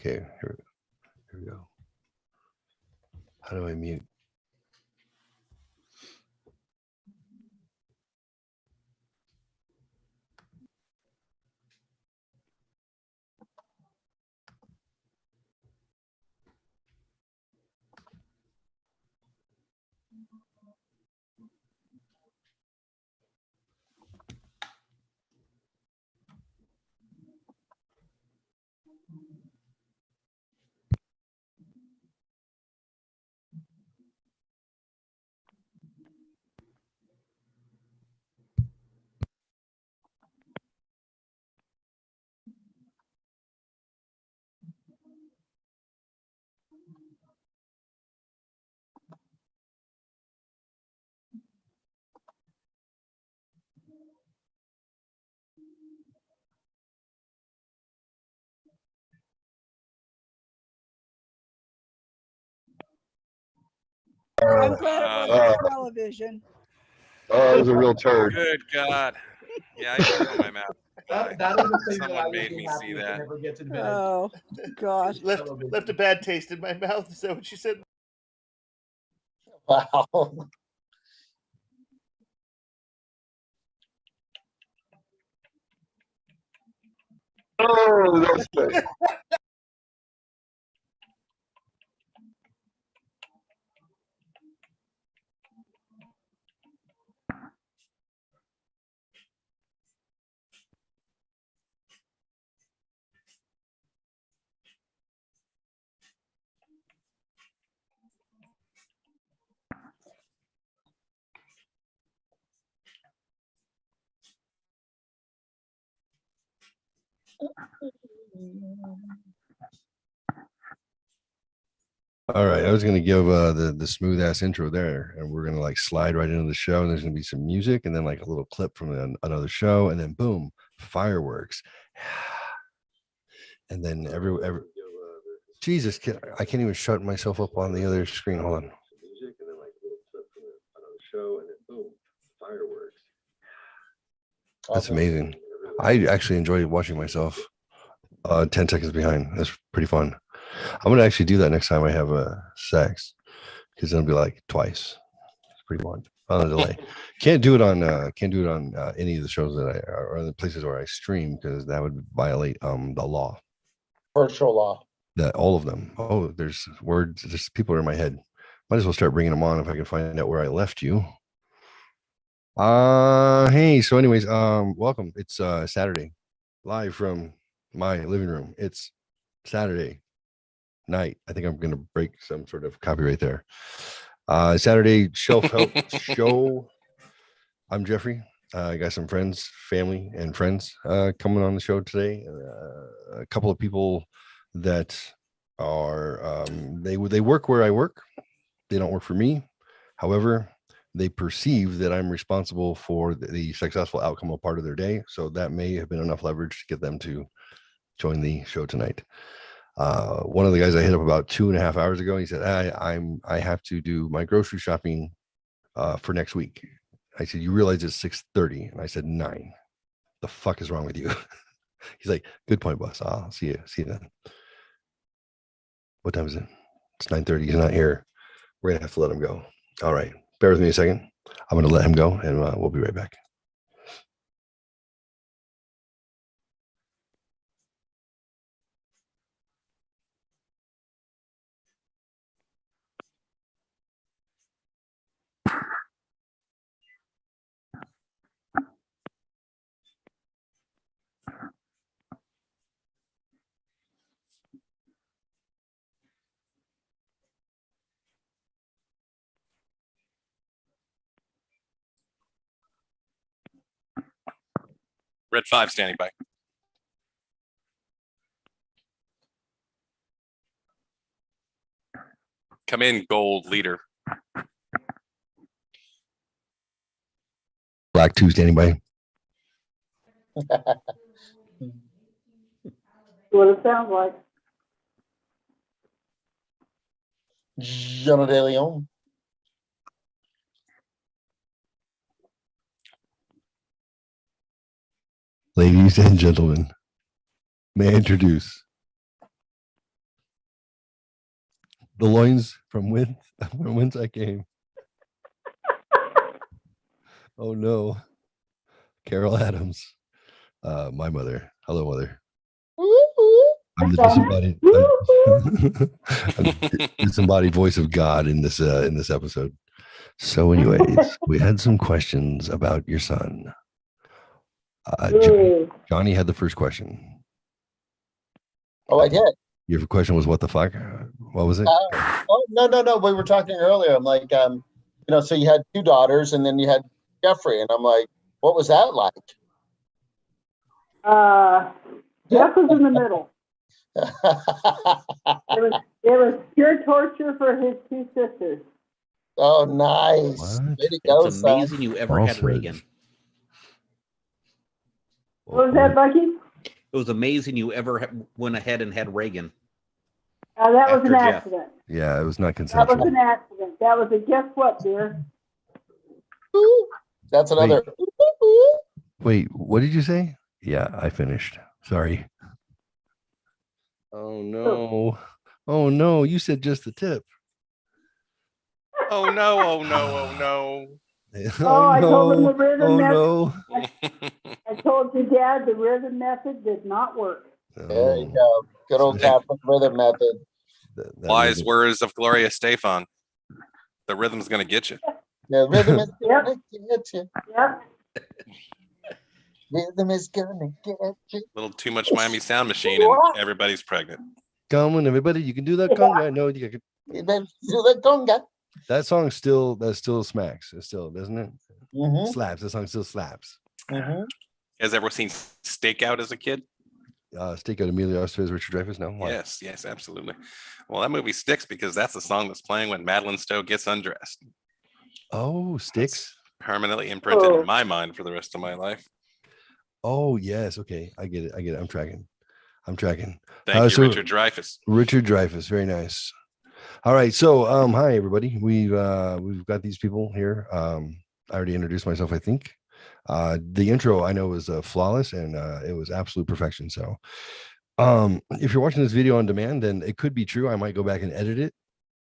Okay, here we go. How do I mute? I'm glad it wasn't television. Oh, it was a real turd. Good God. Yeah, I put it in my mouth. That is the thing that I Someone would made be me happy see if it that. never gets invented. Oh, God. Left a bad taste in my mouth. Is that what you said? Wow. Oh, that's good. All right, I was going to give the smooth ass intro there, and we're going to like slide right into the show, and there's going to be some music, and then like a little clip from another show, and then boom, fireworks, and then every Jesus, I can't even shut myself up on the other screen. Hold on. Music, and then like a little clip from another show, and then boom, fireworks. That's amazing. I actually enjoy watching myself 10 seconds behind. That's pretty fun. I'm gonna actually do that next time I have a sex, because it'll be like twice. It's pretty fun on a delay. Can't do it on any of the shows that or the places where I stream, because that would violate the law. Virtual law. That all of them. Oh, there's words. There's people in my head. Might as well start bringing them on if I can find out where I left you. Hey. So, anyways, welcome. It's Saturday, live from my living room. It's Saturday night. I think I'm gonna break some sort of copyright there. Saturday self-help show. I'm Jeffrey. I got some friends, family, and friends coming on the show today. A couple of people that are they work where I work. They don't work for me. However, they perceive that I'm responsible for the successful outcome of part of their day. So that may have been enough leverage to get them to join the show tonight. One of the guys I hit up about 2.5 hours ago, he said, I have to do my grocery shopping for next week. I said, you realize it's 6:30? And I said, 9. The fuck is wrong with you? He's like, good point, boss. I'll see you then. What time is it? It's 9:30. He's not here. We're gonna have to let him go. All right, bear with me a second. I'm gonna let him go, and we'll be right back. Red 5 standing by. Come in, gold leader. Black 2 standing by. What it sounds like. Jonah De Leon. Ladies and gentlemen, may I introduce the loins from whence I came. Oh no. Carol Adams. My mother. Hello, mother. I'm the disembodied, I'm the disembodied voice of God in this episode. So, anyways, we had some questions about your son. Johnny had the first question. Oh, I did. Your question was what the fuck? What was it? Oh, no. We were talking earlier. I'm like, so you had 2 daughters and then you had Jeffrey. And I'm like, what was that like? Jeff was in the middle. It was pure torture for his 2 sisters. Oh, nice. What? Way to go, It's son. amazing you ever had Reagan. What was that, Bucky? It was amazing you ever went ahead and had Reagan. That was an After Jeff. accident. Yeah, it was not That was consensual. an accident. That was a guess what, dear? That's another. Wait, what did you say? Yeah, I finished. Sorry. Oh no. Oh no, you said just the tip. Oh no! Oh no! Oh no! Oh, I told him the rhythm Oh method. no. I told your dad the rhythm method did not work. There you go. Good old Catholic rhythm method. That Wise was- words of Gloria Stefan. The rhythm's gonna get you. Yeah, rhythm is Yep. gonna get you. Yep. Rhythm is gonna get you. A little too much Miami Sound Machine, and everybody's pregnant. Come on, everybody, you can do that conga. No, you can, You better do the conga. that song still smacks. It still doesn't it? Slaps. That song still slaps. Mhm. You guys ever seen Stakeout as a kid? Stick out Emilio Estevez, Richard Dreyfuss. No, why? Yes, absolutely. Well, that movie sticks because that's the song that's playing when Madeline Stowe gets undressed. Oh, sticks. Permanently imprinted in my mind for the rest of my life. Oh yes, okay, I get it. I'm tracking. Thank Uh, you, so- Richard Dreyfuss. Richard Dreyfuss, very nice. All right, so hi everybody. We've got these people here. I already introduced myself, I think. The intro I know was flawless and it was absolute perfection. So if you're watching this video on demand, then it could be true. I might go back and edit it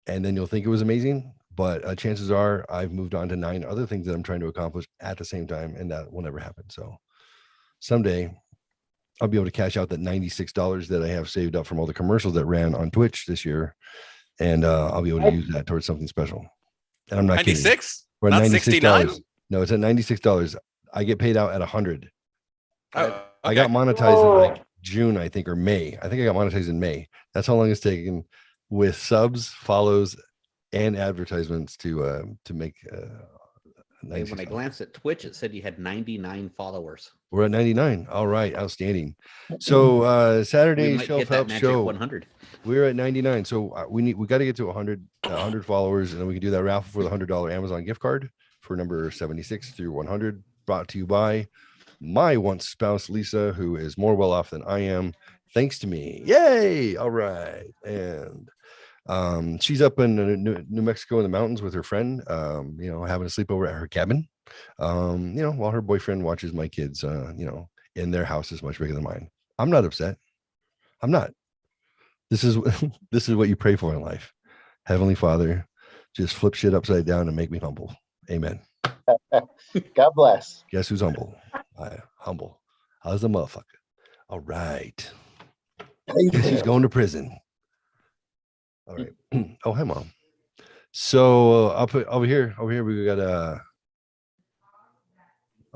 and then you'll think it was amazing. But chances are I've moved on to 9 other things that I'm trying to accomplish at the same time, and that will never happen. So someday I'll be able to cash out that $96 that I have saved up from all the commercials that ran on Twitch this year. And I'll be able to use that towards something special. And I'm not kidding. 96? We're at Not $96. 69? No, it's at $96. I get paid out at 100. Oh, I got okay. monetized in like June, I think, or May. I think I got monetized in May. That's how long it's taken with subs, follows, and advertisements to make And when I $96. glanced at Twitch, it said you had 99 followers. We're at 99. All right, outstanding. So We Saturday might shelf hit that help magic show. 100. We're at 99. So we got to get to 100 followers, and then we can do that raffle for the $100 Amazon gift card for number 76 through 100. Brought to you by my once spouse Lisa, who is more well off than I am, thanks to me. Yay! All right, and she's up in New Mexico in the mountains with her friend, having a sleepover at her cabin, while her boyfriend watches my kids, in their house is much bigger than mine. I'm not upset. I'm not. This is this is what you pray for in life. Heavenly Father, just flip shit upside down and make me humble. Amen. God bless. Guess who's humble? Humble. How's the motherfucker? All right. She's going to prison. All right. Oh, hi, Mom. So I'll put over here. We got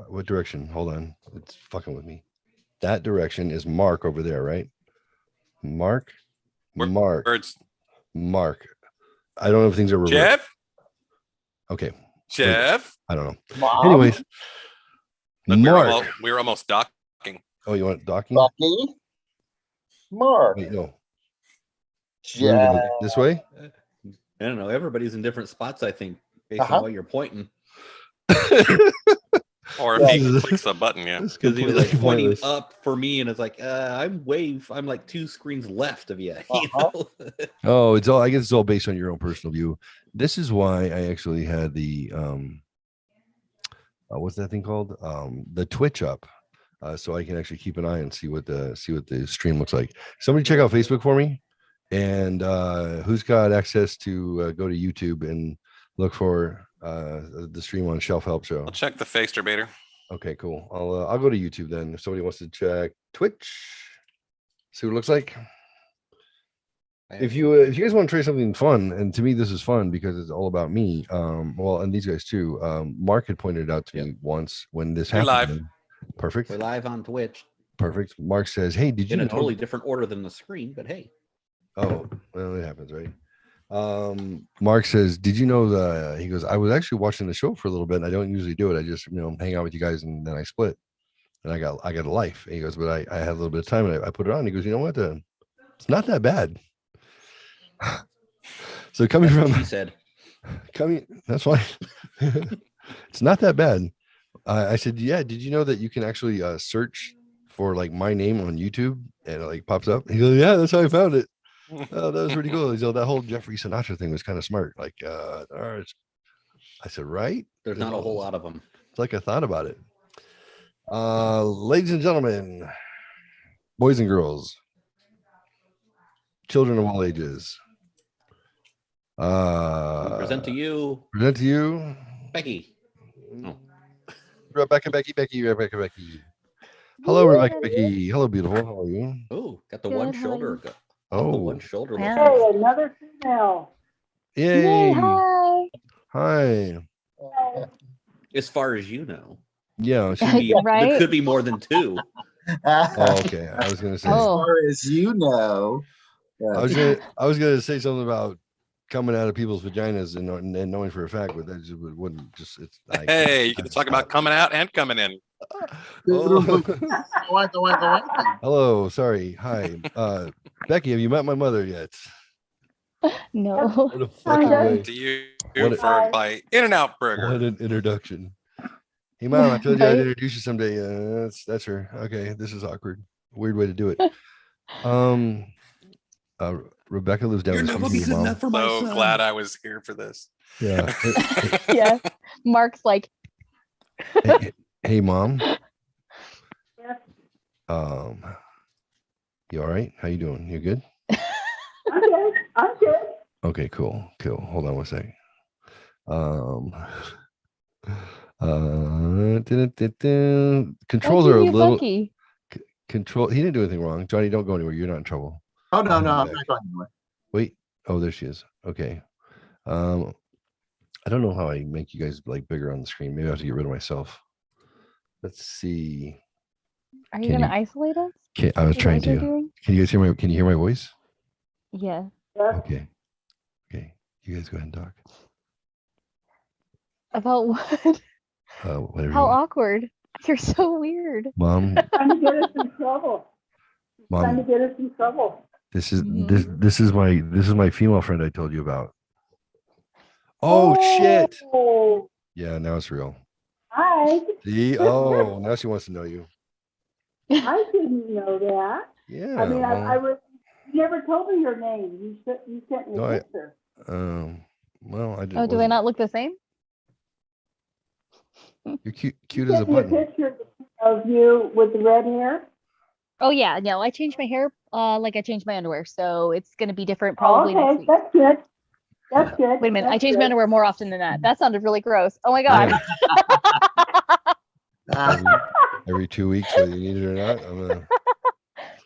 what direction? Hold on. It's fucking with me. That direction is Mark over there, right? Mark. Birds. Mark. I don't know if things are reversed. Jeff? Okay. Jeff? I don't know. Mom, Anyways, Look, Mark. we were almost docking. Oh, you want docking? Bucky, Mark, Wait, no. Jeff. This way? I don't know. Everybody's in different spots, I think, based Uh-huh. on what you're pointing. Or Yeah. if he clicks a button, yeah. Because he was like pointing Pointless. up for me, and it's like, I'm like 2 screens left of you. You Uh-huh. know? Oh, I guess it's all based on your own personal view. This is why I actually had the what's that thing called? The Twitch up. So I can actually keep an eye and see what the stream looks like. Somebody check out Facebook for me And who's got access to go to YouTube and look for the stream on Shelf Help Show? I'll check the face debater. Okay, cool. I'll go to YouTube then. If somebody wants to check Twitch, see what it looks like. If you guys want to try something fun, and to me this is fun because it's all about me. Well, and these guys too. Mark had pointed it out to me once when this You're happened. live. Perfect. We're live on Twitch Perfect. Mark says, "Hey, did you in a know?" totally different order than the screen, but hey. Oh, well, it happens, right? Mark says, "Did you know he goes, I was actually watching the show for a little bit. And I don't usually do it. I just, hang out with you guys and then I split. And I got a life." And he goes, "But I had a little bit of time and I put it on." He goes, "You know what? It's not that bad." So coming That's what from she said. that's fine. It's not that bad. I said, "Yeah, did you know that you can actually search for like my name on YouTube and it like pops up?" He goes, "Yeah, that's how I found it." Oh, that was pretty cool. So that whole Jeffrey Sinatra thing was kind of smart. Like, all right. I said, right? There's not a whole lot of them. It's like I thought about it. Ladies and gentlemen, boys and girls, children of all ages. Present to you, Becky. Oh. Rebecca Becky. Hello, Rebecca Becky. Hello, beautiful. How are you? Oh, got the Good, one how are shoulder. you? The Oh, one shoulder. Yeah. Hey, another female. yay. Yay, hi. Hi. As far as you know, Yeah. could be, there Right? could be more than two. Oh, okay. I was gonna say. Oh. As far as you know. I was gonna say something about coming out of people's vaginas and knowing for a fact, but that just wouldn't just. It's. Hey, you can talk about coming out and coming in. Oh. Go on. Hello. Sorry. Hi. Becky, have you met my mother yet? No. What a fucking way. To you What a- for by In-N-Out Burger. What an introduction. Hey, Mom, I told you I'd Right? introduce you someday. That's her. Okay, this is awkward. Weird way to do it. Rebecca lives down You're the street never from be your good mom. enough for my So son. glad I was here for this. Yeah. Yeah. Mark's like, Hey, Mom. Yes, You all right? How you doing? You good? I'm good. Okay, cool. Hold on one sec. Controls "I'll are a give you little Bucky." control. He didn't do anything wrong. Johnny, don't go anywhere. You're not in trouble. Oh, no, I'm Okay. not going anywhere. Wait. Oh, there she is. Okay. I don't know how I make you guys like bigger on the screen. Maybe I have to get rid of myself. Let's see. Are you Can gonna you- isolate us? Okay, I was Is that trying what you're to. doing? Can you guys hear my? Can you hear my voice? Yeah. Yes. Okay. You guys go ahead and talk. About what? Whatever. you How want. awkward. You're so weird. Mom, Trying to get us in trouble. Trying to Mom, get us in trouble. this is Mhm. this is my female friend I told you about. Oh shit! Oh, Yeah, now it's real. hi. See? Oh, now she wants to know you. I didn't know that. Yeah. I mean, I well, was. You never told me your name. You sent me No, a I- picture. well, I did. Oh, do they not look the same? You're cute You as a sent me a button. picture of you with the red hair. Oh yeah, no, I changed my hair like I changed my underwear, so it's gonna be different Oh, probably next okay, week. that's good. That's good. Wait a minute, I That's change my good. underwear more often than that. That sounded really gross. Oh my god. Every 2 weeks, whether you need it or not. I'm gonna,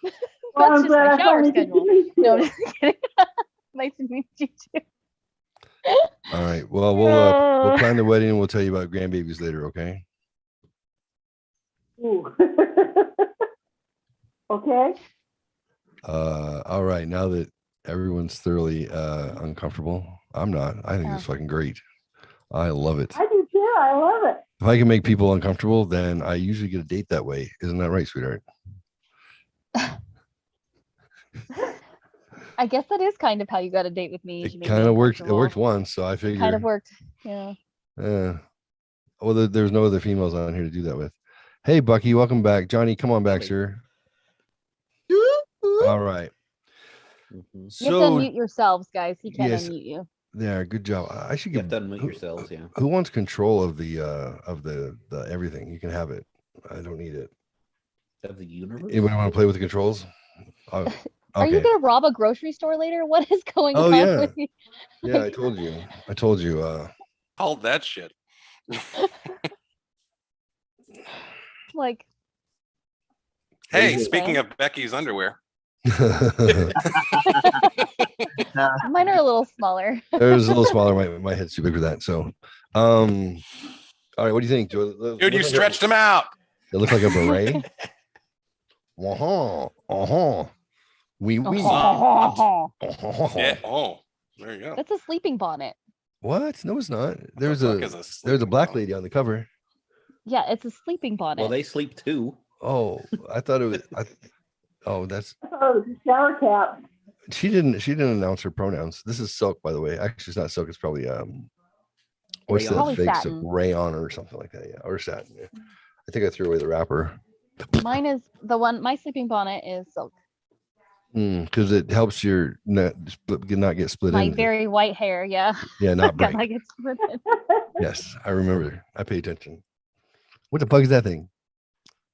Well, That's I'm just glad my I shower finally get to schedule. meet you. No, I'm just kidding. Nice to meet you too. all right. Well, we'll plan the wedding and we'll tell you about grandbabies later. Okay. Ooh. Okay. All right. Now that everyone's thoroughly uncomfortable, I'm not. I think Yeah. it's fucking great. I love it. I do too. I love it. If I can make people uncomfortable, then I usually get a date that way. Isn't that right, sweetheart? I guess that is kind of how you got a date with me. is you It made me kind of worked. It uncomfortable. worked once, so I figured. Kind of worked. Yeah. Well, there's no other females on here to do that with. Hey, Bucky, welcome back. Johnny, come on back, Hey. sir. All right. Mhm. You have to So unmute yourselves, guys. He can't yes. unmute you. there, good job. I should You get have to unmute yourselves, yeah. Who wants control of the everything? You can have it. I don't need it. Of the universe. Anybody want to play with the controls? Are you Okay. gonna rob a grocery store later? What is going Oh, on yeah. with you? Yeah, I told you. I told you. Called that shit. Like, Hey, is it? speaking of Becky's underwear, mine are a little smaller. There's a little smaller. My head's too big for that. So, all right. What do you think, Joe? dude, you stretched him out. It looks like a beret. Wee wee. Yeah. Oh, there you go. That's a sleeping bonnet. What? No, it's not. The There's fuck a is there's a sleeping black bonnet? lady on the cover. Yeah, it's a sleeping bonnet. Well, they sleep too. Oh, I thought it was. Oh, that's Oh, it's a shower cap. she didn't announce her pronouns. This is silk, by the way. Actually, it's not silk. It's probably what's Rayon. the Probably fake silk? satin. Rayon or something like that. Yeah, or satin. Yeah. I think I threw away the wrapper. Mine is the one. My sleeping bonnet is silk. Because it helps your not get split My in. very white hair. Yeah. Yeah, not break. Like it's split in. Yes, I remember. I pay attention. What the fuck is that thing?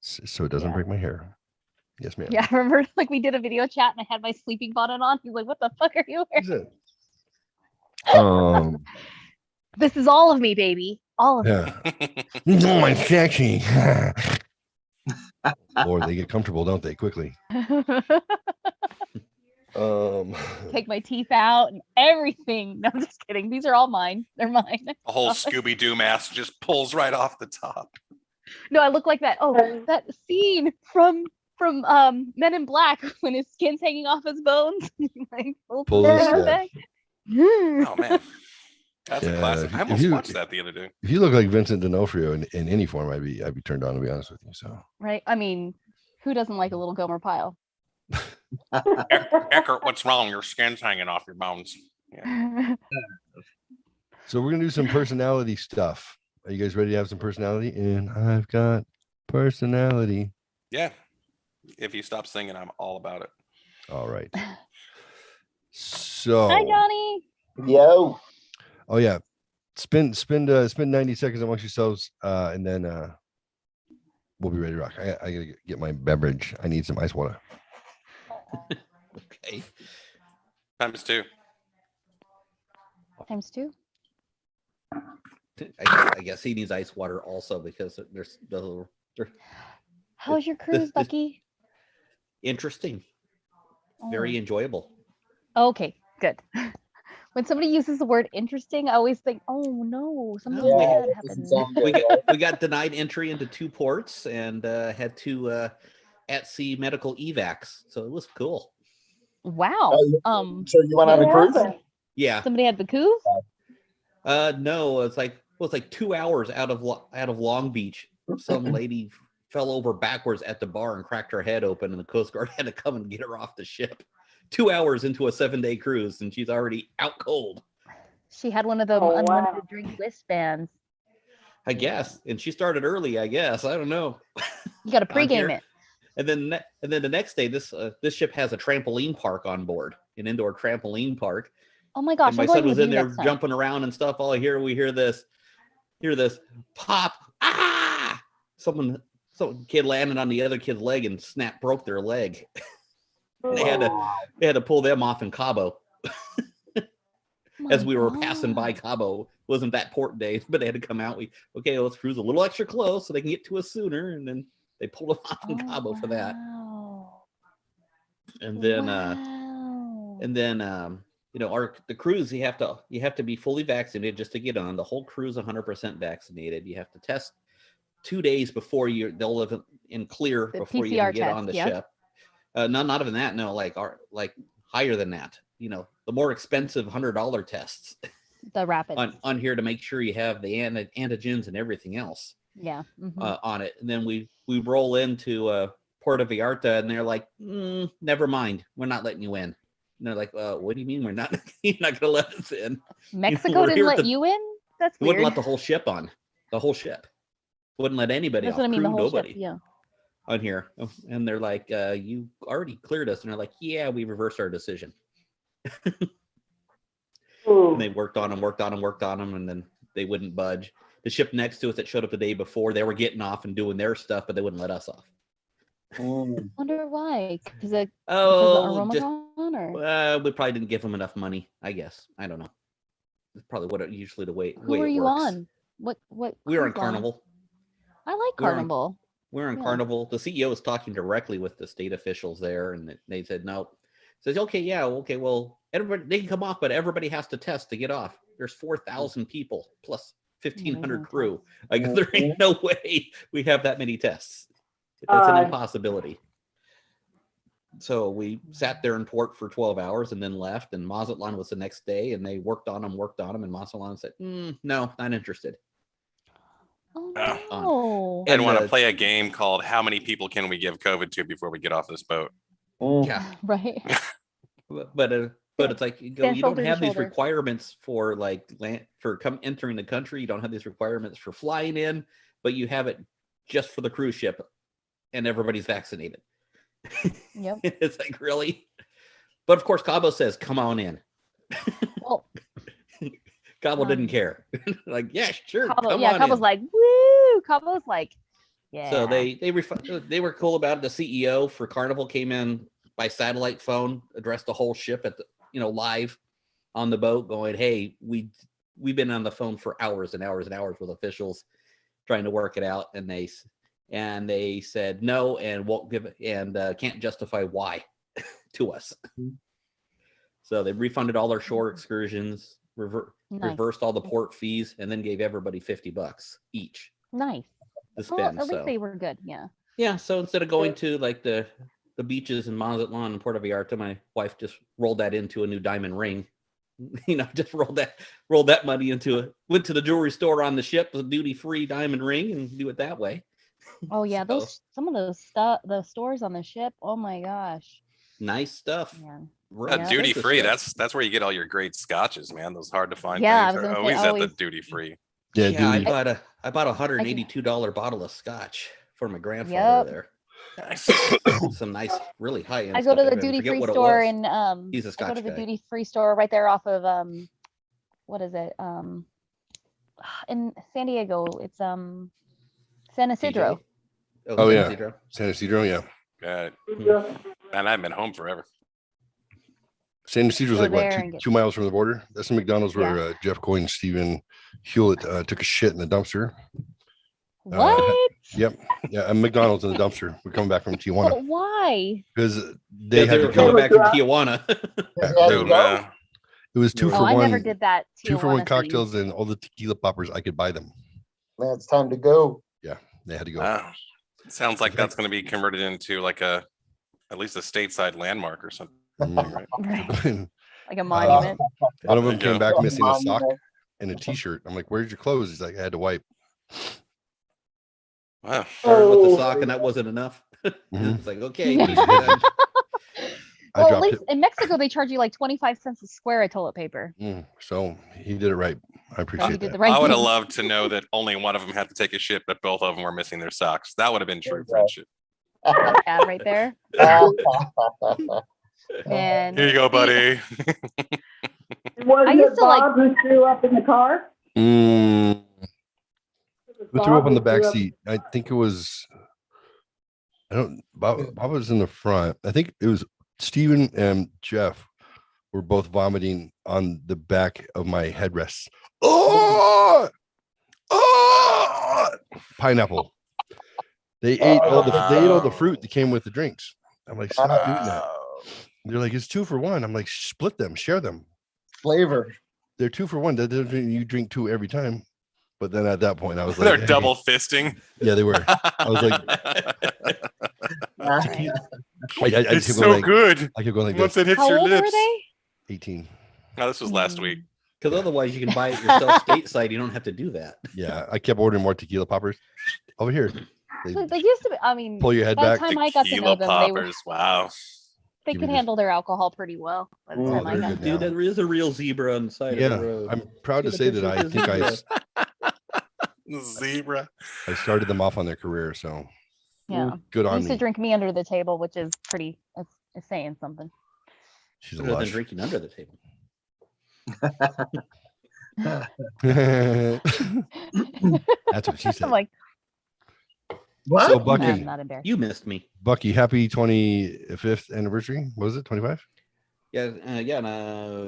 So it doesn't Yeah. break my hair. Yes, ma'am. Yeah, I remember like we did a video chat and I had my sleeping bonnet on. He's like, "What the fuck are you What is wearing?" it? This is all of me, baby. All of Yeah. No, I'm sexy. Or they get comfortable, don't they? Quickly. me. Um. Take my teeth out and everything. No, I'm just kidding. These are all mine. They're mine. A whole Scooby Doo mask just pulls right off the top. No, I look like that. Oh, that scene from Men in Black when his skin's hanging off his bones. Like, Pull his- yeah. back. Oh man, that's Yeah, a classic. if I you- almost if you- watched that the other day. If you look like Vincent D'Onofrio in any form, I'd be turned on, to be honest with you. So Right? I mean, who doesn't like a little Gomer Pyle? Eckert, what's wrong? Your skin's hanging off your bones. we're gonna do some personality stuff. Are you guys ready to have some personality? And I've got personality. Yeah. If you stop singing, I'm all about it. All right. So Hi, Johnny. Yo. oh yeah. Spend 90 seconds amongst yourselves, and then we'll be ready to rock. I gotta get my beverage. I need some ice water. Okay. Times two. Times two. I guess he needs ice water also because they're How was your cruise, Bucky? interesting, Oh. very enjoyable. Okay, good. When somebody uses the word interesting, I always think, oh no, something Yeah, bad this happened. doesn't sound We good, got, right? we got denied entry into 2 ports and had 2 at-sea medical evacs, so it was cool. Wow. Oh, So you went on a Yeah. cruise? Yeah. Somebody had the coup? No, it's like 2 hours out of Long Beach. Some lady fell over backwards at the bar and cracked her head open, and the Coast Guard had to come and get her off the ship. 2 hours into a 7-day cruise, and she's already out cold, She had one of them Oh, unlimited wow. drink wristbands. I guess. And she started early, I guess. I don't know. You got to On here. pregame it. And then the next day, this ship has a trampoline park on board, an indoor trampoline park. Oh my gosh, And my I'm going son was with in you there next time. jumping around and stuff. We hear this pop, ah! Some kid landed on the other kid's leg and broke their leg. They had to pull them off in Cabo as My we were passing by God. Cabo. Wasn't that port day, but they had to come out. Let's cruise a little extra close so they can get to us sooner. And then they pulled them off in Oh, Cabo for that. wow. And then Wow. the cruise, you have to be fully vaccinated just to get on. The whole cruise 100% vaccinated. You have to test 2 days before they'll live in clear The before you PCR can get on the test, yeah. ship. No, not even that. No, like higher than that. The more expensive $100 tests The rapid. on here to make sure you have the antigens and everything else Yeah. Mhm. on it. And then we roll into Puerto Vallarta, and they're like, never mind, we're not letting you in. And they're like, what do you mean you're not gonna let us in? Mexico we're didn't here let to- you in? That's They weird. wouldn't let the whole ship on. The whole ship wouldn't let anybody That's off. what I mean. Crew, The whole nobody ship. Yeah. on here. And they're like, you already cleared us. And they're like, yeah, we reversed our decision. Ooh. And they worked on them, and then they wouldn't budge. The ship next to us that showed up the day before, they were getting off and doing their stuff, but they wouldn't let us off. Wonder why? Because of Oh, just, Omicron, or we probably didn't give them enough money. I guess. I don't know. It's probably what usually the way. who way are it you works. on? What We were on cruise line? Carnival. I like we were on- Carnival. We're on Yeah. Carnival. The CEO was talking directly with the state officials there, and they said no. Says okay, yeah, okay, well, everybody they can come off, but everybody has to test to get off. There's 4,000 people plus 1,500 crew. Like there ain't no way we have that many tests. It's an impossibility. So we sat there in port for 12 hours and then left. And Mazatlan was the next day, and they worked on them. And Mazatlan said, no, not interested. Oh Oh. no! I And want to the- play a game called "How many people can we give COVID to before we get off this boat?" Yeah, Right. but it's like you Stand don't shoulder to have these shoulder. requirements for like entering the country. You don't have these requirements for flying in, but you have it just for the cruise ship, and everybody's vaccinated. Yep. It's like really, but of course Cabo says, "Come on in." Well, Cabo didn't Um, care. Like, yeah, sure. Cabo, come yeah, on Cabo's in. like, woo! Cabo's like, yeah. So they were cool about it. The CEO for Carnival came in by satellite phone, addressed the whole ship at the live on the boat, going, "Hey, we've been on the phone for hours and hours and hours with officials trying to work it out, and they said no and won't give it and can't justify why to us." So they refunded all our shore excursions, Nice. reversed all the port fees, and then gave everybody $50 each Nice. to Well, spend. at least So they were good. Yeah. yeah, so instead of going to like the beaches in Mazatlan and Puerto Vallarta, my wife just rolled that into a new diamond ring. Just rolled that money went to the jewelry store on the ship with a duty-free diamond ring and do it that way. Oh yeah, So- some of those the stores on the ship. Oh my gosh. Nice stuff. Man. Real Yeah. Duty expensive free. stuff. That's where you get all your great scotches, man. Those hard to find Yeah, I things was are gonna say, always at the always. duty free. Yeah, Yeah, duty. I bought a $182 bottle of scotch for my grandfather Yep. there. Nice. Some nice, really high end. I go to the duty free store in He's a I go Scotch to the guy. duty free store right there off of what is it? In San Diego, it's San Isidro. Oh, San yeah. Isidro. San Isidro, yeah. And I've been home forever. San Isidro's Go like what, there and get- 2 miles from the border? That's the McDonald's where Jeff Coyne and Stephen Hewlett took a shit in the dumpster. What? Yep. Yeah, a McDonald's in the dumpster. We're coming back from Tijuana But why? because Yeah, they had were to coming go. back from Tijuana. Dude, It was two Oh, for Oh, I one. never did that. 2 for 1 Tijuana thing. cocktails and all the tequila poppers. I could buy them. Man, it's time to go. They had to go. wow. Sounds like that's going to be converted into like at least a stateside landmark or something. Mm. Right? Right. Like a monument. One of them There you came back go. missing a sock and a t-shirt. I'm like, "Where's your clothes?" He's like, "I had to wipe." Wow. Started with the Oh. sock, and that wasn't enough. Mhm. It's like, okay, Yeah. he's done. I Well, at dropped least in Mexico they charge you like 25 cents a square of toilet paper. it. So he did it right. I You appreciate did that. the right I would have thing. loved to know that only one of them had to take a shit, but both of them were missing their socks. That would have been true friendship. Yeah, right there. And Here you go, buddy. Was I it used to like- Bob who threw up in the car? Mm, who threw up Bob on the who back threw up- seat? I think it was. Bob was in the front. I think it was Steven and Jeff were both vomiting on the back of my headrest. Oh, pineapple. They ate all the fruit that came with the drinks. I'm like, stop doing that. They're like, it's 2 for 1. I'm like, split them, share them. Flavor. They're 2 for 1. That doesn't mean you drink 2 every time. But then at that point, I was like, They're hey. double fisting. Yeah, they were. I was like, Right. I it's kept so going like, good. I kept going like Once this. it hits how your old lips. were they? 18. Oh, this was last Mm. week. Because otherwise, you can buy it yourself stateside. You don't have to do that. Yeah, I kept ordering more tequila poppers. Over here. They They used to be, I mean, pull your head by the back. time I got to know Tequila them, they were poppers. Wow. they Give could me this. handle their alcohol pretty well by the Oh, time I they're got good there. now. Dude, there is a real zebra on the side of Yeah, the road. I'm proud to Get a say that picture I of the think zebra. Zebra. I started them off on their career. So Yeah. good They on used to me. drink me under the table, which is pretty it's saying something. She's a Better than lush. drinking under the table. That's what she said. I'm like, What? So I'm Bucky, not embarrassed. You missed me. Bucky, happy 25th anniversary. What was it? 25? Yeah, yeah,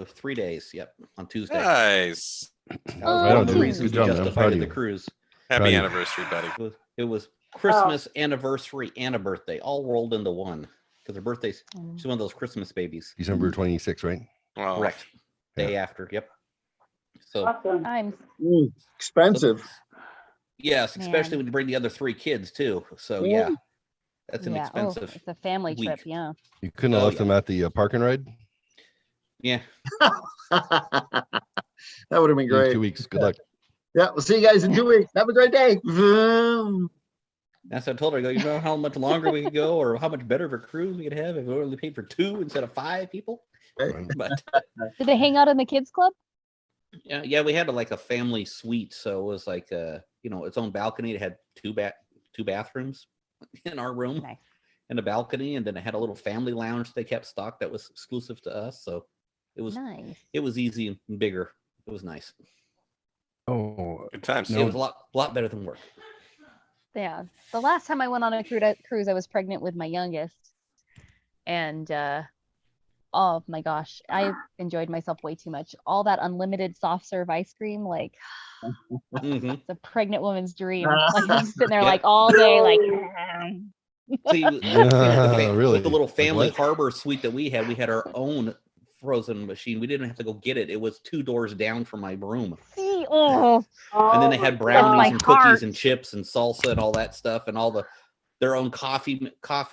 in 3 days. Yep, on Tuesday. Nice. That was Oh, one of the dude. reasons Good we job, man. I'm proud justified of the you. cruise. Proud of Happy you. anniversary, buddy. It was Christmas, anniversary, and a birthday, all rolled into one. Because her birthday's Mm. she's one of those Christmas babies. December 26th, right? Well, Correct. Day after. Yep. So Awesome. I'm Expensive. yes, especially Man. when you bring the other 3 kids too. So yeah, that's an yeah. Oh, expensive. it's a family trip. week. Yeah. You couldn't have Oh, left them at the park and ride. Yeah. That would have been You have great. 2 weeks. Good luck. Yeah, we'll see you guys in 2 weeks. Have a great day. Vroom. That's what I told her. I go, you know how much longer we could go, or how much better of a cruise we could have if we only paid for 2 instead of 5 people. But Did they hang out in the kids club? yeah, we had like a family suite, so it was like its own balcony. It had two bathrooms in our room Nice. and a balcony, and then it had a little family lounge they kept stocked that was exclusive to us. So it was Nice. easy and bigger. It was nice. Oh, good times. No. It was a lot better than work. Yeah. The last time I went on a cruise, I was pregnant with my youngest. And oh my gosh, I enjoyed myself way too much. All that unlimited soft serve ice cream, like Mhm. it's a pregnant woman's dream. Like I'm sitting there like all day, like See, Really? with the little Like family what? harbor suite that we had our own frozen machine. We didn't have to go get it. It was 2 doors down from my room. see, oh, And then they Oh, had my brownies my and cookies heart. and chips and salsa and all that stuff and all their own coffee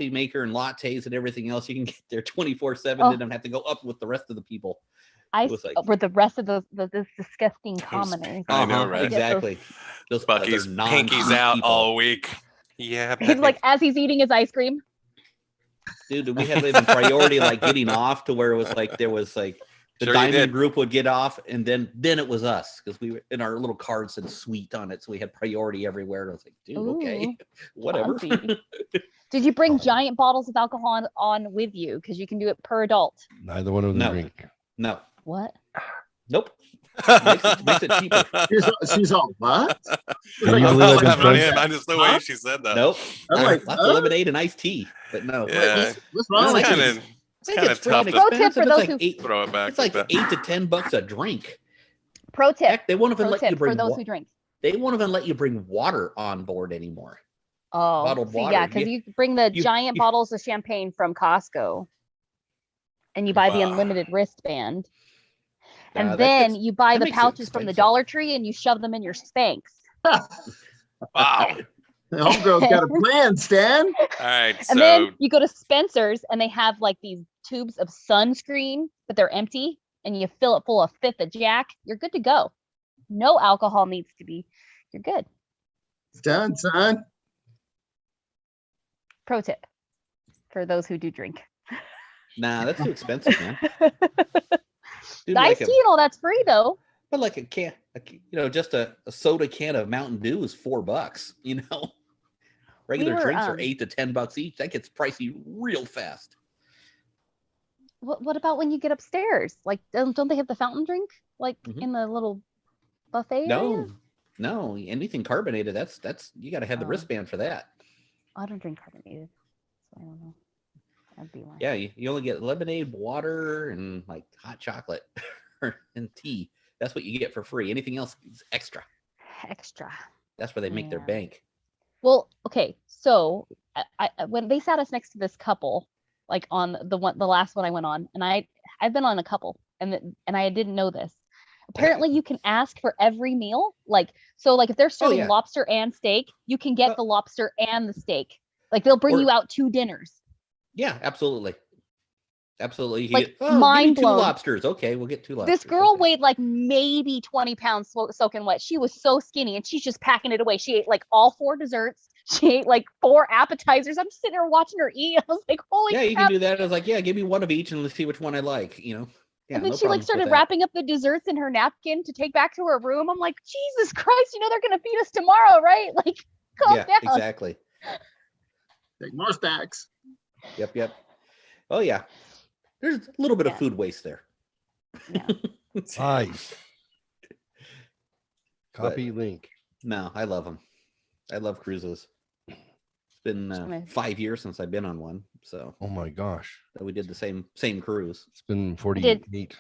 maker and lattes and everything else. You can get there 24/7. Oh. They don't have to go up with the rest of the people. I was like- were the rest of this disgusting commoners. I know, Uh-huh, right? Exactly. Those Bucky's other pinkies non-sweet out people. all week. Yeah, He's like as he's eating his ice cream. Dude, we had even priority like getting off to where it was like there was like the Sure you diamond did. group would get off, and then it was us because we were in our little card said suite on it, so we had priority everywhere. And I was like, dude, okay, Ooh, whatever. fancy. Did you bring giant bottles of alcohol on with you? Because you can do it per adult. Neither one of them No. drink. No, What? nope. Makes it cheaper. She's all, what? Can you I'm believe I've not been having it in. friends? I just the way she said that. Nope. I'm like, Lots of lemonade and iced tea, but no. Yeah. What's wrong with It's you? kind of I think kind of it's pretty tough to Pro tip for inexpensive. those It's who- like eight. throw it back. It's like that. $8 to $10 a drink. Pro tip. Heck, they won't even Pro let you tip for bring. those who drink. They won't even let you bring water on board anymore. Oh, Bottled see, water. yeah, because you bring the you- giant you- bottles of champagne from Costco, and you buy the Wow. unlimited wristband, and that then gets- you buy that the makes it pouches from the expensive. Dollar Tree, and you shove them in your Spanx. Wow. The homegirl's got a plan, Stan. All right. And So then you go to Spencer's, and they have like these tubes of sunscreen, but they're empty, and you fill it full of Fifth of Jack. You're good to go. No alcohol needs to be. You're good. It's done, son. Pro tip for those who do drink. Nah, that's too expensive, man. The Dude, iced like tea and all that's free though. but like a can, just a soda can of Mountain Dew is $4. Regular were, drinks are $8 to $10 each. That gets pricey real fast. What about when you get upstairs? Like, don't they have the fountain drink like Mhm. in the little buffet area? No, anything carbonated. That's you got to have the Oh. wristband for that. I don't drink carbonated, so I don't know. That'd be why. Yeah, you only get lemonade, water, and like hot chocolate and tea. That's what you get for free. Anything else is extra. Extra. That's where they make their Yeah. bank. Well, okay. So I when they sat us next to this couple, like on the last one I went on, and I've been on a couple, and I didn't know this. Apparently, you can ask for every meal. Like if they're serving yeah. lobster and steak, you can get Uh, the lobster and the steak. Like they'll bring or- you out 2 dinners. Yeah, absolutely. Absolutely. You Like, get, give me mind 2 blown. lobsters. Okay, we'll get 2 lobsters. This girl okay. weighed like maybe 20 pounds soaking wet. She was so skinny and she's just packing it away. She ate like all 4 desserts. She ate like 4 appetizers. I'm just sitting there watching her eat. I was like, holy Yeah, you crap. can do that. I was like, yeah, give me one of each and let's see which one I like, Yeah, And then no she like problems with started that. wrapping up the desserts in her napkin to take back to her room. I'm like, Jesus Christ, they're going to feed us tomorrow, right? Like, calm Yeah, down. exactly. Take more stacks. Yep. Oh yeah. There's a little bit Yeah. of food waste there. Yeah. Nice. Copy link. No, I love them. I love cruises. been Nice. 5 years since I've been on one, so Oh my gosh. we did the same cruise. It's been did. 48.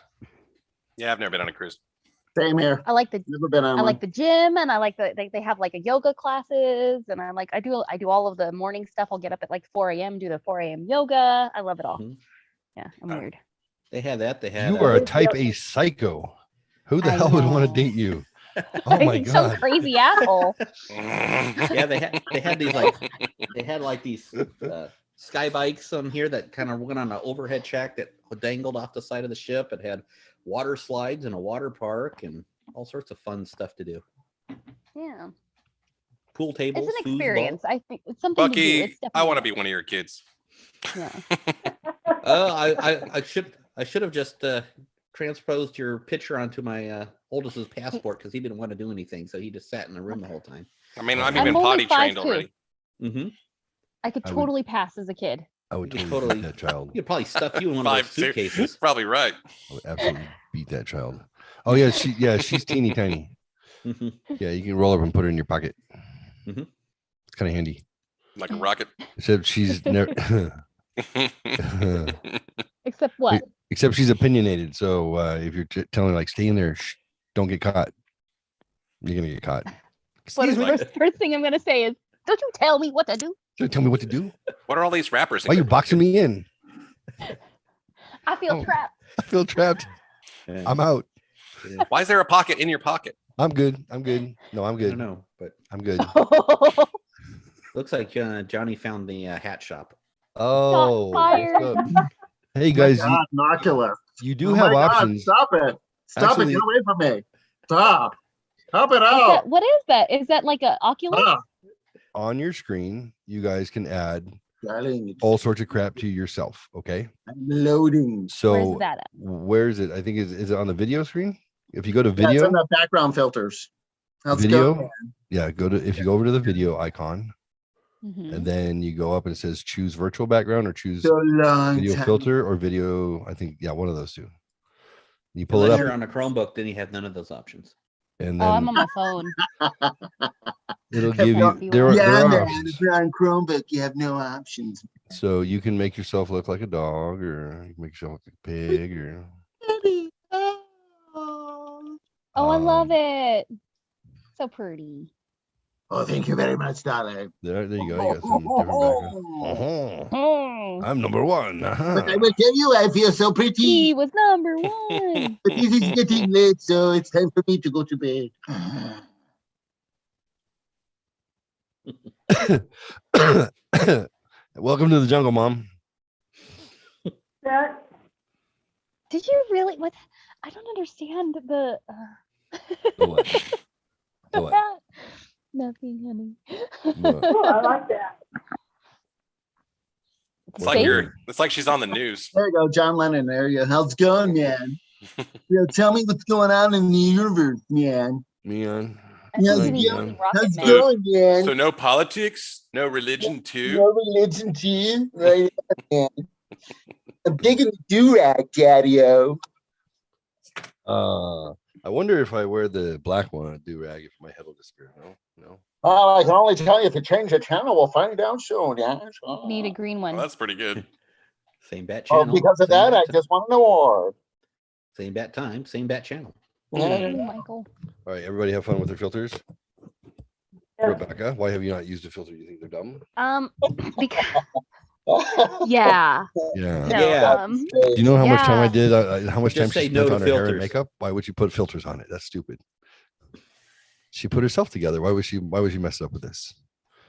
Yeah, I've never been on a cruise. Same here. I like the Never been on I one. like the gym, and I like they have like a yoga classes, and I do all of the morning stuff. I'll get up at like 4 a.m. do the 4 a.m. yoga. I love it all. Mhm. Yeah, I'm Oh. weird. They had that. They had You are a Yeah. type A psycho. Who the I hell would want to know. date you? Oh my Some god. crazy asshole. yeah they had these like these sky bikes on here that kind of went on an overhead shack that dangled off the side of the ship. It had water slides and a water park and all sorts of fun stuff to do. Yeah, Pool tables. it's an foosball. experience. I think it's something to do. Bucky, It's I want to definitely- be one of your kids. Yeah. I should have just transposed your picture onto my oldest's passport because he didn't want to do anything, so he just sat in the room the whole time. I mean, I'm I'm even only potty trained 5'2". already. Mm-hmm. I could I would- totally pass as a kid. I would You could totally beat totally- that child. You could probably stuff you in one of those 5'2". suitcases. Probably right. I would absolutely beat that child. Oh yeah, she's teeny tiny. Mhm. Yeah, you can roll up and put her in your pocket. Mhm. It's kind of handy. Like a rocket. Except she's never Except what? except she's opinionated. So if you're telling her like stay in there, don't get caught. You're gonna get caught. What Excuse the me. first thing I'm gonna say is, don't you tell me what to do. Don't tell me what to do. What are all these rappers? Why are you boxing me in? I feel Oh. trapped. I feel trapped. Yeah. I'm out. Why is there a pocket in your pocket? I'm good. I'm good. No, I'm I good. don't know, but I'm good. looks like Johnny found the hat shop. Oh, what's fired. up? Hey guys, God, Oculus. you do Oh have my God, options. stop it. Stop Actually- it. Get away from me. Stop. Stop it What's out. that? What is that? Is that like a Oculus? Stop. On your screen, you guys can add Darling, it's all sorts of crap to yourself. Okay. I'm loading. So Where's that at? where is it? I think is it on the video screen? If you go to Yeah, it's video, in the background filters. How's it video, going? yeah, if you go over to the video icon Mhm. and then you go up and it says choose virtual background or choose So long video time. filter or video. I think one of those two. You pull it Unless up you're on a Chromebook, then you have none of those options. and Oh, I'm then on my phone. it'll Have give not you you there on. are, there Yeah, are man. options. If you're on Chromebook, you have no options. So you can make yourself look like a dog or you can make yourself look like a pig or Oh, I love Um, it. So pretty. Oh, thank you very much, darling. there you go. You got some different background. Uh-huh. Oh, I'm number one. But Uh-huh. I will tell you, I feel so he pretty. was number one. But this is getting late, so it's time for me to go to bed. Welcome to the jungle, Mom. That, Did you really? What? I don't understand the. The what? The what? Nothing, honey. What? oh, I like that. It's like Space? it's like she's on the news. There you go, John Lennon. There you go. How's it going, man? Tell me what's going on in the universe, man. Man. Yeah, Didn't yeah. even rock How's it, it man. going, man? So no politics, no religion too. No religion to you, right? Man. I'm digging the do-rag, Daddy-o. I wonder if I wear the black one, do rag, if my head will disappear. No. Oh, I can only tell you if you change the channel, we'll find out soon. Yeah. Need a green one. Well, that's pretty good. Same bat Oh, channel. because of same that, I bat ti- just won an award. same bat time, same bat channel. Oh, Michael. All right, everybody have fun with their filters. Yeah. Rebecca, why have you not used a filter? You think they're dumb? Because yeah. Yeah. No, Yeah. Do you know how much time I Yeah. did? How much Just time she say no spent to on her hair and filters. makeup? Why would she put filters on it? That's stupid. She put herself together. Why would she mess up with this?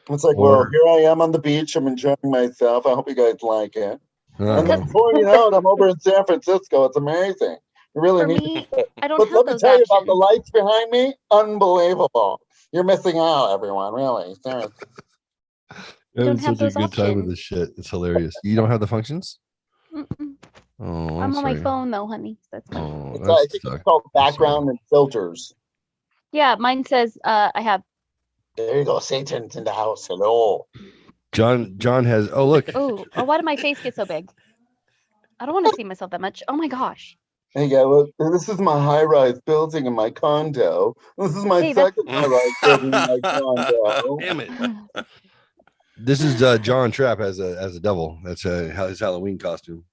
It's like, Or- well, here I am on the beach. I'm enjoying myself. I hope you guys like it. And then Uh, before you know it, I'm over in San Francisco. It's amazing. You really For need me, to. I don't But have let me those tell you about the options. lights behind me. Unbelievable. You're missing out, everyone. Really. Seriously. I'm don't having have such a those good time with options. this shit. It's hilarious. You don't have the functions? Mm-mm. Oh, I'm on my sorry. phone though, honey. That's fine. Oh, It's, I that think it's sucks. called I'm sorry. background and filters. Yeah, mine says I have. There you go. Satan's in the house. Hello. John has. Oh, look. Oh, why did my face get so big? I don't want to see myself that much. Oh my gosh. Hey, yeah, look, this is my high-rise building in my condo. This is my Hey, that's- second high-rise building in my condo. Damn it. This is John Trapp as a devil. That's his Halloween costume.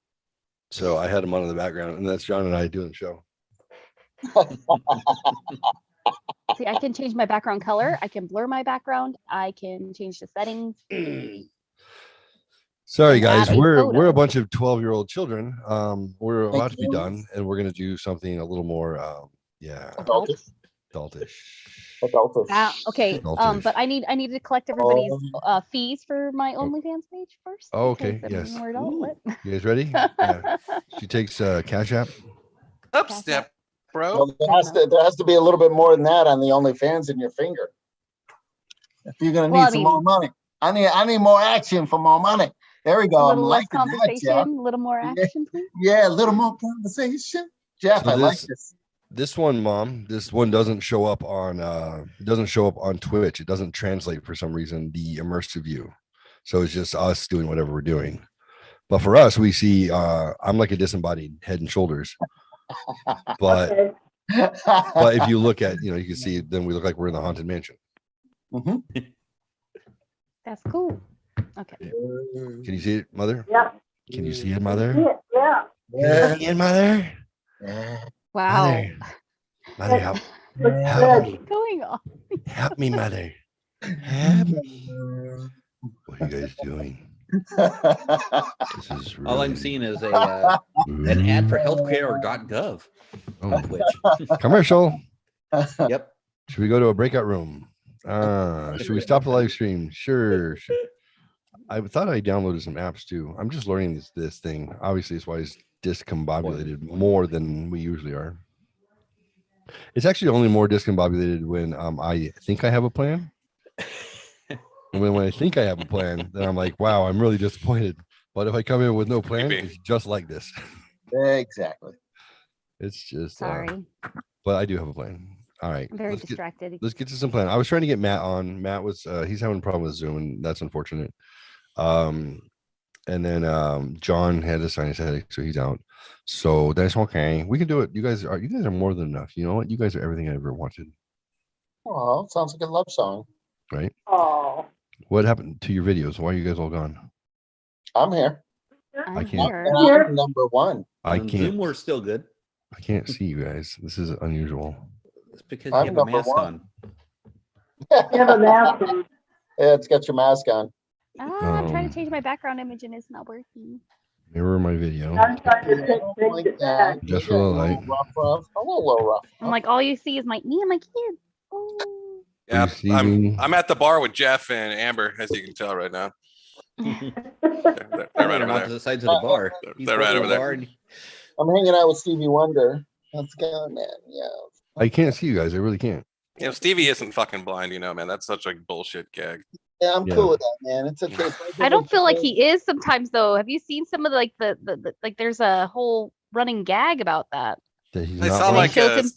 So I had him on in the background, and that's John and I doing the show. See, I can change my background color. I can blur my background. I can change the settings. Sorry, And guys, add a we're a photo. bunch of 12-year-old children. We're about to be you. done, and we're gonna do something a little more, Adult. adultish. Okay. Adultish. But I need to collect everybody's fees for my OnlyFans page first. Oh, because okay, I'm yes. more adult. What? You guys ready? Yeah. She takes Cash App. Up step, bro. Well, there has to be a little bit more than that on the OnlyFans in your finger. If you're gonna need Well, I some more money, I need more action for more money. There we A go. I'm little less liking that, conversation, Jeff. a little more action, please. Yeah, a little more conversation. Jeff, So I like this- this. This one, Mom, this one doesn't show up on Twitch. It doesn't translate for some reason, the immersive view. So it's just us doing whatever we're doing. But for us, we see I'm like a disembodied Head and Shoulders. But Okay. but if you look at, you can see then we look like we're in the Haunted Mansion. Mhm. That's cool. Okay. Can you see it, Mother? Yeah. Can you see it, Mother? Yeah. Can you see it, Mother? Wow. Mother, help, Looks help good. me, Going on. help me, Mother. Help me. What are you guys doing? This is really, All I'm seeing is an ad for healthcare.gov Oh, on Twitch. commercial. Yep. Should we go to a breakout room? Should we stop the live stream? Sure. I thought I downloaded some apps too. I'm just learning this thing. Obviously, it's why it's discombobulated more than we usually are. It's actually only more discombobulated when I think I have a plan. And when I think I have a plan, then I'm like, wow, I'm really disappointed. But if I come in with no plan, Creepy. it's just like this. Exactly. It's just Sorry. but I do have a plan. All right. I'm very let's get- distracted. Let's get to some plan. I was trying to get Matt on. Matt was he's having a problem with Zoom, and that's unfortunate. And then John had a sinus headache, so he's out. So that's okay. We can do it. You guys are more than enough. You know what? You guys are everything I ever wanted. Oh, sounds like a love song. Right? Oh. What happened to your videos? Why are you guys all gone? I'm here. I'm can't- here. And I'm number one. I On can't. Zoom, we're still good. I can't see you guys. This is unusual. It's because I'm you have a number mask one. on. You have a mask on. Yeah, it's got your mask on. I'm trying Um, to change my background image and it's not working. Mirror my video. I'm trying to take Like it that. back. Just for the light. Rough. A little rough. I'm like, all you see is me and my kids. Oh. Yeah, Receiving. I'm at the bar with Jeff and Amber, as you can tell right now. They're right They're over on there. opposite sides of the bar. They're He's right over over the there. bar and I'm hanging out with Stevie Wonder. Let's go, man. Yeah. I can't see you guys. I really can't. Stevie isn't fucking blind, man. That's such a bullshit gag. Yeah, I'm Yeah. cool with that, man. It's okay. I don't feel like he is sometimes though. Have you seen some of the like there's a whole running gag about that. That he's I not saw blind. like shows him-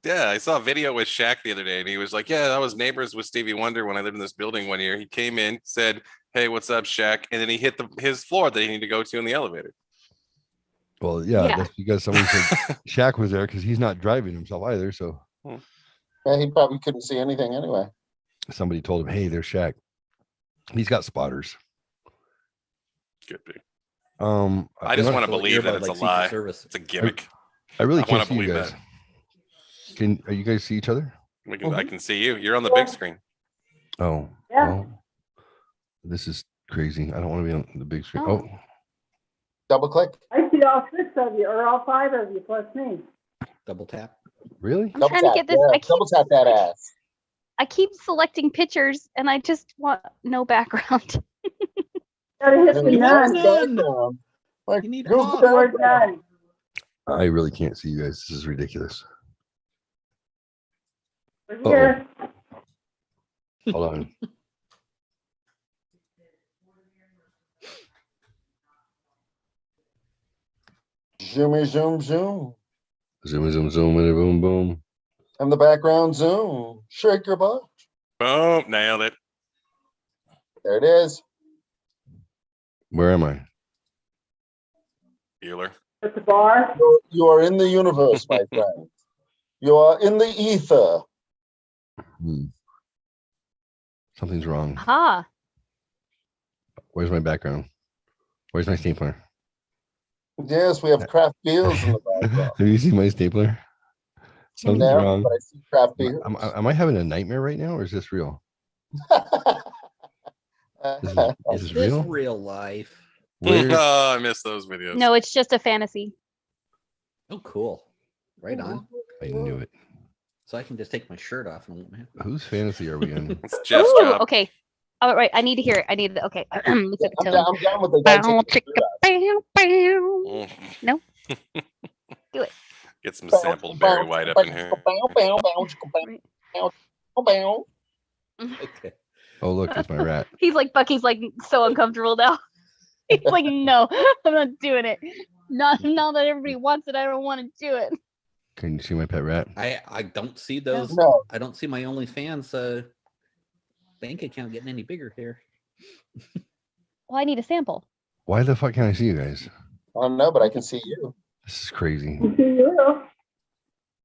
yeah, I saw a video with Shaq the other day, and he was like, "Yeah, I was neighbors with Stevie Wonder when I lived in this building one year." He came in, said, "Hey, what's up, Shaq?" And then he hit his floor that he needed to go to in the elevator. Well, yeah, Yeah. that's because someone said Shaq was there because he's not driving himself either. So Yeah, he probably couldn't see anything anyway. somebody told him, "Hey, there's Shaq. He's got spotters." Could be. I just I'm want not- to believe that earbud it's like a Secret lie. Service. It's a gimmick. I really I can't wanna see you believe guys. that. Can you guys see each other? I can see you. You're on the big screen. Oh, Yeah. well, this is crazy. I don't want to be on the big screen. Oh. Oh, Double click. I see all 6 of you, or all 5 of you, plus me. Double tap. really? I'm Double trying to tap. get this. Yeah, double tap that ass. I keep selecting pictures and I just want no background. Gotta hit the You none. want none. background. Like, You need who's off. the The word background? none. I really can't see you guys. This is ridiculous. We're Uh-oh. here. Hold on. Zoomy, zoom, zoom. Zoom, zoom, zoom, and a boom, boom. And the background zoom. Shake your butt. Boom, nailed it. There it is. Where am I? Bueller. At the bar. You are in the universe, my friend. You are in the ether. Something's wrong. Ha. Where's my background? Where's my stapler? Yes, we have craft beers in the background. Have you seen my stapler? Something's No, wrong. but I see craft beers. Am I having a nightmare right now, or is this real? Is Is this this real? real life? Where? Oh, I miss those videos. No, it's just a fantasy. Oh, cool. Right on. I knew it. So I can just take my shirt off and won't have Whose fantasy are we in? It's Jeff's Ooh, job. okay. All right, I need to hear it. I need to, okay. Look at the I'm tone. down, I'm down with the guy Bow, taking chicka, bow, bow. Mm. No? Do it. Get some sampled Barry White up in here. Okay. Oh, look, it's my rat. He's like, Bucky's like so uncomfortable now. He's like, no, I'm not doing it. Not now that everybody wants it, I don't want to do it. Can you see my pet rat? I don't see those. No, I don't see my OnlyFans bank account getting any bigger here. Well, I need a sample. Why the fuck can't I see you guys? I don't know, but I can see you. This is crazy.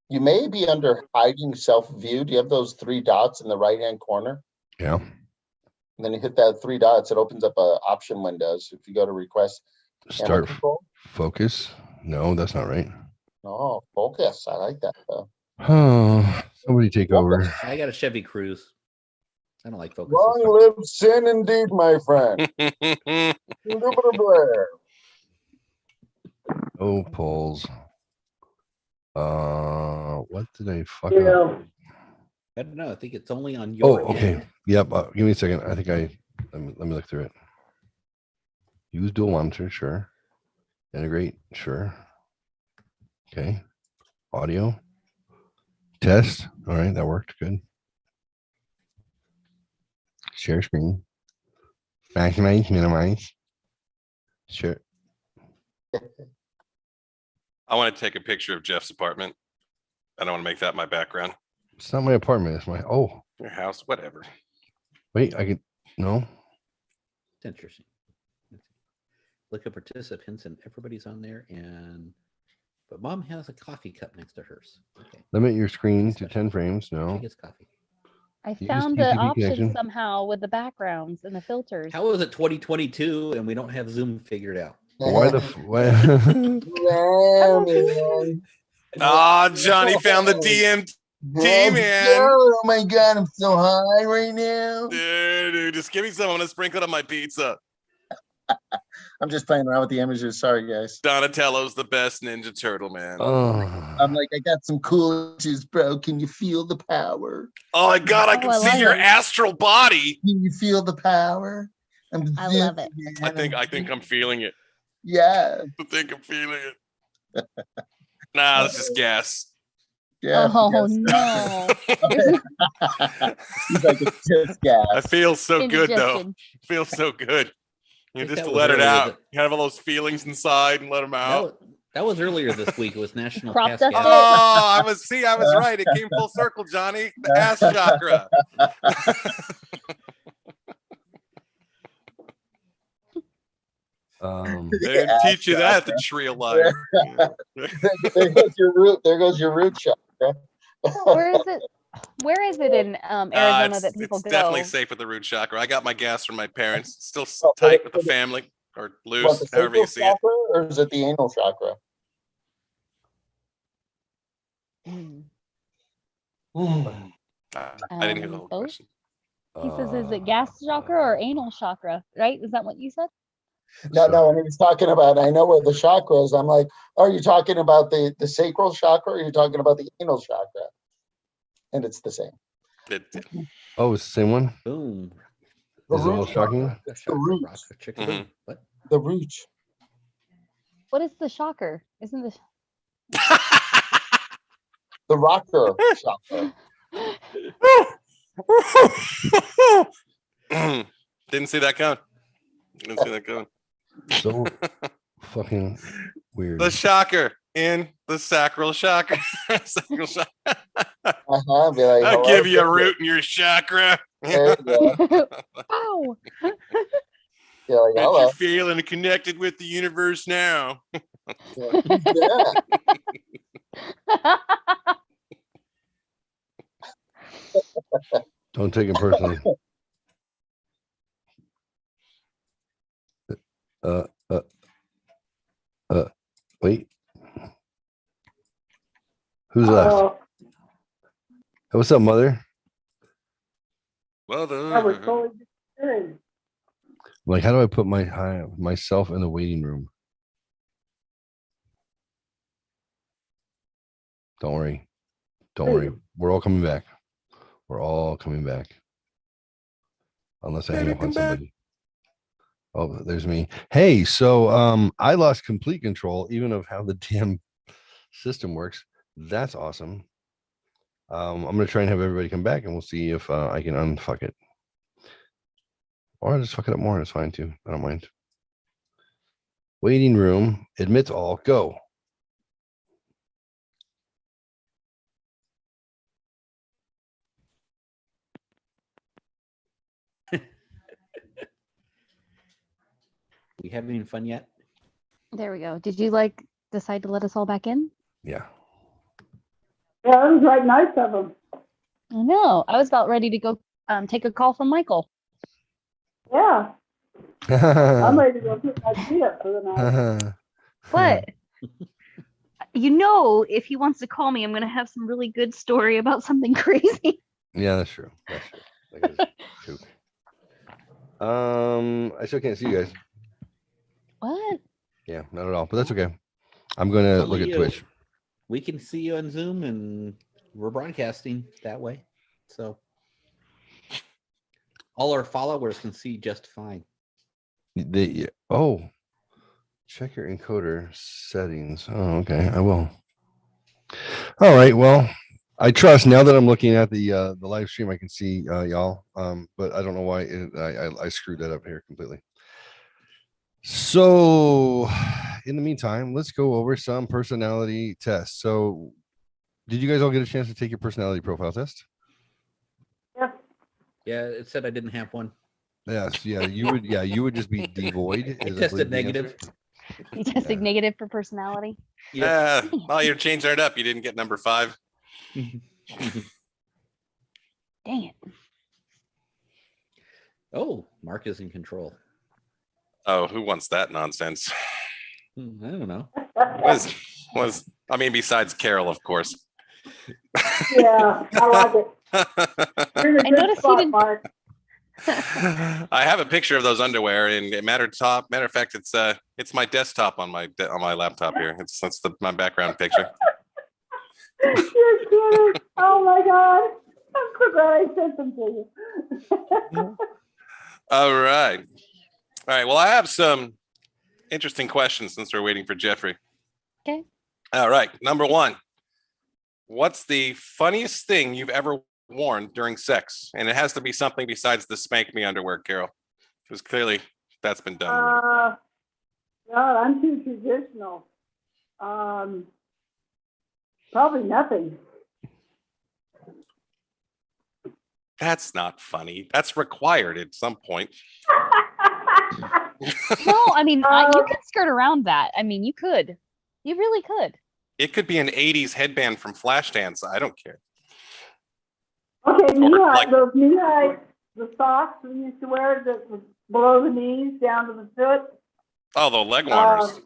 You may be under hiding self-view. Do you have those 3 dots in the right-hand corner? Yeah. And then you hit that 3 dots, it opens up a option window. So if you go to request camera Start control. focus. No, that's not right. Oh, focus. I like that though. Oh, somebody take over. I got a Chevy Cruise. I don't like focus. Long live sin indeed, my friend. Blair. Oh, polls. What did I fuck up? I don't know. I think it's only on Oh, your okay. end. Yep. Give me a second. I think let me look through it. Use dual monitor, sure. Integrate, sure. Okay. Audio. Test. All right, that worked. Good. Share screen. Maximize, minimize. Sure. I want to take a picture of Jeff's apartment. I don't want to make that my background. It's not my apartment. It's my Your house, whatever. wait, I could no. It's interesting. Look at participants and everybody's on there but mom has a coffee cup next to hers. Okay. Limit your screen to 10 frames. She No. gets coffee. I Use found the TCP option connection. somehow with the backgrounds and the filters. How is it 2022 and we don't have Zoom figured out? Why the why? Yeah, man. Ah, Johnny found the DMT, Let's man. go. Oh my god, I'm so high right now. Dude, just give me some. I'm gonna sprinkle it on my pizza. I'm just playing around with the images. Sorry, guys. Donatello's the best Ninja Turtle, man. Oh. I'm like, I got some cool images, bro. Can you feel the power? Oh my god, I Oh, can I see love your it. astral body. Can you feel the power? I love it. I think I'm feeling it. Yeah. I think I'm feeling it. Nah, that's just gas. Yeah. Oh yes. no. He's like, it's just gas. I feel so good though. Indigestion. Feels so good. You think just that was let it earlier out. that- You have all those feelings inside and let them That out. was, that was earlier this week. It was National Crop Cascade. dusted? Oh, I was right. It came full circle, Johnny. The ass chakra. They didn't teach you that at the Tree of Life. There goes your root. There goes your root chakra. Where is it? Where is it in Arizona that people it's go? definitely safe with the root chakra. I got my gas from my parents. It's still Oh, tight with the family or What, loose, the however you sacral see it. chakra or is it the anal chakra? Mm. I didn't hear the whole Both? question. He says, is it gas chakra or anal chakra? Right? Is that what you said? No, no. When he was talking about, I know where the chakra is. I'm like, are you talking about the sacral chakra or are you talking about the anal chakra? And it's the same. Oh, it's the same one. Boom. Is it all shocking? The root. Mhm. What? The root. What is the shocker? Isn't the The rocker chakra. Didn't see that coming. Didn't see that coming. So fucking weird. The shocker in the sacral chakra. Sacral chakra. Uh-huh. Be like, I'll hello, give you a sister. root in your chakra. There you go. Wow. You're like, And hello. you're feeling connected with the universe now. Yeah. Don't take it personally. Who's left? Oh, Hey, what's up, mother? that was Mother. totally disappearing. Like, how do I put myself in the waiting room? Don't worry. Don't worry. We're all coming back. We're all coming back. Unless I hang Baby, up on come back. somebody. Oh, there's me. Hey, so I lost complete control even of how the damn system works. That's awesome. I'm gonna try and have everybody come back and we'll see if I can unfuck it. Or I'll just fuck it up more. It's fine too. I don't mind. Waiting room, admit all, go. We having fun yet? There we go. Did you like decide to let us all back in? Yeah. Yeah, that was right nice of them. I know. I was about ready to go take a call from Michael. Yeah, I'm ready to go put my feet up for the night. But you know, if he wants to call me, I'm gonna have some really good story about something crazy. Yeah, that's true. That's true. That guy's kook. I still can't see you guys. What? Yeah, not at all. But that's okay. I'm gonna Only look at you. Twitch. We can see you on Zoom and we're broadcasting that way. So all our followers can see just fine. Oh, check your encoder settings. Oh, okay. I will. All right. Well, I trust now that I'm looking at the live stream, I can see y'all. But I don't know why I screwed that up here completely. So, in the meantime, let's go over some personality tests. So, did you guys all get a chance to take your personality profile test? Yes, Yeah, it said I didn't have one. Yes. Yeah, you would. Yeah, you would just be devoid. I is, tested believe, the negative. answer. You tested negative for personality? Yep. Well, you're changing it up. You didn't get number 5. Dang it. Oh, Mark is in control. Oh, who wants that nonsense? I don't know. Was I mean, besides Carol, of course. yeah, I like it. You're in a I good noticed you spot, didn't- Mark. I have a picture of those underwear, and matter of fact, it's my desktop on my laptop here. That's my background picture. You're kidding. Oh my God. I'm so glad I sent them to you. All right. Well, I have some interesting questions since we're waiting for Jeffrey. Okay. All right. Number 1. What's the funniest thing you've ever worn during sex? And it has to be something besides the spank me underwear, Carol, because clearly that's been done. already. God, I'm too traditional. Probably nothing. That's not funny. That's required at some point. No, I mean, you could skirt around that. I mean, you could. You really could. It could be an 80s headband from Flashdance. I don't care. Okay, Or knee-high, like- those knee-high, the socks we used to wear that was below the knees, down to the foot. Oh, the leg warmers.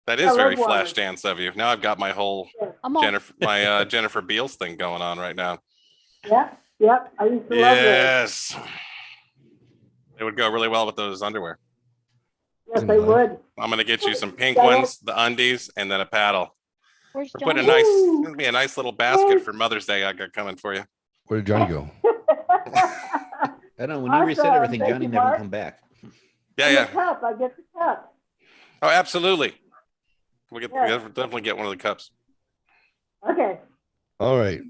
That is yeah, very leg warmers. Flashdance of you. Now I've got my whole I'm all, Jennifer Beals thing going on right now. Yep, I used to love those. Yes. It would go really well with those underwear. Yes, I would. I'm gonna get you some pink Yeah. ones, the undies, and then a paddle. where's We're putting Johnny? it's gonna be a nice little basket for Mother's Day I got coming for you. Where did Johnny go? I don't know. When you reset Awesome. everything, Thank Johnny you, never Mark. come back. Yeah, And yeah. the cup, I get the cup. Oh, absolutely. We'll Yeah. definitely get one of the cups. Okay. All right.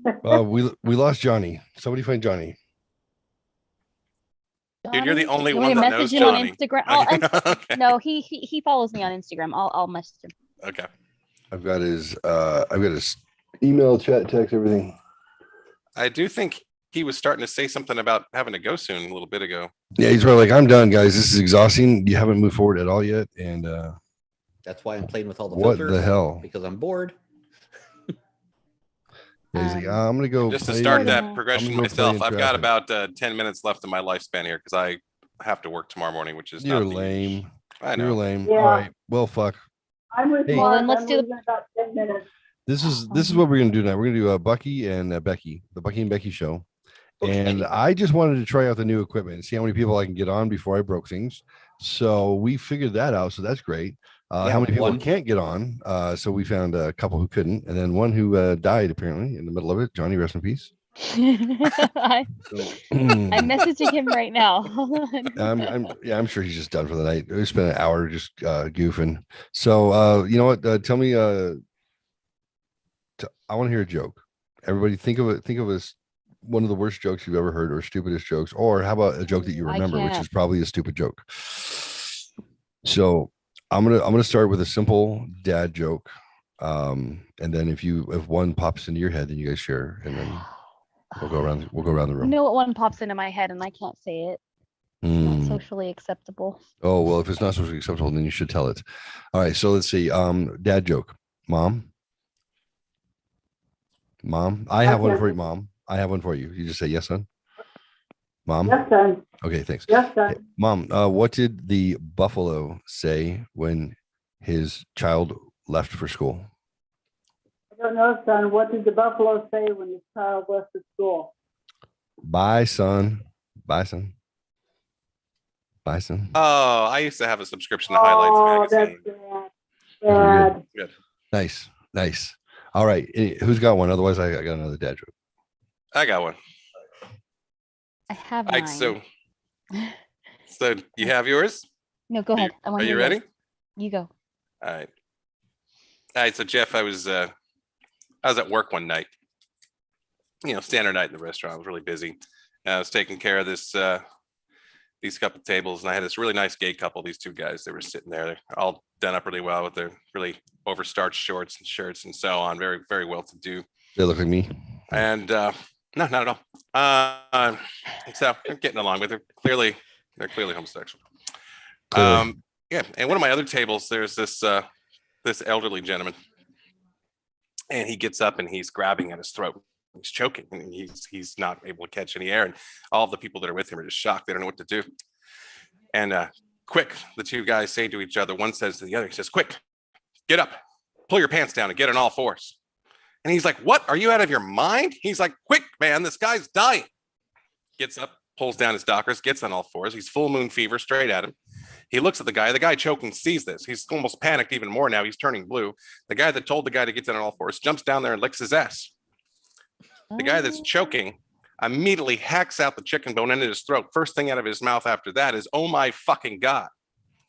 We lost Johnny. Somebody find Johnny. Dude, you're the Johnny? only You want one me to that knows message him on Johnny. Instagram? Okay. No, he follows me on Instagram. I'll message him. Okay. I've got his email, chat, text, everything. I do think he was starting to say something about having to go soon a little bit ago. Yeah, he's probably like, I'm done, guys. This is exhausting. You haven't moved forward at all yet. And That's why I'm playing with all the what filters. the hell? Because I'm bored. Yeah, he's like, I'm gonna go Just to play start in- that progression I'm gonna go play myself, in I've got traffic. about 10 minutes left in my lifespan here because I have to work tomorrow morning, which is You're not the- lame. I You're know. lame. Yeah. All right. Well, fuck. I'm with Hey. Well, Mark. then let's I'm do the- losing about 10 minutes. This is what we're gonna do now. We're gonna do Bucky and Becky, the Bucky and Becky show. And Okay. I just wanted to try out the new equipment and see how many people I can get on before I broke things. So we figured that out. So that's great. Yeah, How many people one- can't get on? So we found a couple who couldn't, and then one who died apparently in the middle of it. Johnny, rest in peace. I'm messaging him right now. I'm sure he's just done for the night. We spent an hour just goofing. So you know what? Tell me. I want to hear a joke. Everybody, think of it. Think of as one of the worst jokes you've ever heard, or stupidest jokes, or how about a joke that you I remember, which can't. is probably a stupid joke. So I'm gonna start with a simple dad joke, and then if one pops into your head, then you guys share, and then we'll go around the You room. know what one pops into my head and I can't say it. Not Mm. socially acceptable. Oh, well, if it's not socially acceptable, then you should tell it. All right, so let's see. Dad joke. Mom. I have one Okay. for you, Mom. I have one for you. You just say yes, son. Mom. Yes, son. Okay, thanks. Yes, Hey, son. Mom, what did the buffalo say when his child left for school? I don't know, son. What did the buffalo say when his child left the school? Bye, son. Bye, son. Bye, son. Oh, I used to have a subscription to Oh, Highlights that's magazine. bad. Very Bad. Good. Nice. All right. Who's got one? Otherwise, I got another dad joke. I got one. I have All right, mine. so you have yours? No, go ahead. I want Are to you hear yours. ready? You go. All right. All right. So Jeff, I was at work one night. Standard night in the restaurant. I was really busy. I was taking care of these couple tables, and I had this really nice gay couple. These two guys, they were sitting there. They're all done up really well with their really overstarched shorts and shirts and so on. Very, very well to do. They look like me. And no, not at all. So I'm getting along with her. They're clearly homosexual. Clearly. Yeah. And one of my other tables, there's this elderly gentleman, and he gets up and he's grabbing at his throat. He's choking and he's not able to catch any air. And all of the people that are with him are just shocked. They don't know what to do. And quick, the two guys say to each other, one says to the other, he says, quick, get up, pull your pants down and get on all fours. And he's like, what? Are you out of your mind? He's like, quick, man, this guy's dying. Gets up, pulls down his dockers, gets on all fours. He's full moon fever straight at him. He looks at the guy choking sees this. He's almost panicked even more now. He's turning blue. The guy that told the guy to get down on all fours jumps down there and licks his ass. The guy that's choking immediately hacks out the chicken bone into his throat. First thing out of his mouth after that is, oh my fucking God.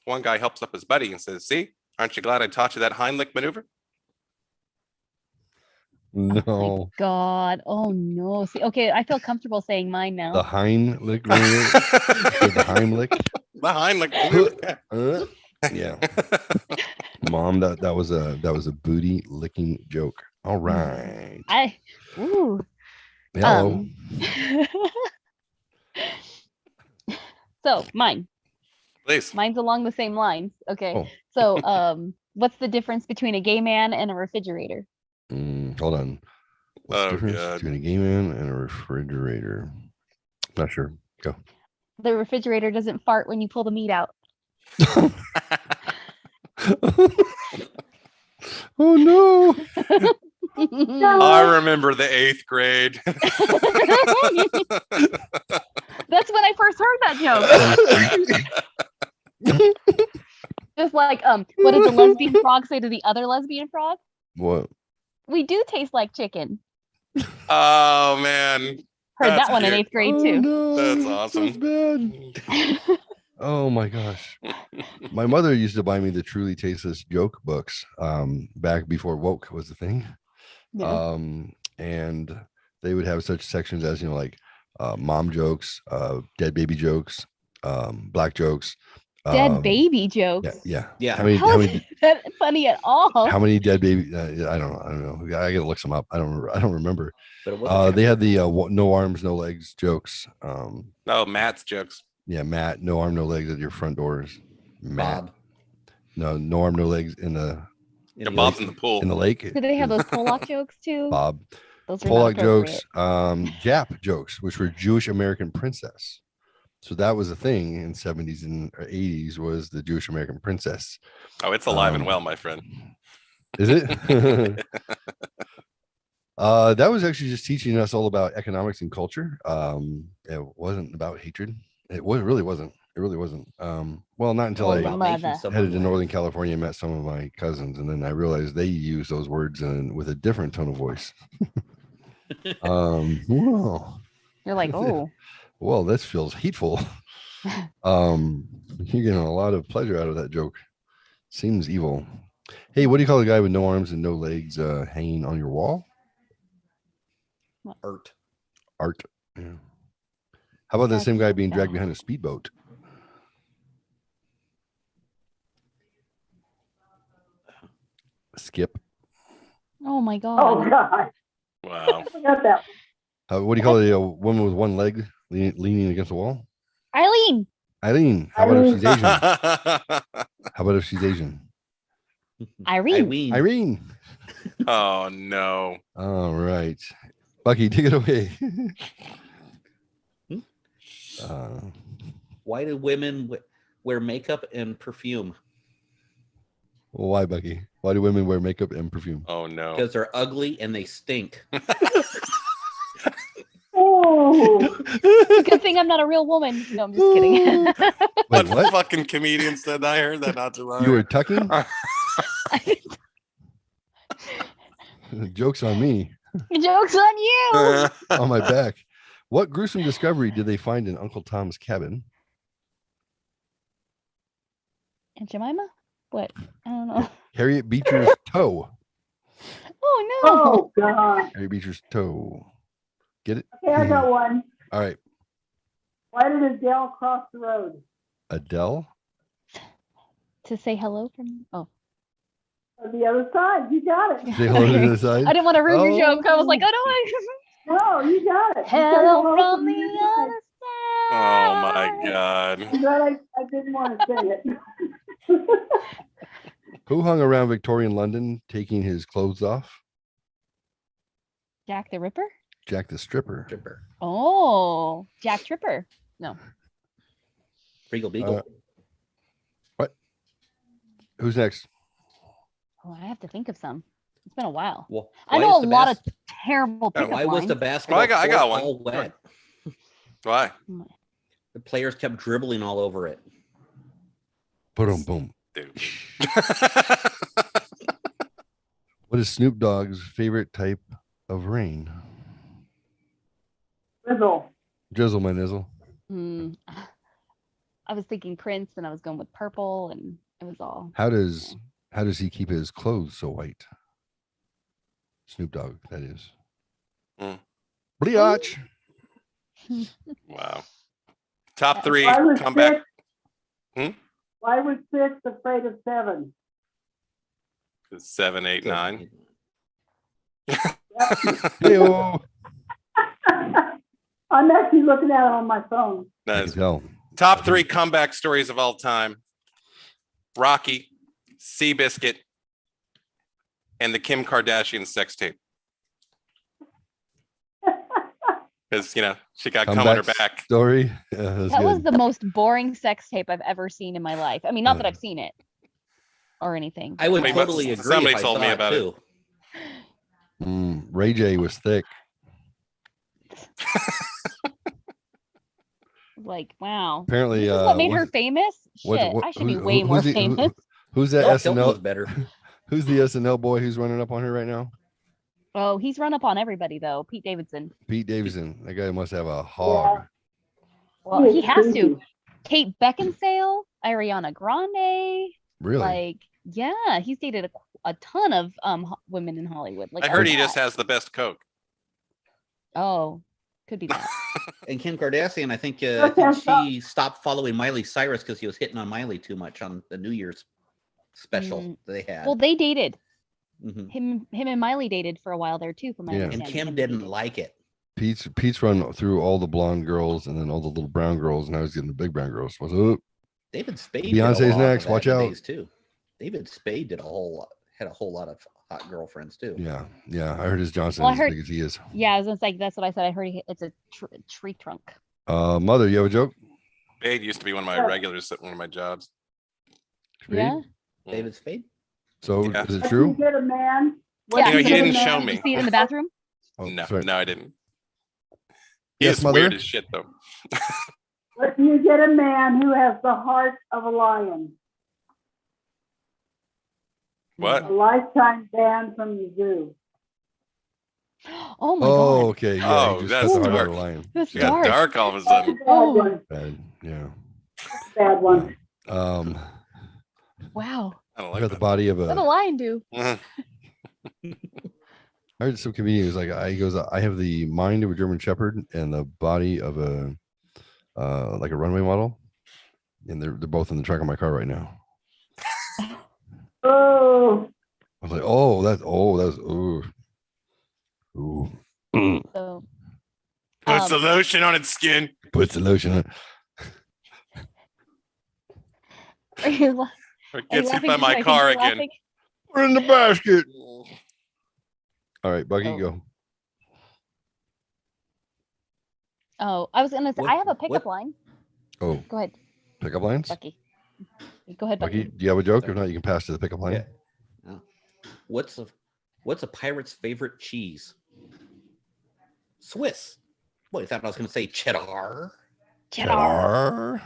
One guy helps up his buddy and says, see, aren't you glad I taught you that Heimlich maneuver? No. God. Oh no. See, okay, I feel comfortable saying mine now. The Heimlich. The Heimlich. The Heimlich maneuver. Yeah. Mom, that was a booty licking joke. All right. Ooh. Hello. So mine. Please. Mine's along the same lines. Okay. Oh. So what's the difference between a gay man and a refrigerator? Hold on. What's the Oh, difference God. between a gay man and a refrigerator? Not sure. Go. The refrigerator doesn't fart when you pull the meat out. Oh no. I remember the 8th grade. That's when I first heard that joke. Just like what did the lesbian frog say to the other lesbian frog? What? We do taste like chicken. Oh man. Heard That's that one in cute. 8th grade Oh, too. no, That's awesome. bad. Oh my gosh. My mother used to buy me the Truly Tasteless joke books back before woke was the thing. Yeah. And they would have such sections as, like mom jokes, dead baby jokes, black jokes. Dead baby jokes. Yeah. Yeah. How many, How is that funny at all? how many dead baby? I don't know. I gotta look some up. I don't remember. But it wasn't They had the no arms, no legs jokes. No, Matt's jokes. Yeah, Matt, no arm, no legs at your front doors. Matt, Bob. no arm, no legs in the Yeah, Bob's in the pool. lake. Do they have those Pollock jokes too? Bob. Those are not Pollock jokes, appropriate. Jap jokes, which were Jewish American princess. So that was a thing in 70s and 80s was the Jewish American princess. Oh, it's alive and well, my friend. Is it? That was actually just teaching us all about economics and culture. It wasn't about hatred. Really wasn't. It really wasn't. Well, not until Well, I about making headed someone to Northern California and met some of my cousins, and then I realized they use those words and with a different tone of voice. Whoa. You're like, oh, Well, this feels hateful. You're getting a lot of pleasure out of that joke. Seems evil. Hey, what do you call a guy with no arms and no legs hanging on your wall? Art. Art. Yeah. How about the That's same guy so being dragged bad. behind a speedboat? Skip. oh my Oh, god. God. Wow. I forgot that. What do you call a woman with one leg leaning against the wall? Eileen. Eileen. How about if she's Asian? Oh How about if she's Asian? Irene. Irene. no. All right. Bucky, take it away. Why do women wear makeup and perfume? Why, Bucky? Why do women wear makeup and perfume? Oh no. Because they're ugly and they stink. Oh, Good thing I'm not a real woman. No, I'm just kidding. Wait, What what? fucking comedian said that? I heard that not too long You were ago. tucking? Joke's on me. Joke's on you. On my back. What gruesome discovery did they find in Uncle Tom's cabin? And Jemima? What? I don't know. Harriet Beecher's toe. Oh no. oh, God. Harriet Beecher's toe. Get it? Okay, I got one. All right. Why did Adele cross the road? Adele. To say hello from. Oh, On the other side. You got it. Say hello to the side. I didn't want to ruin your joke. I was like, oh no. No, you got it. You said Hello hello from the the other other Oh side. my god. I'm glad I didn't want to say it. Who hung around Victorian London taking his clothes off? Jack the Ripper? Jack the Stripper. Stripper. Oh, Jack Tripper. No. Regal Beagle. Who's next? Oh, I have to think of some. It's been a while. Well, I why know is a the lot of bas- terrible pickup Why was the lines. basketball I got court one. all wet? Why? The players kept dribbling all over it. Boom, boom. Dude. What is Snoop Dogg's favorite type of rain? Rizzle. Drizzle, my nizzle. I was thinking Prince and I was going with purple and it was all. How does he keep his clothes so white? Snoop Dogg, that is. Mm. Bleach. Wow. Top three Why was comeback. six? Why was 6 afraid of 7? 7, 8, 9. Hey-o. I'm actually looking at it on my phone. I can Nice. tell. Top three comeback stories of all time. Rocky, Seabiscuit, and the Kim Kardashian sex tape. Because, she got cum on her Comeback back. Story. Yeah, that's That was good. the most boring sex tape I've ever seen in my life. I mean, not that I've seen it or anything. I would Wait, totally but agree. somebody if I told me saw about it. too. Ray J was thick. Like, wow. Apparently, This is what made her what's- famous? what- Shit, what- I should be who- way who- more who's the- famous. who's that No, Kelton was SNL? better. Who's the SNL boy who's running up on her right now? Oh, he's run up on everybody though. Pete Davidson. Pete Davidson. That guy must have a hog. Well, he has to. Crazy. Kate Beckinsale, Ariana Grande. Really? Like, yeah, he's dated a ton of women in Hollywood. Like, I heard a he just lot. has the best Coke. Oh, could be that. And Kim Kardashian, I think she stopped following Miley Cyrus because he was hitting on Miley too much on the New Year's special Mm. they had. Well, they dated. Mhm. Him and Miley dated for a while there too. From my Yeah. And understanding. Kim Him didn't dated. like it. Pete's run through all the blonde girls and then all the little brown girls. Now he's getting the big brown girls. What's up? David Spade. Beyonce's did a lot next, of watch that in the out. days, too. David Spade did had a whole lot of hot girlfriends too. Yeah. I heard his Johnson Well, I as heard- big as he is. Yeah, I was gonna say that's what I said. I heard it's a tree trunk. Mother, you have a joke? Spade used to be one of my regulars at one of my jobs. Spade? Yeah. David Spade. So Yeah. is it What do true? you get a man? What Yeah, do You know, you he get a didn't man- show Did me. you see it in the bathroom? Oh, No, sorry. no, I didn't. He Yes, is mother? weird as shit though. What do you get a man who has the heart of a lion? What? A lifetime ban from the zoo. Oh my Oh, god. okay. Yeah, Oh, he just that's cut the heart out dark. of the lion. That's She got dark. dark all of a That's a sudden. bad Oh. one. Bad. Yeah. Bad one. Wow. I don't I like got the that. body of What did the a. lion do? Mhm. I heard some comedian was like, he goes, I have the mind of a German Shepherd and the body of a, like a runway model, and they're both in the trunk of my car right now. Oh, I was like, oh, that's ooh. So Puts the lotion on its skin. Puts the lotion on. are you, la- Or are you gets hit laughing by 'cause my I think car you're again. laughing? We're in the basket. All right, Bucky, Oh. go. Oh, I was gonna say What- I have a pickup what- line. Oh, Go ahead, pickup lines. Bucky. Go ahead, Bucky, Bucky. do you have a joke? If not, you can pass to the pickup line. Yeah. What's a pirate's favorite cheese? Swiss. Well, you thought I was going to say cheddar? Cheddar.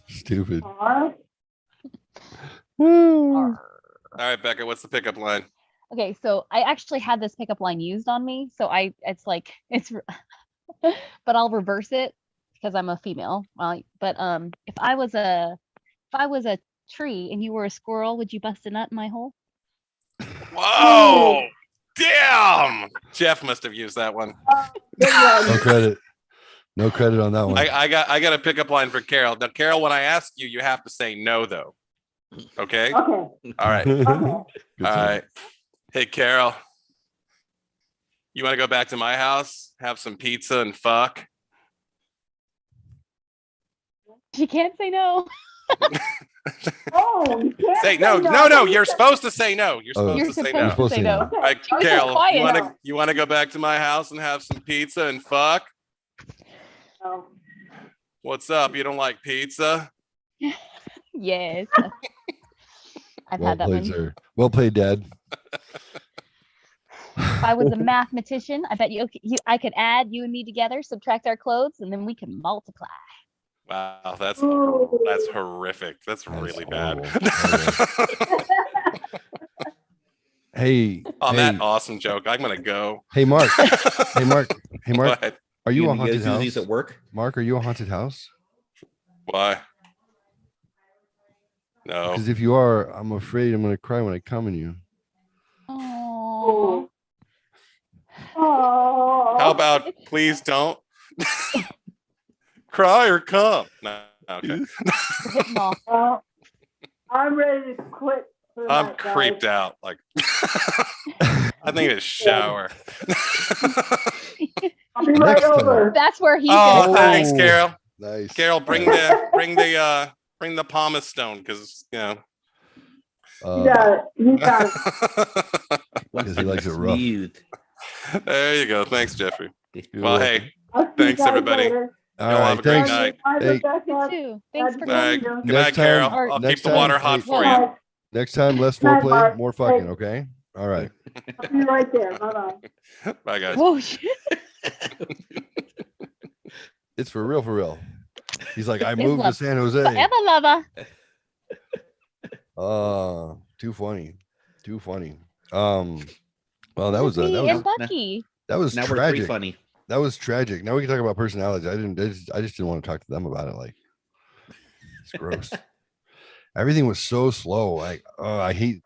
Stupid. are All right, Becca, what's the pickup line? Okay, so I actually had this pickup line used on me, so but I'll reverse it because I'm a female. But if I was a tree and you were a squirrel, would you bust a nut in my hole? Whoa! Damn! Jeff must have used that one. good one. No credit. No credit on that one. I got a pickup line for Carol. Now, Carol, when I ask you, you have to say no, though. Okay? All Okay, right. Good All time. right. Hey, Carol. You want to go back to my house, have some pizza and fuck? She can't say no. oh, you can't Say no. You're You supposed to say no. You're Oh. supposed You're to say supposed no. to supposed to say say no. no. Okay. All right, She was so Carol, quiet. you want to go back to my house and have some pizza and fuck? No. What's up? You don't like pizza? Yes. I've Well had that played, one. sir. Well played, Dad. If I was a mathematician, I bet I could add you and me together, subtract our clothes, and then we can multiply. Wow, that's Ooh. horrific. That's That is really bad. horrible. Hey, On hey, that awesome joke, I'm gonna go. hey, Mark. Hey, Mark. Hey, Mark. What? Are you a gonna go haunted do house? these at work? Mark, are you a haunted house? Why? No. Because if you are, I'm afraid I'm going to cry when I come in you. Oh. Oh. How about please don't cry or come? No. Okay. Hitting off. Well, I'm ready to quit. for I'm that, guys. creeped out. Like I need a shower. I'll be right Next time. over. That's where he's Oh, gonna cry. thanks, Carol. Nice. Carol, bring the pumice stone because you know. You got it. You got it. Because he likes it rough. Smooth. There you go. Thanks, Jeffrey. You're Well, welcome. hey, I'll see you Thanks, guys everybody. later. All y'all right. have a great Thanks. night. Bye, Hey. Rebecca. You too. Thanks for All right. coming. Good night, Next Carol. time- I'll next keep the water time- hot hey, for you. Bye. Next time, less Night, foreplay, Mark. more fucking. Okay. All right. I'll be right there. Bye-bye. Bye, guys. Oh shit. It's for real. For real. He's like, I It's moved to love. San Jose. Forever lover. Too funny. Too funny. Well, that was Me that and was Bucky. that was Now we're three tragic. funny. That was tragic. Now we can talk about personalities. I just didn't want to talk to them about it. Like, it's gross. Everything was so slow. Like, I hate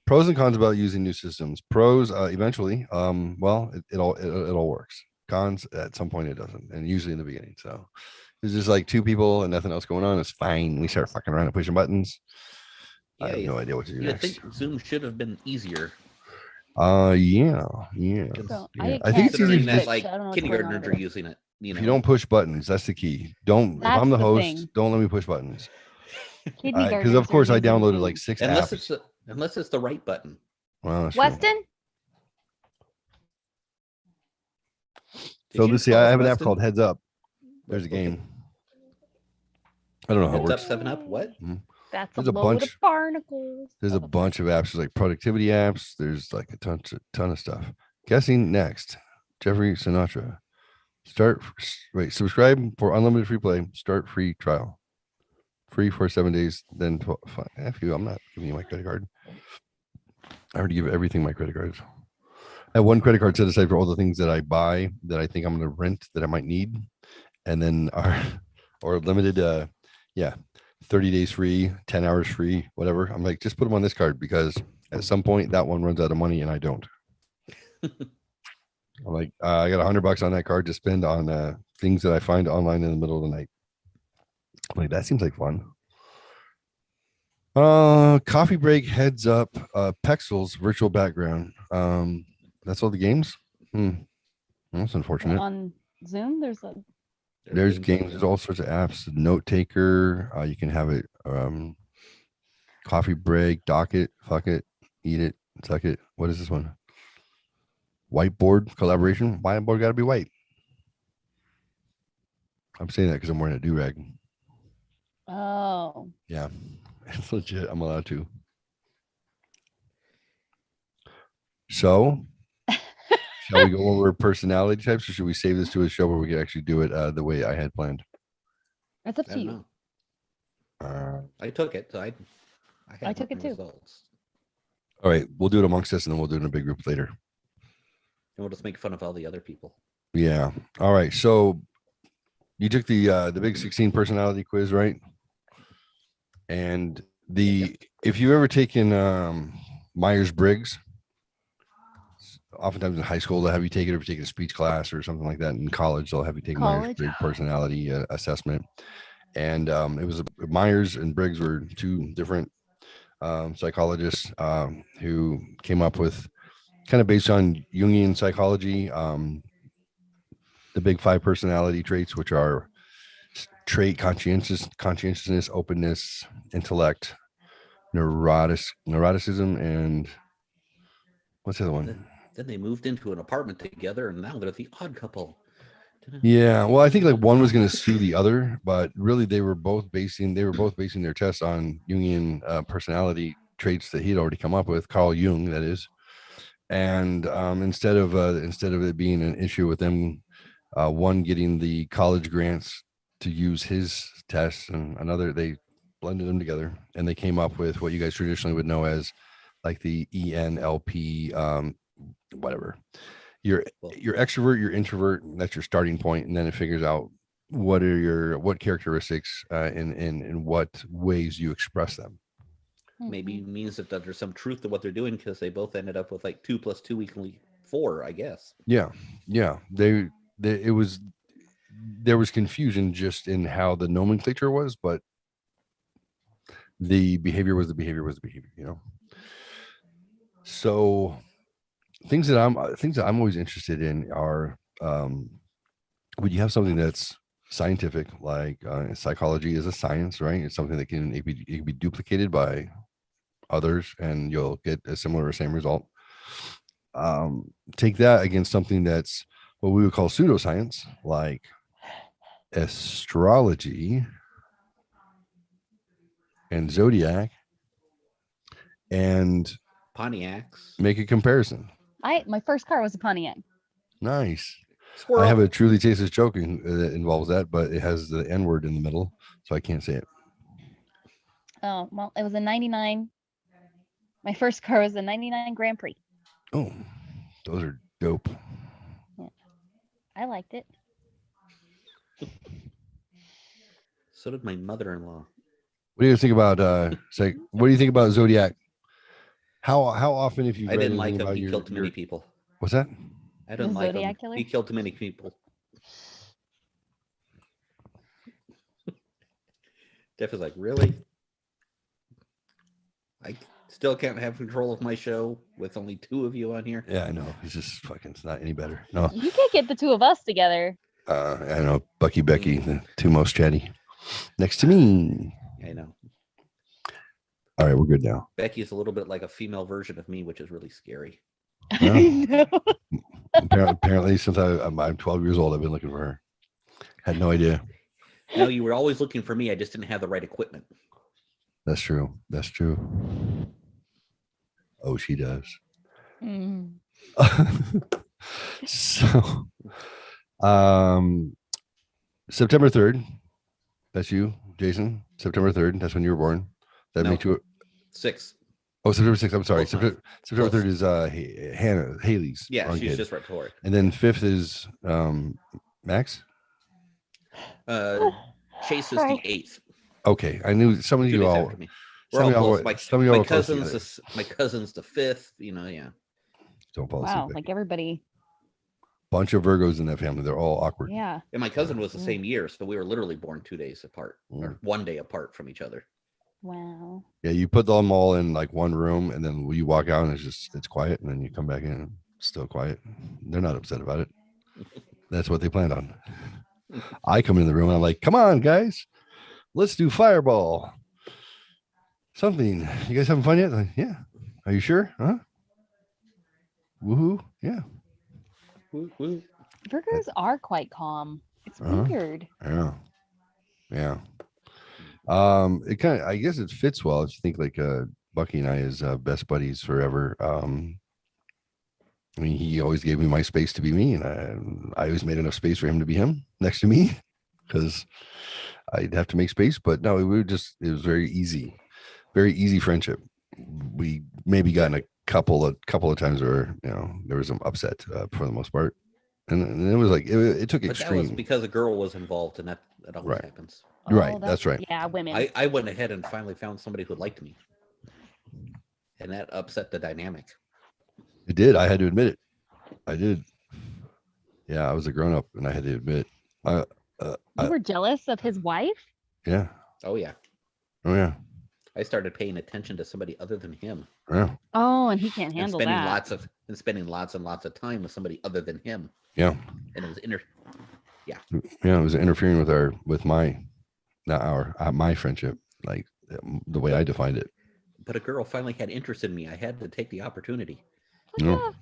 pros and cons about using new systems. Pros, eventually, well, it all works. Cons, at some point, it doesn't, and usually in the beginning. So it's just like two people and nothing else going on. It's fine. We start fucking around and pushing buttons. I Yeah, have you- no idea what to do You next. think Zoom should have been easier. Yeah. So Yeah. I I think it's can't easy Considering use to that Twitch, like so I don't know what's going on kindergartners over are there. using it. You know, If you don't push buttons, that's the key. Don't. If That's I'm the the host, thing. don't let me push buttons. Because Kindergartners of course are I using downloaded Zoom. like 6 unless apps. it's the right button. Well, that's true. Weston. Did So you this, see, call I us have an app Weston? called Heads Up. There's a Okay. game. I don't know how it Heads up, works. 7 Up. What? That's That's There's a a load bunch- of barnacles. There's a bunch of apps. There's like productivity apps. There's like a ton of stuff. Guessing next. Jeffrey Sinatra. Subscribe for unlimited free play. Start free trial. Free for 7 days. Then 12. F you. I'm not giving you my credit card. I already give everything my credit cards. I have one credit card set aside for all the things that I buy that I think I'm going to rent that I might need, and then or limited. 30 days free, 10 hours free, whatever. I'm like, just put them on this card because at some point that one runs out of money and I don't. I'm like, I got $100 on that card to spend on things that I find online in the middle of the night. I'm like, that seems like fun. Coffee break, heads up, Pexels, virtual background. That's all the games. That's unfortunate. On Zoom, There's games, there's all sorts of apps. Note taker, you can have it. Coffee break, dock it, fuck it, eat it, suck it. What is this one? Whiteboard collaboration. Whiteboard got to be white. I'm saying that because I'm wearing a do-rag. Oh. Yeah, it's legit. I'm allowed to. So, shall we go over personality types, or should we save this to a show where we can actually do it the way I had planned? It's up I to don't you. know. I took it. So I took it my too. results. All right, we'll do it amongst us, and then we'll do it in a big group later. And we'll just make fun of all the other people. Yeah. All right. So you took the big 16 personality quiz, right? And if you've ever taken Myers-Briggs, oftentimes in high school they'll have you take it, or if you take a speech class or something like that. In college, they'll have you take Myers-Briggs personality assessment. And it was Myers and Briggs were two different psychologists who came up with, kind of based on Jungian psychology, the big 5 personality traits, which are conscientiousness, openness, intellect, neuroticism, and what's the other one? Then they moved into an apartment together, and now they're the odd couple. Yeah, well, I think like one was going to sue the other, but really they were both basing their tests on Jungian personality traits that he'd already come up with, Carl Jung, that is. And instead of it being an issue with them, one getting the college grants to use his tests, and another, they blended them together, and they came up with what you guys traditionally would know as like the ENLP, whatever. You're extrovert, you're introvert. That's your starting point, and then it figures out what characteristics in what ways you express them. Maybe means that there's some truth to what they're doing, because they both ended up with like 2 + 2 = 4, I guess. Yeah. There was confusion just in how the nomenclature was, but the behavior was the behavior, you know. So things that I'm always interested in are when you have something that's scientific, like psychology is a science, right? It's something that it can be duplicated by others and you'll get a similar or same result. Take that against something that's what we would call pseudoscience, like astrology and zodiac, and Pontiacs. make a comparison. My first car was a Pontiac. Nice. Squirrel. I have a truly tasteless joke that involves that, but it has the N word in the middle, so I can't say it. Oh, well, it was a 99. My first car was a 99 Grand Prix. Oh, those are dope. Yeah. I liked it. So did my mother-in-law. What do you think about what do you think about Zodiac? How often have you I didn't like him. He killed too many people. What's that? I didn't The like Zodiac him. killer? He killed too many people. Jeff is like, really? I still can't have control of my show with only 2 of you on here. Yeah, I know. He's just fucking, it's not any better. No, You can't get the 2 of us together. I know. Becky, the 2 most chatty next to me. I know. All right, we're good now. Becky is a little bit like a female version of me, which is really scary. Yeah. I know. Apparently, since I'm 12 years old, I've been looking for her. Had no idea. No, you were always looking for me. I just didn't have the right equipment. That's true. That's true. Oh, she does. Mm. So, September 3rd. That's you, Jason. September 3rd. That's when you were born. That No. makes you. 6. Oh, September 6th. I'm sorry. Close enough. September Close. 3rd is Hannah Haley's. Yeah, wrong she's kid. just right before it. And then 5th is Max. Chase is the 8th. Okay, I knew some of 2 you days all. after me. We're all Some of y'all close. were- My, some of y'all my were close cousin's together. my cousin's the 5th. You know, yeah. Don't fall Wow, asleep. like everybody. Bunch of Virgos in that family. They're all awkward. Yeah. And my cousin was the Mm. same year, so we were literally born 2 days apart, or 1 day apart from each other. Wow. Yeah, you put them all in like one room, and then you walk out, and it's quiet, and then you come back in, and it's still quiet. They're not upset about it. That's what they planned on. I come in the room, and I'm like, "Come on, guys, let's do Fireball. Something. You guys having fun yet?" Like, yeah. Are you sure? Huh? Woohoo! Yeah. Woo, woo. Virgos are quite calm. It's Uh-huh. weird. Yeah. Yeah. It kind of, I guess it fits well if you think like Bucky and I is best buddies forever. I mean, he always gave me my space to be me, and I always made enough space for him to be him next to me because I'd have to make space. But no, it was very easy friendship. We maybe got in a couple of times where there was some upset for the most part, and it was like it took But that was extreme. because a girl was involved, and that always Right. happens. Right, that's right. Yeah, women. I went ahead and finally found somebody who liked me, and that upset the dynamic. It did. I had to admit it. I did. Yeah, I was a grown up, and I had to admit. You were jealous of his wife? Yeah. Oh yeah, Oh yeah. I started paying attention to somebody other than him, Yeah. Oh, and he can't and handle spending that. lots and lots of time with somebody other than him, Yeah. and it was Yeah. It was interfering with my, not my friendship, like the way I defined it. But a girl finally had interest in me. I had to take the opportunity. No.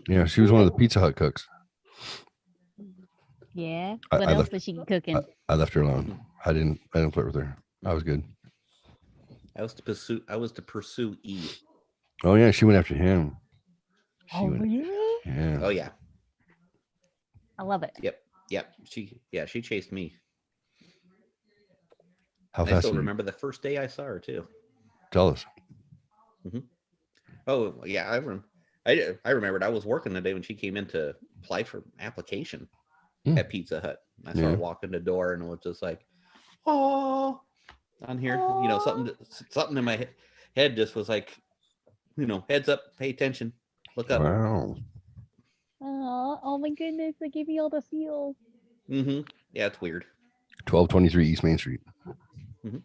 Yeah, she was one of the Pizza Hut cooks. Yeah. I- What I else left- was she cooking? I left her alone. I didn't flirt with her. I was good. I was to pursue E. Oh yeah, she went after him. She Oh, went, really? yeah. Oh yeah, I love it. yep. She chased me. How I fast? still did you remember the first day I saw her too. tell us? Oh yeah, I remembered. I was working the day when she came in to apply for application Hmm. at Pizza Hut. I saw Yeah. her walk in the door and was just like, "Oh," on here. You know, something in my head just was like, heads up, pay attention, look up. Wow. Oh my goodness. They gave me all the feels. Mm-hmm. Yeah, it's weird. 1223 East Main Street. Yep.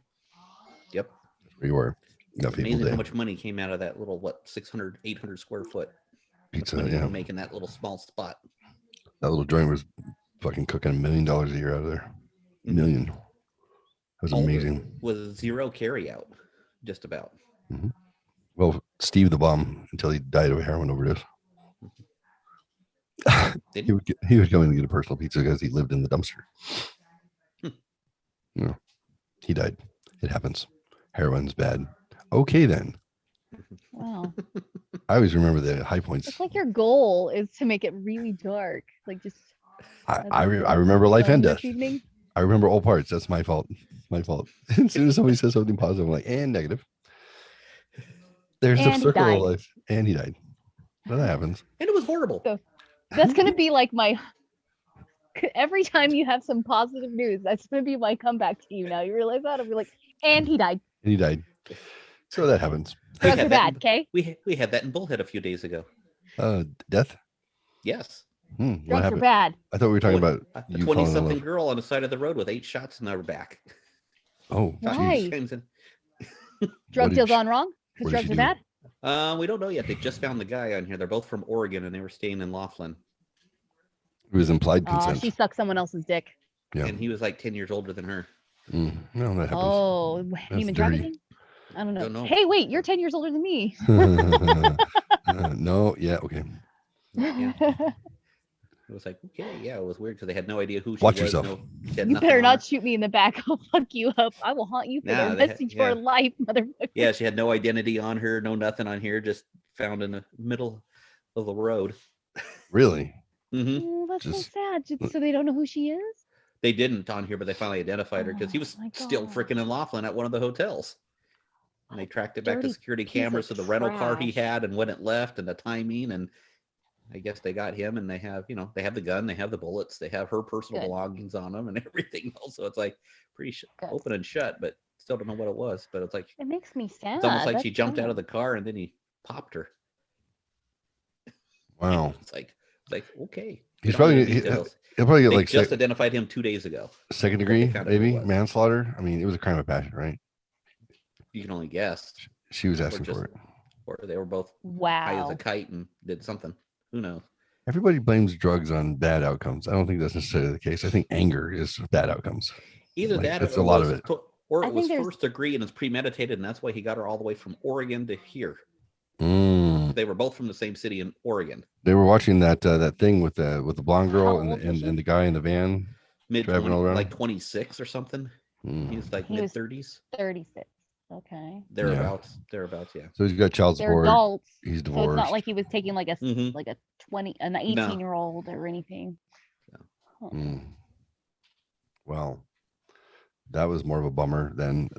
That's where you were. Enough people Amazing how did. much money came out of that little 600, 800 square foot. Pizza. Money Yeah. they make in that little small spot. That little joint was fucking cooking $1 million a year out of there. Mhm. Million. It was All of it amazing. with zero carry out, just about. Well, Steve the Bum, until he died of a heroin overdose. Did he would go in and get a personal pizza because he lived in the dumpster. No, he died. It happens. Heroin's bad. Okay, then. Wow. I always remember the high points. It's like your goal is to make it really dark. Like just. I remember life and death. Evening. I remember all parts. That's my fault. My fault. As soon as somebody says something positive, I'm like, and negative. There's And the he circle of died. life. And he died. Well, that happens. And it was horrible. So- That's gonna be like my. Every time you have some positive news, that's gonna be my comeback to you. Now you realize that? I'll be like, and he died. And he died. So that happens. We Drugs had are that bad. Okay. We had that in Bullhead a few days ago. Death? Yes. What Drugs are happened? bad. I thought we were talking Oh, about a you falling in 20-something love. girl on the side of the road with 8 shots in her back. Oh, Why? geez. James, Drug did deal she- gone wrong? what Because did drugs she are do? bad. we don't know yet. They just found the guy on here. They're both from Oregon and they were staying in Laughlin. It was implied Oh, consent. she sucked someone else's dick. Yeah. And he was like 10 years older than her. No, that happens. Oh, human dirty. trafficking? I don't know. Don't know. Hey, wait, you're 10 years older than me. No, yeah, okay. Yeah. It was like, okay, yeah, it was weird because they had no idea who she Watch was. yourself. She had You nothing better on not her. shoot me in the back. I'll fuck you up. I will haunt you for Nah, the they rest had- of your yeah. life, motherfucker. Yeah, she had no identity on her, no nothing on here, just found in the middle of the road. Really? Hmm. Oh, that's so Just- sad. So they don't know who she is? They didn't on here, but they finally identified her because he Oh was my still gosh. freaking in Laughlin at one of the hotels. And they tracked it back to Dirty security piece of cameras of the rental car he trash. had and when it left and the timing. And I guess they got him and they have, they have the gun, they have the bullets, they have her personal Good. belongings on them and everything else. So it's like pretty Good. open and shut, but still don't know what it was. But it's like, It makes me sad. it's almost like she That's jumped out of sad. the car and then he popped her. Wow. It's like, okay. He's We don't know probably the he, details. will probably get They like just identified him 2 days ago. second they degree, found out who it maybe was. manslaughter. I mean, it was a crime of passion, right? You can only guess. She was Or asking just- for it. Or they were both high as Wow. a kite and did something. Who knows? Everybody blames drugs on bad outcomes. I don't think that's necessarily the case. I think anger is bad outcomes. Either Like, that that's or a lot was of it. or I it was think there's- first degree and it's premeditated, and that's why he got her all the way from Oregon to here. Mm. They were both from the same city in Oregon. They were watching that that thing with the blonde girl How and old was she? and the guy in the van. Mid Driving all around? like 26 or something. Mm. He was like He mid was 30s. 36. Okay. Thereabouts. Yeah. So he's got child They're support. adults. He's So it's divorced. not like he was taking like a Mhm. like a 18-year-old or anything. Huh. Mm. Well, that was more of a bummer than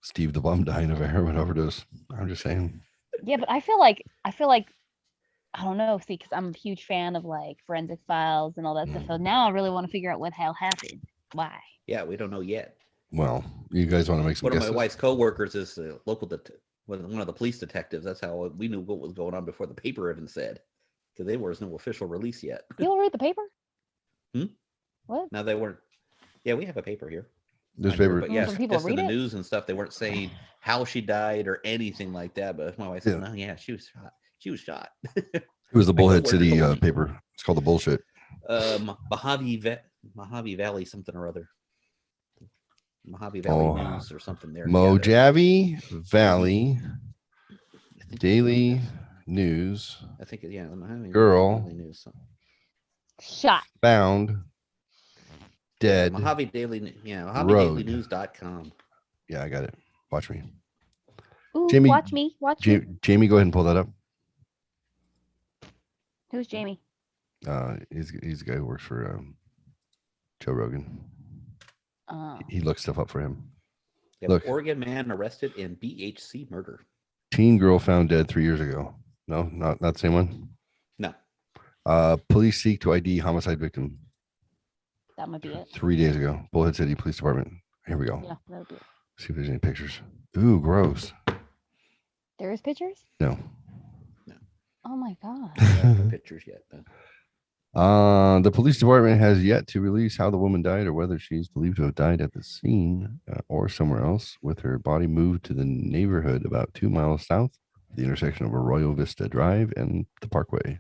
Steve the bum dying of a heroin overdose. I'm just saying. Yeah, but I feel like I don't know, see, because I'm a huge fan of like forensic files and all that stuff. So now I really want to figure out what the hell happened. Why? Yeah, we don't know yet. Well, you guys want to make some One of guesses? my wife's coworkers is a local one of the police detectives. That's how we knew what was going on before the paper even said, because there was no official release yet. People read the paper? Hmm? What? Now they weren't. Yeah, we have a paper here. Newspaper. But Oh, yes, some people just in read the it? news and stuff, they weren't saying how she died or anything like that. But my wife said, Yeah. "No, yeah, she was shot. She was shot." It was the I Bullhead go, "Where's City the body?" paper. It's called the Bullshit. Mojave Valley something or other. Mojave Valley Oh, News or something there. Yeah, they're- Mojave Valley I think- Daily News I think yeah. Mojave Girl. Valley News. Shot. found dead. Mojave Daily, Road. MojaveDailyNews.com. Yeah, I got it. Watch me. Ooh, Jamie- watch me. Watch me. Jamie, go ahead and pull that up. Who's Jamie? He's the guy who works for Joe Rogan. Oh. He looks stuff up for him. Yep, Look. Oregon man arrested in BHC murder. Teen girl found dead 3 years ago. No, not the same one. No, Police seek to ID homicide victim That might be it. 3 days ago. Bullhead City Police Department. Here we go. Yeah, that would be it. See if there's any pictures. Ooh, gross. There is pictures? No. Oh my god. I have no pictures yet. But The police department has yet to release how the woman died or whether she's believed to have died at the scene or somewhere else, with her body moved to the neighborhood about 2 miles south of the intersection of Arroyo Vista Drive and the Parkway.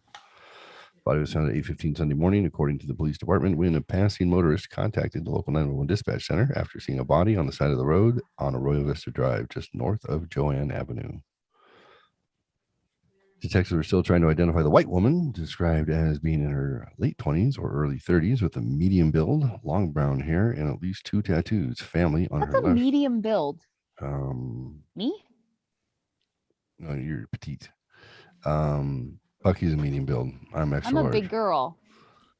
Body was found at 8:15 Sunday morning, according to the police department, when a passing motorist contacted the local 911 dispatch center after seeing a body on the side of the road on Arroyo Vista Drive, just north of Joanne Avenue. Detectives were still trying to identify the white woman, described as being in her late 20s or early 30s, with a medium build, long brown hair, and at least 2 tattoos. Family on What's her a left. medium build? Me? No, you're petite. Bucky's a medium build. I'm extra I'm a large. big girl.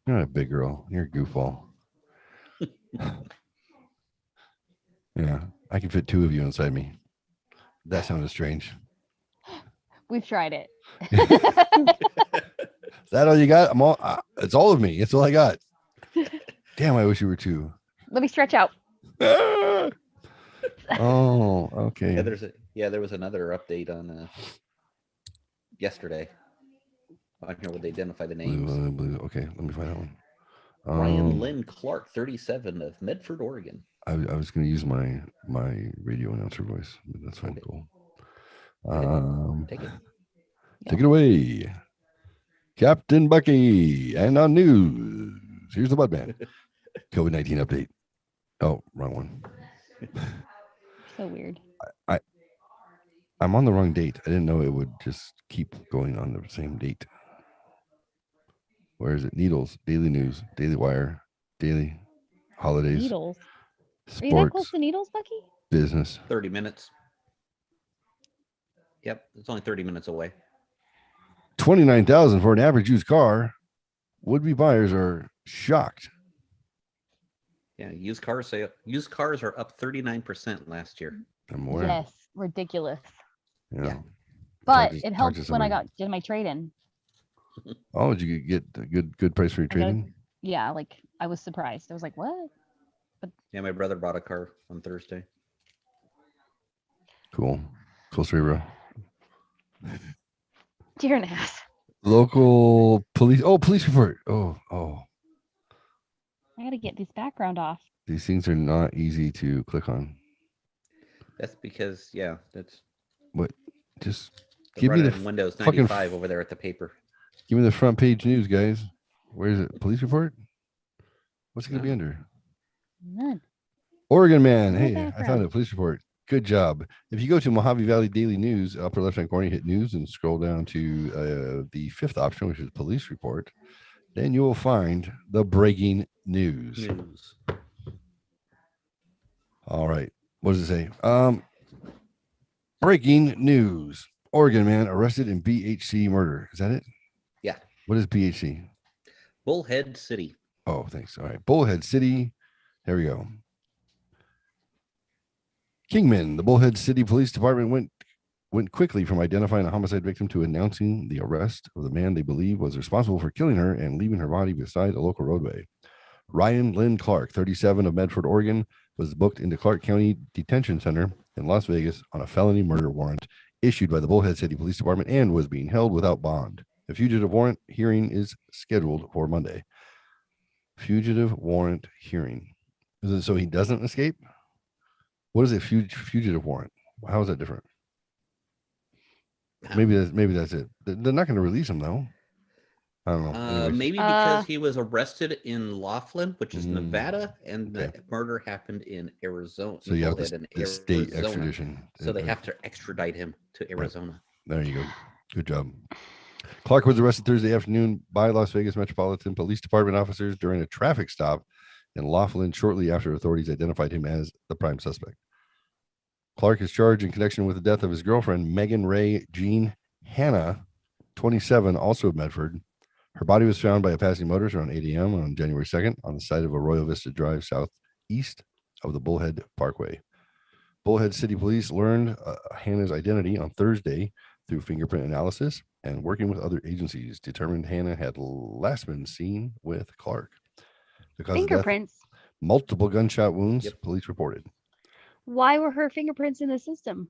You're not a big girl. You're a goofball. Yeah, I can fit 2 of you inside me. That sounded strange. We've tried it. Is that all you got? I'm all. It's all of me. It's all I got. Damn, I wish you were 2. Let me stretch out. Oh, okay. there was another update on yesterday. On here, would they identify the names? Blue. Okay, let me find that one. Ryan Lynn Clark, 37, of Medford, Oregon. I was going to use my radio announcer voice, but that's fine. Okay. Cool. Take it. Take it away, Captain Bucky. And on news, here's the Budman. COVID-19 update. Oh, wrong one. So weird. I'm on the wrong date. I didn't know it would just keep going on the same date. Where is it? Needles, Daily News, Daily Wire, Daily Holidays, Needles. Are you that close Sports, to Needles, Bucky? Business. 30 minutes. Yep, it's only 30 minutes away. 29,000 for an average used car. Would-be buyers are shocked. Yeah, used cars are up 39% last year. I'm aware. Yes, ridiculous. Yeah. But to- it talk to helped when I somebody. did my trade-in. Oh, did you get a good price for your I got a- trading? Yeah, like I was surprised. I was like, what? Yeah, my brother bought a car on Thursday. Cool story, bro. You're an ass. Local police. Oh, police report. Oh. I gotta get this background off. These things are not easy to click on. That's because, yeah, that's Just they're give me running the in Windows fucking 95 over there at the paper. give me the front page news, guys. Where is it? Police report. What's it gonna be None. under? None. Oregon man. No Hey, I found background. a police report. Good job. If you go to Mojave Valley Daily News, upper left-hand corner, hit news and scroll down to the fifth option, which is police report. Then you will find the breaking news. All right. What does it say? Breaking news. Oregon man arrested in BHC murder. Is that it? Yeah. What is BHC? Bullhead City. Oh, thanks. All right. Bullhead City. There we go. Kingman, the Bullhead City Police Department went quickly from identifying a homicide victim to announcing the arrest of the man they believe was responsible for killing her and leaving her body beside a local roadway. Ryan Lynn Clark, 37 of Medford, Oregon, was booked into Clark County Detention Center in Las Vegas on a felony murder warrant issued by the Bullhead City Police Department and was being held without bond. The fugitive warrant hearing is scheduled for Monday. Fugitive warrant hearing. Is it so he doesn't escape? What is a fugitive warrant? How is that different? Maybe that's it. They're not going to release him though. I don't know. Anyways. Maybe because he was arrested in Laughlin, which is Mm, Nevada, and the okay. murder happened in Arizona. So you have Bullhead the in state Arizona. extradition. So they have to extradite him to Arizona. There you go. Good job. Clark was arrested Thursday afternoon by Las Vegas Metropolitan Police Department officers during a traffic stop in Laughlin shortly after authorities identified him as the prime suspect. Clark is charged in connection with the death of his girlfriend, Megan Ray Jean Hanna, 27, also of Medford. Her body was found by a passing motorist around 8 a.m. on January 2nd on the side of Arroyo Vista Drive southeast of the Bullhead Parkway. Bullhead City Police learned Hannah's identity on Thursday through fingerprint analysis and working with other agencies determined Hannah had last been seen with Clark. The cause of death, Fingerprints. multiple gunshot wounds, Yep. police reported. Why were her fingerprints in the system?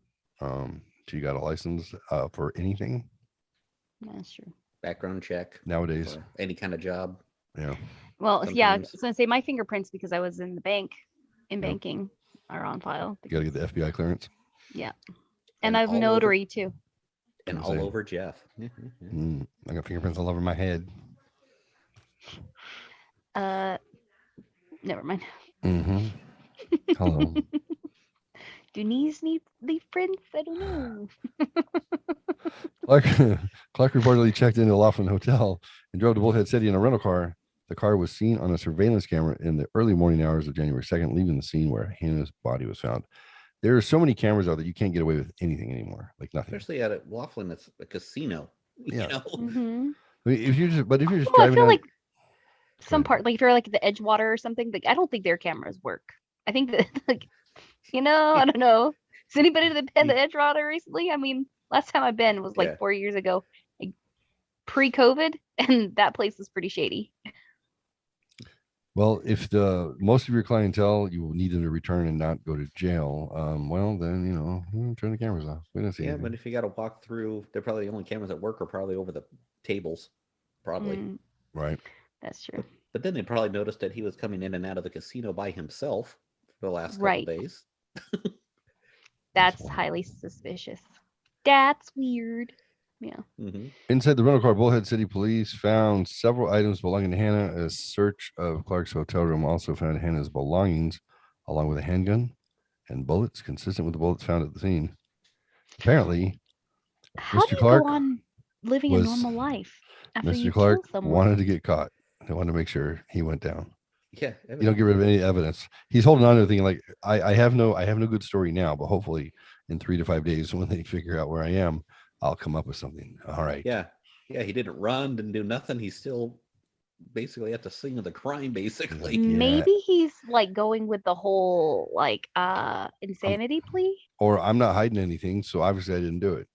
She got a license for anything That's true. Background check. nowadays. For any kind of job. Yeah. Well, yeah, Sometimes. so I say my fingerprints because I was in the bank, Yep. banking, are on file. You got to get the FBI clearance. Yeah, And and I've all over- notary too. And Gonna all say. over Jeff. I got fingerprints all over my head. Never mind. Mm-hmm. Hello. Do knees need leaf prints? I don't know. Clark reportedly checked into the Laughlin Hotel and drove to Bullhead City in a rental car. The car was seen on a surveillance camera in the early morning hours of January 2nd, leaving the scene where Hannah's body was found. There are so many cameras out that you can't get away with anything anymore, like nothing. Especially at Laughlin, it's a casino. Yeah. You know? Mhm. I mean, if you're just Well, I driving feel down, like some ahead. part, like if you're like the Edgewater or something, like I don't think their cameras work. I think that like, I don't know. Has anybody been to Edgewater recently? I mean, last time I've been was like Yeah. 4 years ago, like pre-COVID, and that place was pretty shady. well, if the most of your clientele you will need them to return and not go to jail, well, then turn the cameras off. We don't see Yeah, anything. but if you got to walk through, they're probably the only cameras at work are probably over the tables. Probably. Mm, Right. that's true. But then they probably noticed that he was coming in and out of the casino by himself for the last couple Right. days. That's wild. highly suspicious. That's weird. Yeah. Mm-hmm. Inside the rental car, Bullhead City Police found several items belonging to Hannah. A search of Clark's hotel room also found Hannah's belongings, along with a handgun and bullets consistent with the bullets found at the scene. Apparently, How Mr. do you Clark go on living a was- normal life? After you Mr. Clark kill someone. wanted to get caught. They wanted to make sure he went down. Yeah. You don't get rid of any evidence. He's holding on to the thing like I have no good story now, but hopefully in 3 to 5 days when they figure out where I am, I'll come up with something. All right. Yeah. Yeah. He didn't run, didn't do nothing. He's still basically at the scene of the crime, basically. Yeah. Maybe he's like going with the whole like insanity plea. Or I'm not hiding anything, so obviously I didn't do it.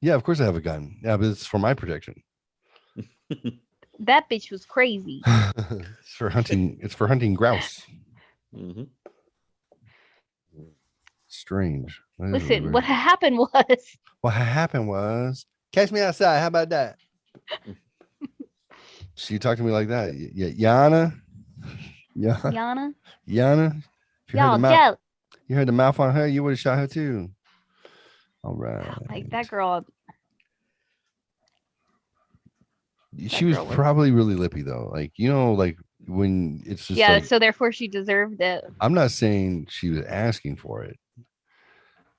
Yeah, of course I have a gun. Yeah, but it's for my protection. That bitch was crazy. It's for hunting. It's for hunting grouse. Mhm. Strange. That is really Listen, weird. what happened was What happened was catch me outside. How about that? She talked to me like that. Yeah, Yana. Yeah, Yana. Yana. If you heard, Y'all the mouth, jealous. you heard the mouth on her, you would have shot her too. All right. Like that girl. She was girl was- probably really lippy though. Like, like when it's just Yeah, like, so therefore she deserved it. I'm not saying she was asking for it.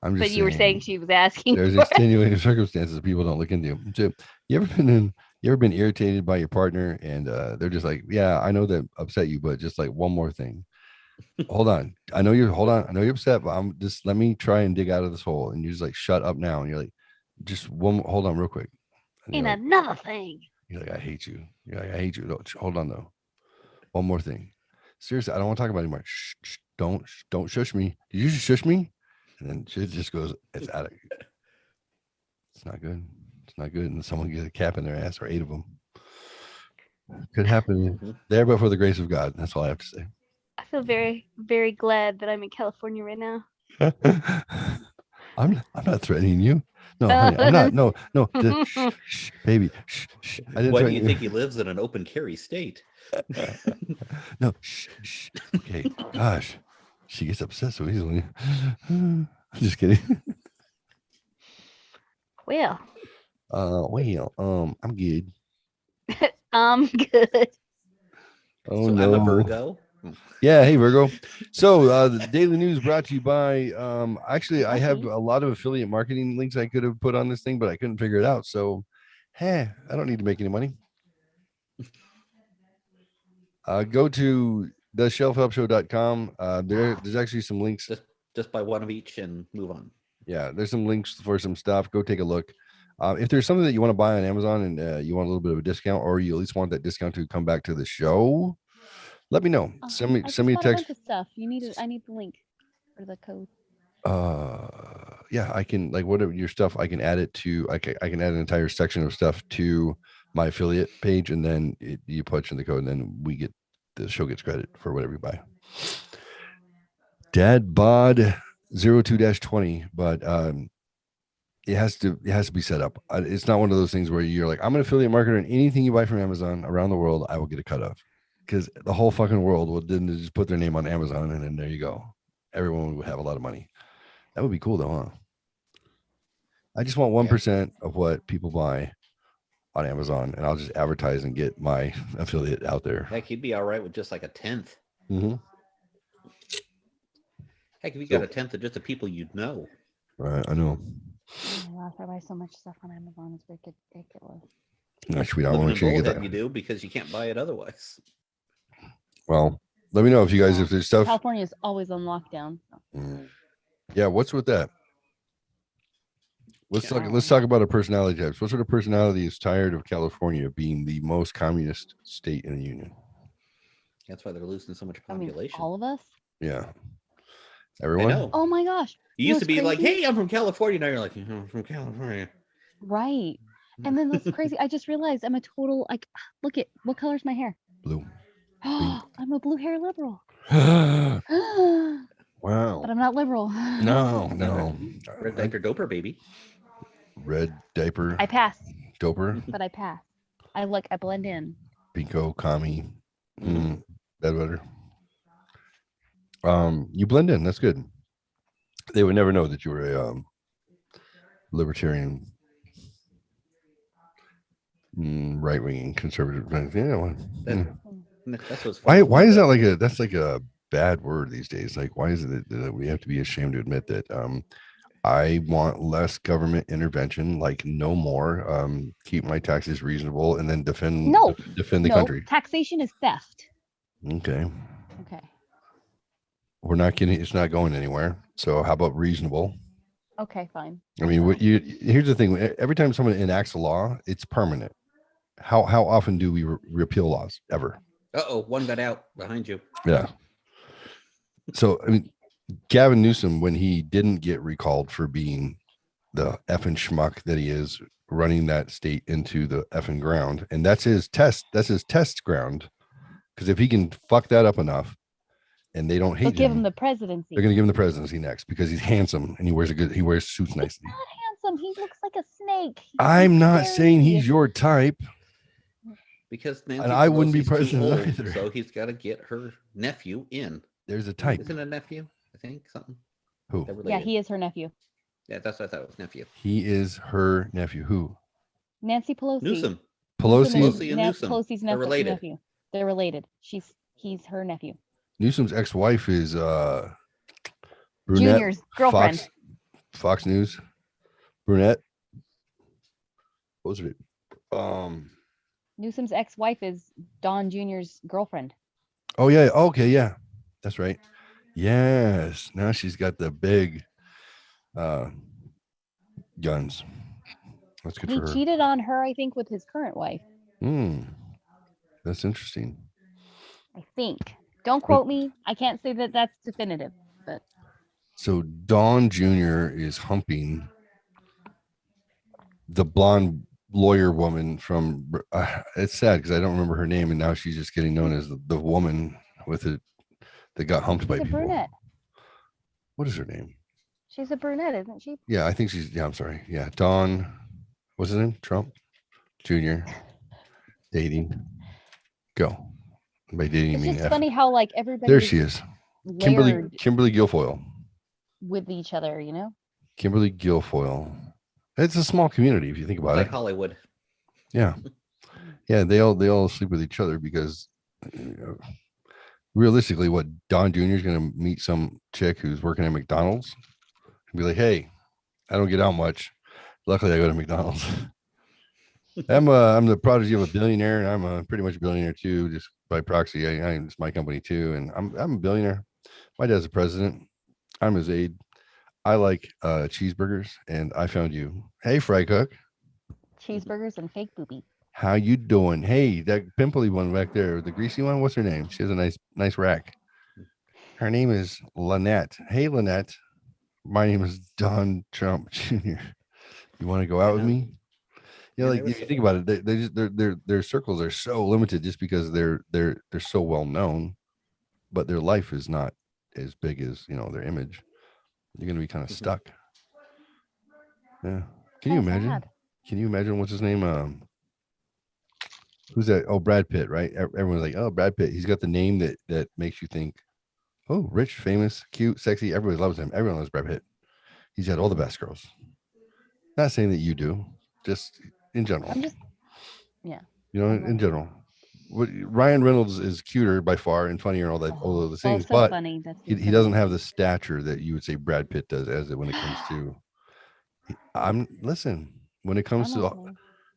I'm just But you were saying she was asking there's for it. extenuating circumstances that people don't look into. So you ever been irritated by your partner and they're just like, yeah, I know that upset you, but just like one more thing. Hold on. I know you're upset, but I'm just let me try and dig out of this hole. And you're just like, shut up now. And you're like, hold on real quick. And And you're like, another thing. you're like, I hate you. You're like, I hate you. No, hold on though. One more thing. Seriously, I don't want to talk about it anymore. Shh, don't shush me. Did you just shush me? And then she just goes, it's out of it's not good. It's not good. And someone gets a cap in their ass or 8 of them. Could happen there, but for the grace of God. That's all I have to say. I feel very, very glad that I'm in California right now. I'm not threatening you. No, honey, I'm not. No. Shh, baby. Shh. I didn't Why do threaten you think he lives in an open carry state? No. Shh. Okay. Gosh, she gets upset so easily. I'm just kidding. Well, I'm good. I'm good. Oh So no. I'm a Virgo. Yeah, hey Virgo. So the daily news brought to you by actually I have a lot of affiliate marketing links I could have put on this thing, but I couldn't figure it out. So I don't need to make any money. Go to theshelfhelpshow.com. There's actually some links. Just buy one of each and move on. Yeah, there's some links for some stuff. Go take a look. If there's something that you want to buy on Amazon and you want a little bit of a discount, or you at least want that discount to come back to the show, let me know. Send me a text. bunch of stuff. I need the link or the code. Yeah, I can, like, whatever your stuff, I can add it to, I can add an entire section of stuff to my affiliate page, and then you punch in the code, and then the show gets credit for whatever you buy. Dad bod 02-20, but it has to be set up. It's not one of those things where you're like, I'm an affiliate marketer, and anything you buy from Amazon around the world, I will get a cut of, because the whole fucking world will then just put their name on Amazon, and then there you go. Everyone would have a lot of money. That would be cool though, huh? I just want 1% of what people buy on Amazon, and I'll just advertise and get my affiliate out there. Heck, you'd be all right with just like a 10th. Mm-hmm. Heck, if you got a 10th of just the people you'd know. Right, I know. Oh my gosh, I buy so much stuff on Amazon. It's ridiculous. Actually, I Living want in to make sure you get Bullhead that. you do because you can't buy it otherwise. Well, let me know if you guys, if there's stuff. California is always on lockdown. Yeah, what's with that? Let's talk about our personality types. What sort of personality is tired of California being the most communist state in the union? That's why they're losing so much I mean, population. all of us. Yeah, I everyone. know. Oh my gosh. You You know used to be what's like, crazy? hey, I'm from California. Now you're like, I'm from California. Right. And then that's crazy. I just realized I'm a total like. Look at what color's my hair. Blue. I'm a blue hair liberal. Wow. But I'm not liberal. No. Red diaper doper, baby. Red diaper. I pass, Doper. but I pass. I blend in. Pico, commie, bedwetter. You blend in. That's good. They would never know that you were a libertarian, right-wing conservative. Yeah. Well, That's what's Why? funny. Why is that like that's like a bad word these days? Like, why is it that we have to be ashamed to admit that I want less government intervention, like no more. Keep my taxes reasonable, and then defend No, defend the no, country. taxation is theft. Okay, Okay. we're not getting. It's not going anywhere. So how about reasonable? Okay, fine. I mean, what you here's the thing. Every time someone enacts a law, it's permanent. How often do we repeal laws ever? Uh-oh, one got out behind you. Yeah. So I mean, Gavin Newsom, when he didn't get recalled for being the effing schmuck that he is, running that state into the effing ground, and that's his test. That's his test ground. Because if he can fuck that up enough, and they don't They'll hate give him, him the presidency. they're going to give him the presidency next because he's handsome and he wears suits He's nicely. not handsome. He looks like a snake. I'm not scary. saying he's your type. Because Nancy And I wouldn't be Pelosi's too president old, either. so he's got to get her nephew in. There's a type. Isn't it a nephew? I think something. Who? They're Yeah, related. he is her nephew. Yeah, that's what I thought it was nephew. He is her nephew. Who? Nancy Pelosi. Newsom. Pelosi. Pelosi and Newsom. Pelosi's They're related. nephew. They're related. He's her nephew. Newsom's ex-wife is brunette. Junior's girlfriend. Fox News. Brunette. What was it? Newsom's ex-wife is Don Jr.'s girlfriend. Oh yeah. Okay. Yeah. That's right. Yes. Now she's got the big guns. That's good He for her. cheated on her, I think, with his current wife. That's interesting. I think. Don't quote me. I can't say that that's definitive, but So Don Jr. is humping the blonde lawyer woman from. It's sad because I don't remember her name, and now she's just getting known as the woman with it that got humped by she's a people. brunette. What is her name? She's a brunette, isn't she? Yeah, I think she's. Yeah, I'm sorry. Yeah, Don. What's his name? Trump Jr. Dating. Go. By dating, you It's mean just F. funny how like everybody There she is. layered Kimberly Guilfoyle. with each other, you know? Kimberly Guilfoyle. It's a small community if you think about Like it. Hollywood. Yeah. Yeah, they all sleep with each other because realistically, what Don Jr. is going to meet some chick who's working at McDonald's and be like, "Hey, I don't get out much. Luckily, I go to McDonald's. I'm the prodigy of a billionaire, and I'm pretty much a billionaire too, just by proxy. It's my company too, and I'm a billionaire. My dad's the president. I'm his aide. I like cheeseburgers, and I found you. Hey, Fry Cook, Cheeseburgers and fake booby. how you doing? Hey, that pimply one back there, the greasy one. What's her name? She has a nice rack. Her name is Lynette. Hey, Lynette. My name is Don Trump Jr. You want to go out with me? You know, Yeah, like they if were you think about it, they just their circles are so limited just because they're so well known, but their life is not as big as their image. You're gonna be kind of stuck. Yeah. Can you How imagine? sad. Can you imagine what's his name? Who's that? Oh, Brad Pitt, right? Everyone's like, oh, Brad Pitt. He's got the name that makes you think, oh, rich, famous, cute, sexy. Everybody loves him. Everyone loves Brad Pitt. He's got all the best girls. Not saying that you do, just in general. I'm just yeah. In general. Ryan Reynolds is cuter by far and funnier and all those things, so but funny. That's he funny. doesn't have the stature that you would say Brad Pitt does when it comes to when it comes I'm to listening.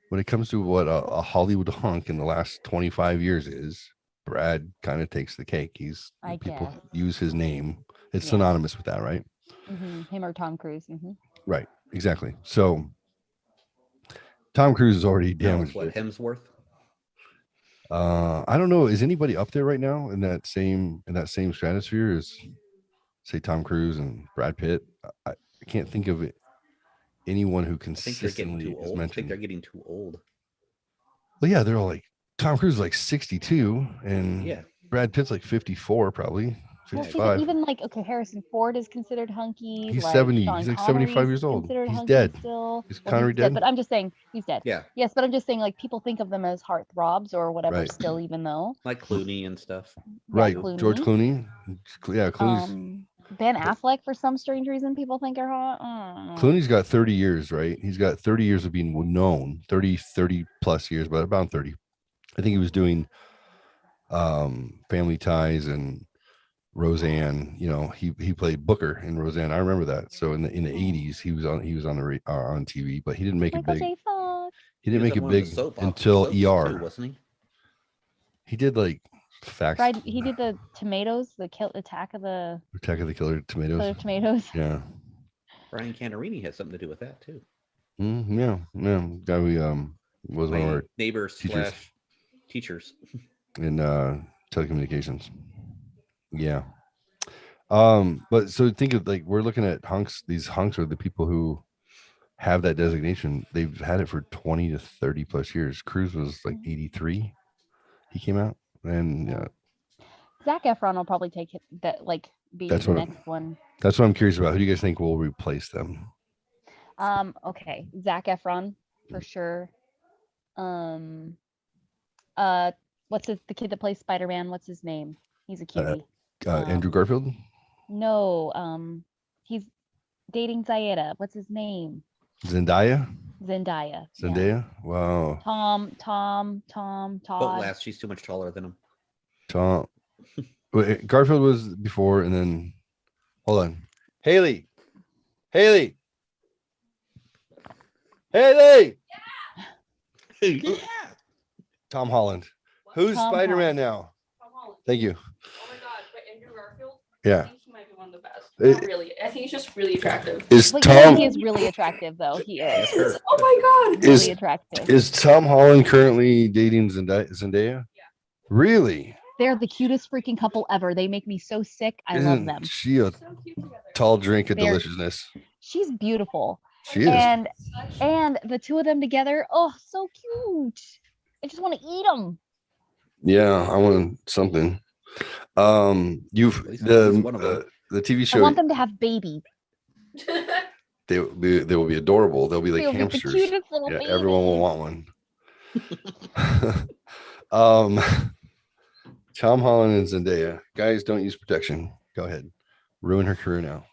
when it comes to what a Hollywood hunk in the last 25 years is, Brad kind of takes the cake. People guess. use his name. It's Yeah. synonymous with that, right? Him or Tom Cruise. Right. Exactly. So Tom Cruise is already Now damaged. it's what, it. Hemsworth? I don't know. Is anybody up there right now in that same stratosphere as say Tom Cruise and Brad Pitt? I can't think of it. Anyone who I think they're getting consistently too is old. I think mentioned. they're getting too old. Well, yeah, they're all like Tom Cruise is like 62 and Yeah. Brad Pitt's like 54, probably Well, see, 55. but even like Harrison Ford is considered hunky. He's like, 70. Sean He's like Connery's 75 years old. considered He's hunky dead. Still. Is Well, Connery he's dead? But I'm just saying he's dead. Yeah. Yes, but I'm just saying like people think of them as heartthrobs or whatever. Right. Still, even though Like Clooney and stuff. Right. Clooney. George Clooney. Yeah, Clooney's Ben Affleck for some strange reason people think are hot. I don't know. Clooney's got 30 years, right? He's got 30 years of being known, 30 plus years, but about 30. I think he was doing Family Ties and Roseanne. You know, he played Booker in Roseanne. I remember that. So in the 80s, he was on on TV, but he didn't make it Michael big. J. Fox. He didn't was make in it one of the big soap until soaps ER. too, wasn't he? He did like facts. Fried. He did the tomatoes, the Attack of the Killer Tomatoes. Killer Tomatoes. Yeah. Brian Cantarini had something to do with that too. Yeah. Guy we was one of My our neighbors teachers. slash teachers. in telecommunications. Yeah. But so think of like we're looking at hunks. These hunks are the people who have that designation. They've had it for 20 to 30 plus years. Cruz was like 83. He came out, and Zac Efron will probably take that, like, be That's the what- next one. that's what I'm curious about. Who do you guys think will replace them? Okay, Zac Efron for sure. What's the kid that plays Spider-Man? What's his name? He's a cutie. Andrew Garfield, No, he's dating Zayeda. What's his name? Zendaya. Zendaya. yeah. Zendaya. Wow. Todd. Don't last. She's too much taller than him. Tom. Wait, Garfield was before, and then hold on. Haley. Yeah. Tom Holland. Who's Tom Spider-Man now? Thank you. Oh my god, but Andrew Garfield, Yeah. I think he might be one of the best. It- Not really. I think he's just really attractive. Is But yeah, Tom he is really attractive, though. He is Sure. Oh my god. Is- really attractive. is Tom Holland currently dating Zendaya? Yeah. Really? They're the cutest freaking couple ever. They make me so sick. I love Isn't them. she a So cute together. tall drink of They're- deliciousness? She's beautiful. She is. And the two of them together, oh, so cute. I just want to eat them. Yeah, I want something. You've At least one of them. the TV I show. want them to have babies. They will be adorable. They'll be like They'll be the hamsters. cutest little Yeah, babies. everyone will want one. Tom Holland and Zendaya. Guys, don't use protection. Go ahead. Ruin her career now.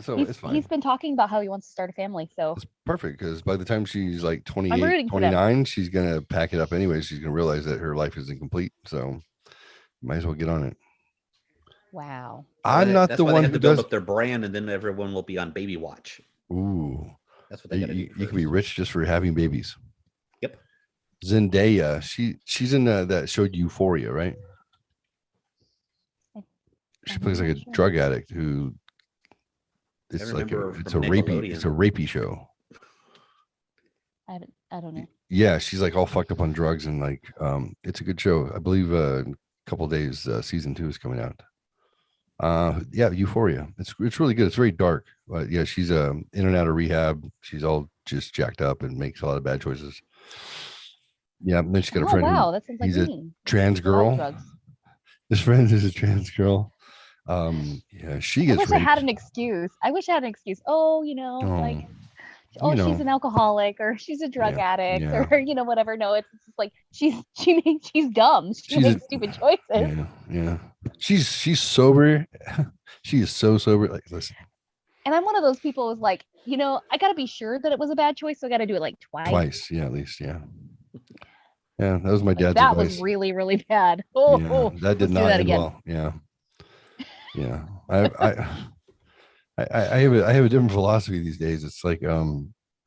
So it's fine. He's been talking about how he wants to start a family. So It's perfect because by the time she's like 28, rooting for them. 29, she's going to pack it up anyway. She's going to realize that her life is incomplete. So might as well get on it. wow. I'm not That's the why they one have who to build does. up their brand, and then everyone will be on baby watch. Ooh, That's what they you, got to do. you can be rich just for having babies. Yep. Zendaya, she's in that showed Euphoria, right? She I'm plays like a not sure. drug addict who it's like remember her it's a from rapey show. I don't know. Yeah, she's like all fucked up on drugs and like it's a good show. I believe a couple days season 2 is coming out. Yeah, Euphoria. It's really good. It's very dark. But yeah, she's in and out of rehab. She's all just jacked up and makes a lot of bad choices. Yeah, and then she's got a Oh friend who- wow, that sounds like he's a me. trans I love girl. drugs. His friend is a trans girl. Yeah, she I gets wish I had raped. an excuse. Oh, like, Oh, you she's know. an alcoholic or she's a drug addict yeah. or whatever. No, it's just like she's dumb. She She's a- makes stupid choices. Yeah. She's sober. She is so sober. Like, listen, And I'm one of those people who's like, I gotta be sure that it was a bad choice, so I gotta do it like twice. twice. Yeah, at least. Yeah. Yeah, that was my Like, dad's that advice. was really, really bad. Oh, Yeah, that did let's do not that end again. well. Yeah. Yeah. I have a different philosophy these days. It's like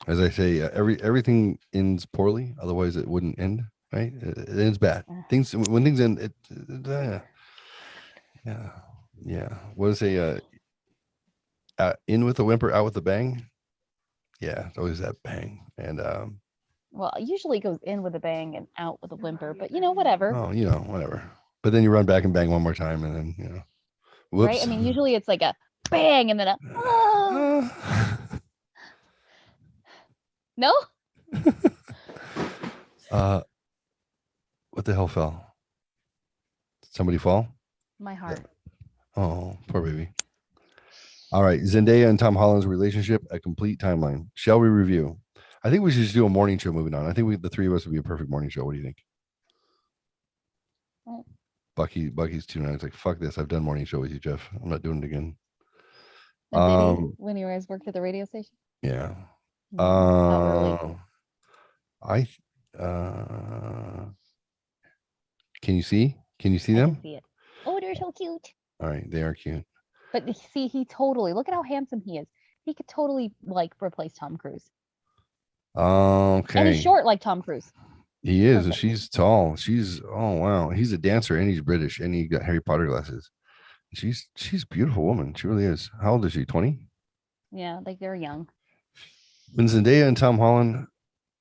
as I say, everything ends poorly, otherwise it wouldn't end, right? It ends bad. Things when things end yeah. What is in with a whimper, out with a bang? Yeah, it's always that bang. And Well, it usually goes in with a bang and out with a whimper, but whatever. oh, whatever. But then you run back and bang one more time and then whoops. Right? I mean, usually it's like a bang and then a no? What the hell fell? Did somebody fall? My heart. Oh, poor baby. All right, Zendaya and Tom Holland's relationship, a complete timeline. Shall we review? I think we should just do a morning show moving on. I think the three of us would be a perfect morning show. What do you think? Well- Bucky's tuning out. It's like, fuck this. I've done morning show with you, Jeff. I'm not doing it again. And did he, when you guys worked at the radio station? Yeah. Not really. Can you see? Can you see I them? can see it. Oh, they're so cute. All right, they are cute. But see, he totally look at how handsome he is. He could totally like replace Tom Cruise. And Okay. he's short like Tom Cruise. He is, and Perfect. she's tall. She's wow. He's a dancer and he's British and he got Harry Potter glasses. She's a beautiful woman. She really is. How old is she? 20? Yeah, like they're young. When Zendaya and Tom Holland,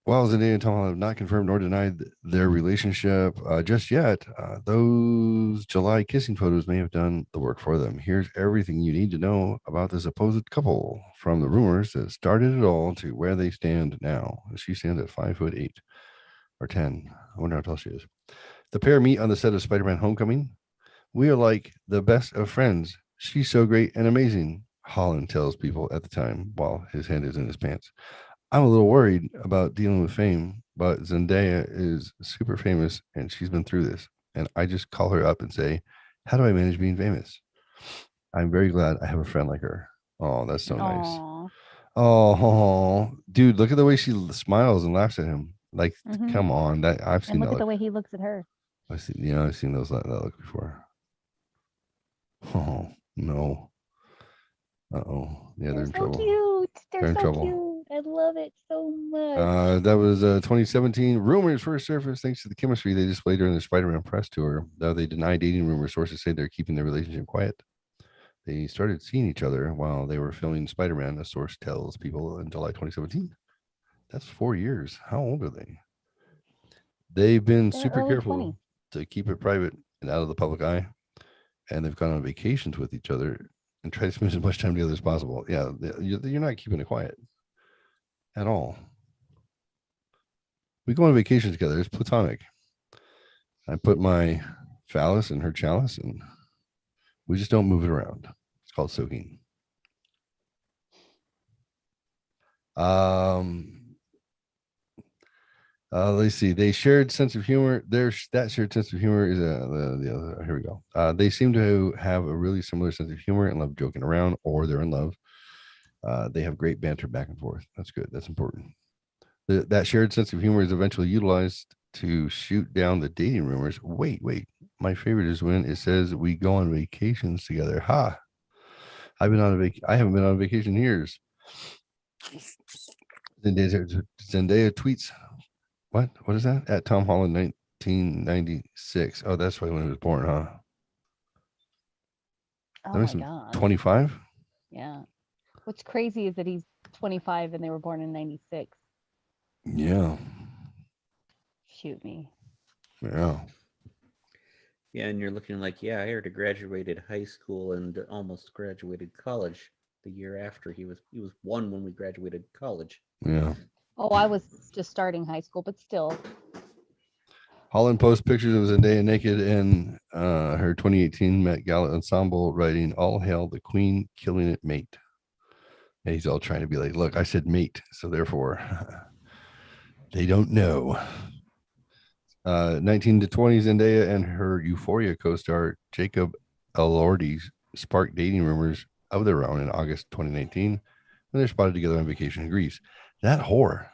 well, Zendaya and Tom Holland have not confirmed nor denied their relationship just yet. Those July kissing photos may have done the work for them. Here's everything you need to know about this supposed couple, from the rumors that started it all to where they stand now. She stands at 5'8" or 10. I wonder how tall she is. The pair meet on the set of Spider-Man Homecoming. We are like the best of friends. She's so great and amazing, Holland tells people at the time while his hand is in his pants. I'm a little worried about dealing with fame, but Zendaya is super famous and she's been through this. And I just call her up and say, how do I manage being famous? I'm very glad I have a friend like her. Oh, that's so nice. Aw. Oh, dude, look at the way she smiles and laughs at him. Like, Mhm. come on. That I've And seen look that at the look. way he looks at her. I've seen those that look before. Oh no. Uh-oh. Yeah, they're They're in so trouble. cute. They're They're in so trouble. cute. I love it so much. That was 2017. Rumors first surfaced thanks to the chemistry they displayed during the Spider-Man press tour. Though they deny dating rumors, sources say they're keeping their relationship quiet. They started seeing each other while they were filming Spider-Man, a source tells people, in July 2017. That's 4 years. How old are they? They've been They're super early careful 20s. to keep it private and out of the public eye. And they've gone on vacations with each other and try to spend as much time together as possible. Yeah, you're not keeping it quiet at all. We go on vacation together. It's platonic. I put my phallus in her chalice and we just don't move it around. It's called soaking. Let's see. They shared sense of humor. That shared sense of humor is the other. Here we go. They seem to have a really similar sense of humor and love joking around, or they're in love. They have great banter back and forth. That's good. That's important. That shared sense of humor is eventually utilized to shoot down the dating rumors. Wait. My favorite is when it says we go on vacations together. Ha! I haven't been on vacation in years. Zendaya tweets. What is that? At Tom Holland 1996. Oh, that's why when he was born, huh? Oh my God. 25? Yeah. What's crazy is that he's 25 and they were born in 96. Yeah. Shoot me. Yeah. Yeah, and you're looking like, yeah, I already graduated high school and almost graduated college the year after. He was 1 when we graduated college. Yeah. Oh, I was just starting high school, but still. Holland posts pictures of Zendaya naked in her 2018 Met Gala ensemble, writing, "All hail the queen, killing it, mate." And he's all trying to be like, look, I said mate, so therefore they don't know. 19 to 20, Zendaya and her Euphoria co-star Jacob Elordi sparked dating rumors of their own in August 2019 when they're spotted together on vacation in Greece. That whore.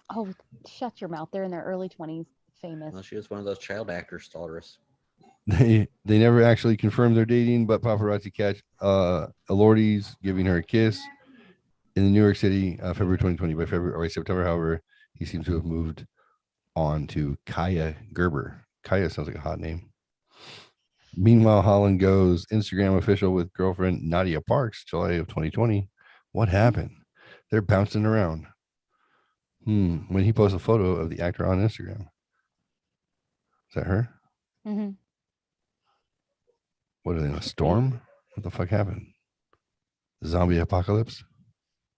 Oh, shut your mouth. They're in their early 20s, famous. Well, she was one of those child actor stars. They never actually confirmed their dating, but paparazzi catch Elordi's giving her a kiss in New York City, February 2020. By September, however, he seems to have moved on to Kaya Gerber. Kaya sounds like a hot name. Meanwhile, Holland goes Instagram official with girlfriend Nadia Parks, July of 2020. What happened? They're bouncing around. When he posts a photo of the actor on Instagram. Is that her? Mm-hmm. What are they in a storm? What the fuck happened? Zombie apocalypse?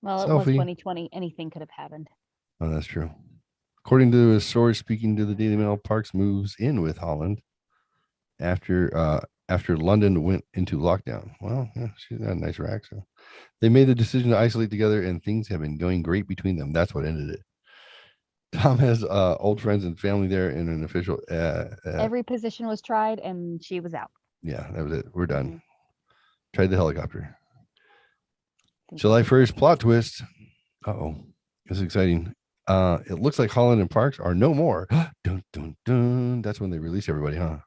Well, it Selfie. was 2020. Anything could have happened. Oh, that's true. According to a source speaking to the Daily Mail, Parks moves in with Holland after London went into lockdown. Well, yeah, she's got a nice rack. So they made the decision to isolate together, and things have been going great between them. That's what ended it. Tom has old friends and family there in an official. Every position was tried, and she was out. Yeah, that was it. We're done. Tried the helicopter. July 1st, plot twist. Uh-oh. This is exciting. It looks like Holland and Parks are no more. Dun, dun, dun. That's when they release everybody, huh?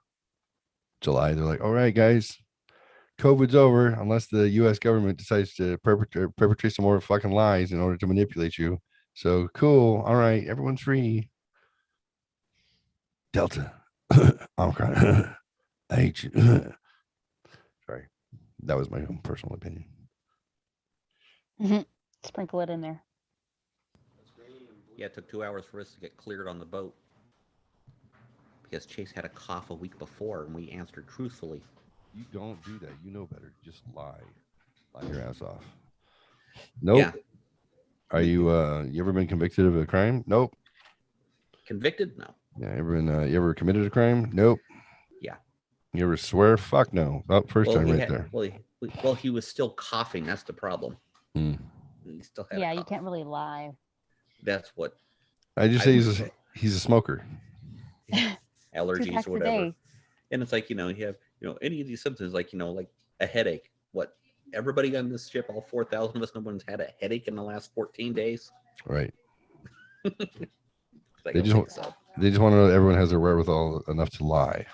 July, they're like, all right, guys, COVID's over unless the US government decides to perpetrate some more fucking lies in order to manipulate you. So cool. All right, everyone's free. Delta, Omicron. I hate you. Sorry, that was my own personal opinion. Sprinkle it in there. Yeah, it took 2 hours for us to get cleared on the boat because Chase had a cough a week before, and we answered truthfully. You don't do that. You know better. Just lie your ass off. Nope. Yeah. Are you ever been convicted of a crime? Nope. Convicted? No. Yeah, you ever committed a crime? Nope. Yeah. You ever swear? Fuck no. Oh, first time right there. Well, he was still coughing. That's the problem. Mm. He still had a Yeah, you cough. can't really lie. That's what I just say he's a smoker. allergies packs or a whatever. day. And it's like, you have, any of these symptoms, like, like a headache. What? Everybody on this ship, all 4,000 of us, no one's had a headache in the last 14 days. Right. I They don't just think want, so. they just want to know that everyone has their wherewithal enough to lie.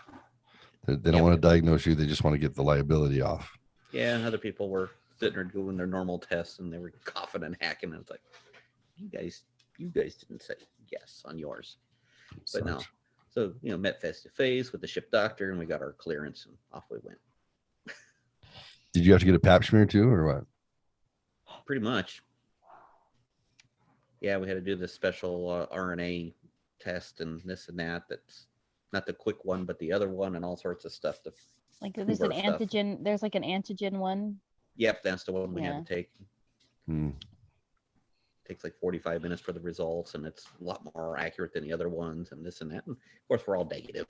They don't Yep. want to diagnose you. They just want to get the liability off. Yeah, and other people were sitting there doing their normal tests, and they were coughing and hacking, and it's like, you guys didn't say yes on yours. But no. Sucks. So, met face to face with the ship doctor, and we got our clearance, and off we went. Did you have to get a pap smear too, or what? Pretty much. Yeah, we had to do the special RNA test and this and that. That's not the quick one, but the other one, and all sorts of stuff. Like there's an Uber stuff. antigen. There's like an antigen one. Yep, that's the one we Yeah. had to take. Hmm. Takes like 45 minutes for the results, and it's a lot more accurate than the other ones, and this and that. And of course, we're all negative.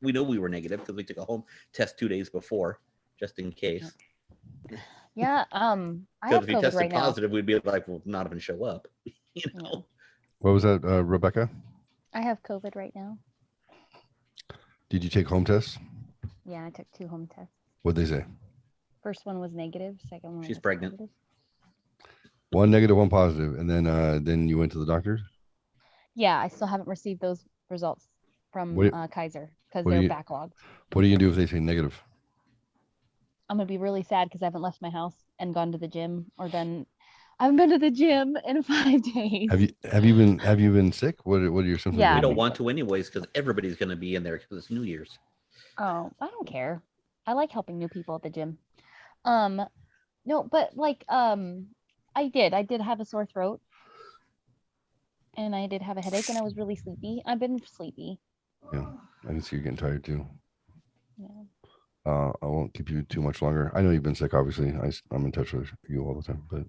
We know we were negative because we took a home test 2 days before, just in case. Yeah. I Because have if we COVID tested right now. positive, we'd be like, well, not even show up. Yeah. What was that, Rebecca? I have COVID right now. Did you take home tests? Yeah, I took 2 home tests. What'd they say? First one was negative. Second one. She's was pregnant. positive. One negative, one positive, and then you went to the doctor. Yeah, I still haven't received those results from What do Kaiser because what do they're you- backlogged. What are you gonna do if they say negative? I'm gonna be really sad because I haven't left my house and gone to the gym or done. I haven't been to the gym in 5 days. Have you been sick? What are your symptoms? Yeah. We I don't think want to anyways, because everybody's going to be in there because it's New Year's. Oh, I don't care. I like helping new people at the gym. No, but like I did have a sore throat and I did have a headache and I was really sleepy. I've been sleepy. Yeah, I can see you're getting tired too. Yeah. I won't keep you too much longer. I know you've been sick, obviously. I'm in touch with you all the time, but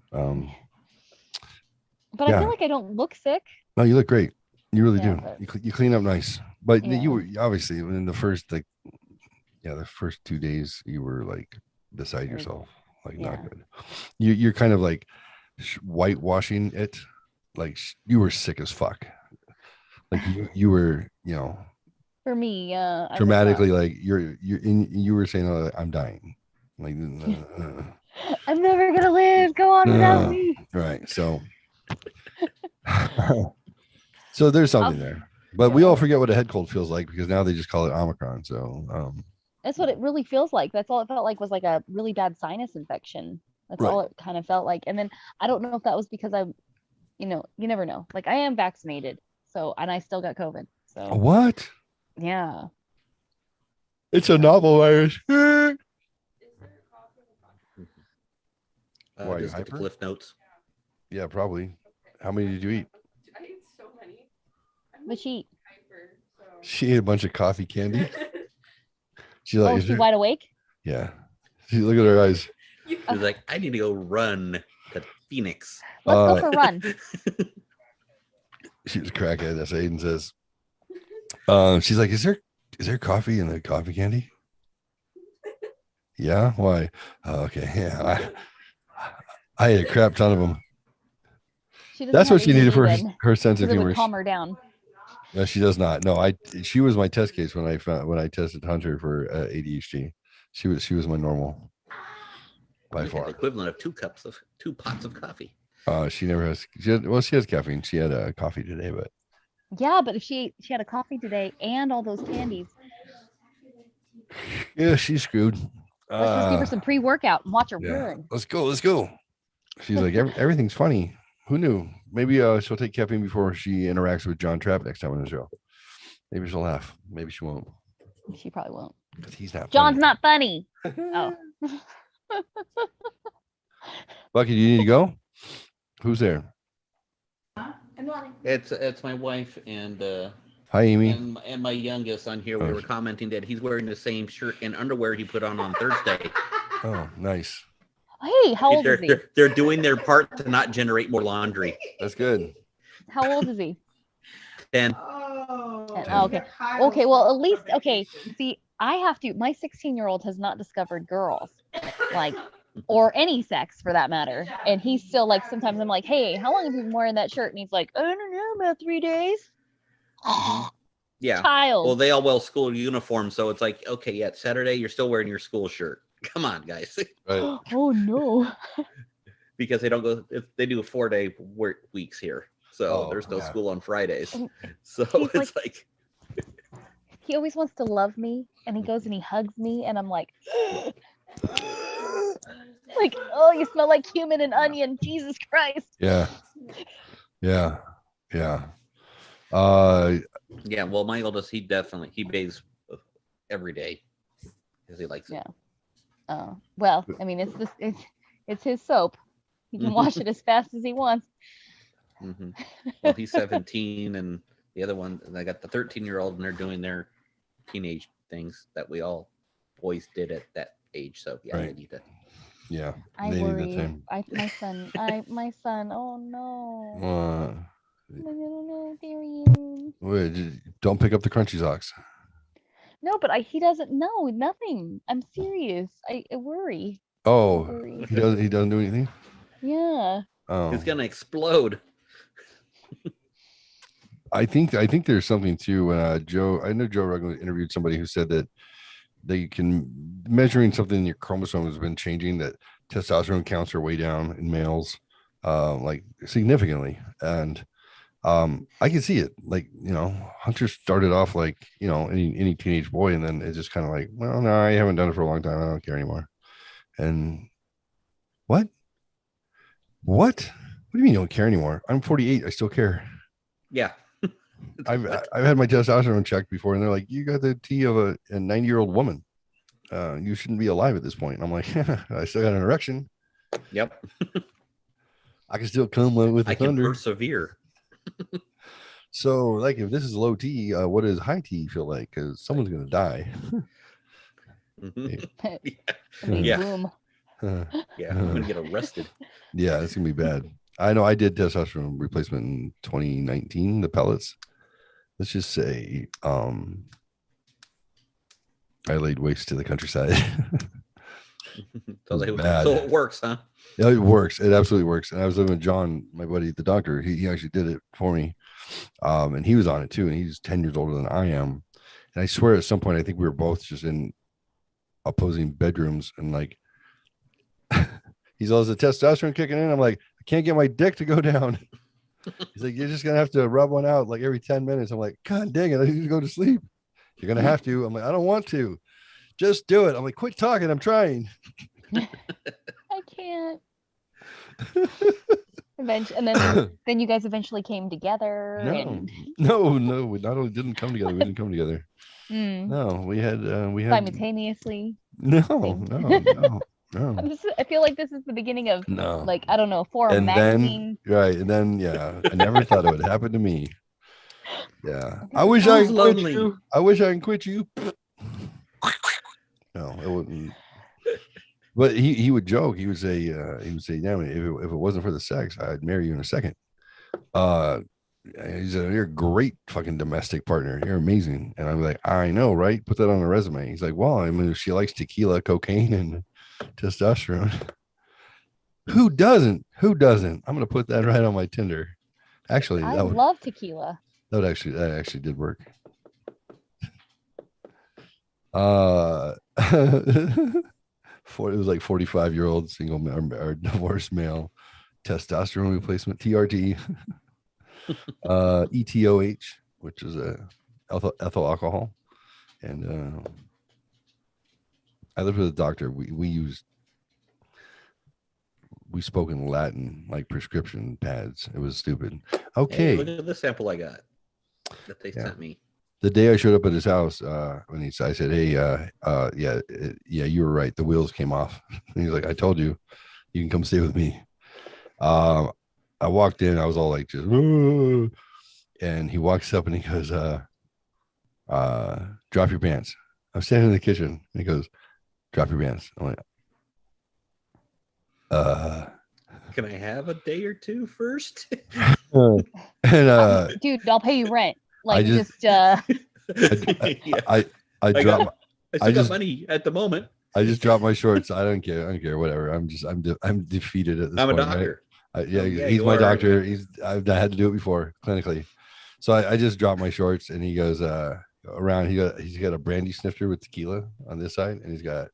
But I Yeah. feel like I don't look sick. no, you look great. You really Yeah, do. but- You clean up nice, but Yeah. you were obviously in the first the first 2 days you were like beside Very yourself, like Yeah. not good. You're kind of like whitewashing it, like you were sick as fuck. Like you were, For me, I was, dramatically like you were saying, oh, I'm dying. Like I'm never gonna live. Go on without Uh, me. right. So so there's something there. But we all forget what a head cold feels like because now they just call it Omicron. So That's what it really feels like. That's all it felt like was like a really bad sinus infection. That's Right. all it kind of felt like. And then I don't know if that was because you never know. Like I am vaccinated, and I still got COVID. So what? yeah. It's a novel virus. Why, you Just get the hyper? Cliff Notes. Yeah, probably. How many did you eat? I ate so many. I'm But she hyper, so. She ate a bunch of coffee candy. She's like, oh, is she there- wide awake? yeah. She look at her eyes. He was like, I need to go run to Phoenix. Let's Uh, go for a run. She was a crackhead, as Aiden says. She's like, is there coffee in the coffee candy? Yeah, why? Oh, okay, yeah. I ate a crap ton of them. She doesn't That's have what she needed for ADD then, her sense of 'cause it humor. would calm her down. No, she does not. No, she was my test case when I tested Hunter for ADHD. She was my normal by We had the far. equivalent of 2 pots of coffee. She never has. She has caffeine. She had a coffee today, but Yeah, but if she had a coffee today and all those candies, Yeah, she's screwed. Let's just give her some pre-workout and watch her burn. Let's go. Let's go. She's like, everything's funny. Who knew? Maybe she'll take caffeine before she interacts with John Trapp next time on the show. Maybe she'll laugh. Maybe she won't. She probably won't. 'Cause he's not. John's funny. not funny. Oh. Bucky, do you need to go? Who's there? It's my wife and Hi, Amy. and my youngest on here. We Oh. were commenting that he's wearing the same shirt and underwear he put on Thursday. Oh, nice. Hey, how old is he? They're doing their part to not generate more laundry. That's good. How old is he? And Oh, okay. Okay, well, at least, okay. See, I have to, my 16-year-old has not discovered girls, like, or any sex for that matter. And he's still like, sometimes I'm like, hey, how long have you been wearing that shirt? And he's like, I don't know, about 3 days. yeah. Child. Well, they all wear school uniforms, so it's like, okay, yeah, it's Saturday, you're still wearing your school shirt. Come on, guys. Right. Oh, no. Because they don't go, they do 4-day work weeks here. So Oh, there's no yeah. school on Fridays. And So he's it's like, He always wants to love me, and he goes and he hugs me, and I'm like, oh, you smell like cumin and onion, Jesus Christ. Yeah. Yeah. Yeah. yeah, well, my oldest, he bathes every day because he likes it. Yeah. Oh, well, I mean, it's his soap. He can wash it as fast as he wants. hmm Well, he's 17, and the other one, and I got the 13-year-old, and they're doing their teenage things that we all boys did at that age. So yeah, Right. they need to. Yeah. I they need the worry. same. My son. Oh no. Uh, I don't know, Darian. don't pick up the crunchy socks. No, but he doesn't know nothing. I'm serious. I worry. Oh, Worry. he doesn't do anything. Yeah. Oh, It's gonna explode. I think there's something too. I know Joe Rogan interviewed somebody who said that they can measuring something in your chromosome has been changing, that testosterone counts are way down in males, like significantly. And I can see it. Like, Hunter started off like, any teenage boy, and then it's just kind of like, well, no, I haven't done it for a long time. I don't care anymore. And what? What do you mean you don't care anymore? I'm 48. I still care. Yeah. I've had my testosterone checked before, and they're like, you got the T of a 90-year-old woman. You shouldn't be alive at this point. I'm like, I still got an erection. Yep. I can still come with the I can thunder. persevere. So, like, if this is low T, what does high T feel like? Because someone's gonna die. Mhm. Big Yeah. boom. Yeah, I'm gonna get arrested. Yeah, it's gonna be bad. I know. I did testosterone replacement in 2019. The pellets. Let's just say, I laid waste to the countryside. So, Bad. so it works, huh? Yeah, it works. It absolutely works. And I was living with John, my buddy, the doctor. He actually did it for me. And he was on it too. And he's 10 years older than I am. And I swear at some point, I think we were both just in opposing bedrooms. And like, he's always the testosterone kicking in. I'm like, I can't get my dick to go down. He's like, you're just going to have to rub one out like every 10 minutes. I'm like, God dang it. I need to go to sleep. You're going to have to. I'm like, I don't want to. Just do it. I'm like, quit talking. I'm trying. I can't. And then you guys eventually came together. No, And no, we not only didn't come together, we didn't come together. Mm, No, we had simultaneously. no. I feel like this is the beginning of No. like, I don't know, Forum And magazine. then right, and then yeah, I never thought it would happen to me. Yeah, I Okay. wish I Sounds could quit lonely. you. I wish I could quit you. No, it wouldn't. But he would joke. He would say, "Yeah, if it wasn't for the sex, I'd marry you in a second." He said, "You're a great fucking domestic partner. You're amazing." And I'm like, "I know, right? Put that on a resume." He's like, "Well, I mean, if she likes tequila, cocaine, and testosterone, who doesn't? Who doesn't?" I'm gonna put that right on my Tinder. Actually, I that would love tequila. that actually did work. It was like 45-year-old single or divorced male, testosterone replacement, TRT, ETOH, which is a ethyl alcohol, and I lived with a doctor. We spoke in Latin like prescription pads. It was stupid. Hey, Okay. look at the sample I got that they Yeah. sent me. The day I showed up at his house, when I said, "Hey, yeah, you were right. The wheels came off." And he's like, "I told you, you can come stay with me." I walked in. I was all like, just, "Whoa." And he walks up and he goes, "Drop your pants." I'm standing in the kitchen and he goes, "Drop your pants." I'm like, Can I have a day or two first? and Dude, I'll pay you rent. I Like just- Yeah. I I dropped. still just- got money at the moment. I just dropped my shorts. I don't care. Whatever. I'm defeated at this I'm a point. Right? doctor. Yeah, Yeah, he's you my are. doctor. I've had to do it before clinically. So I just dropped my shorts and he goes around. He's got a brandy snifter with tequila on this side, and he's got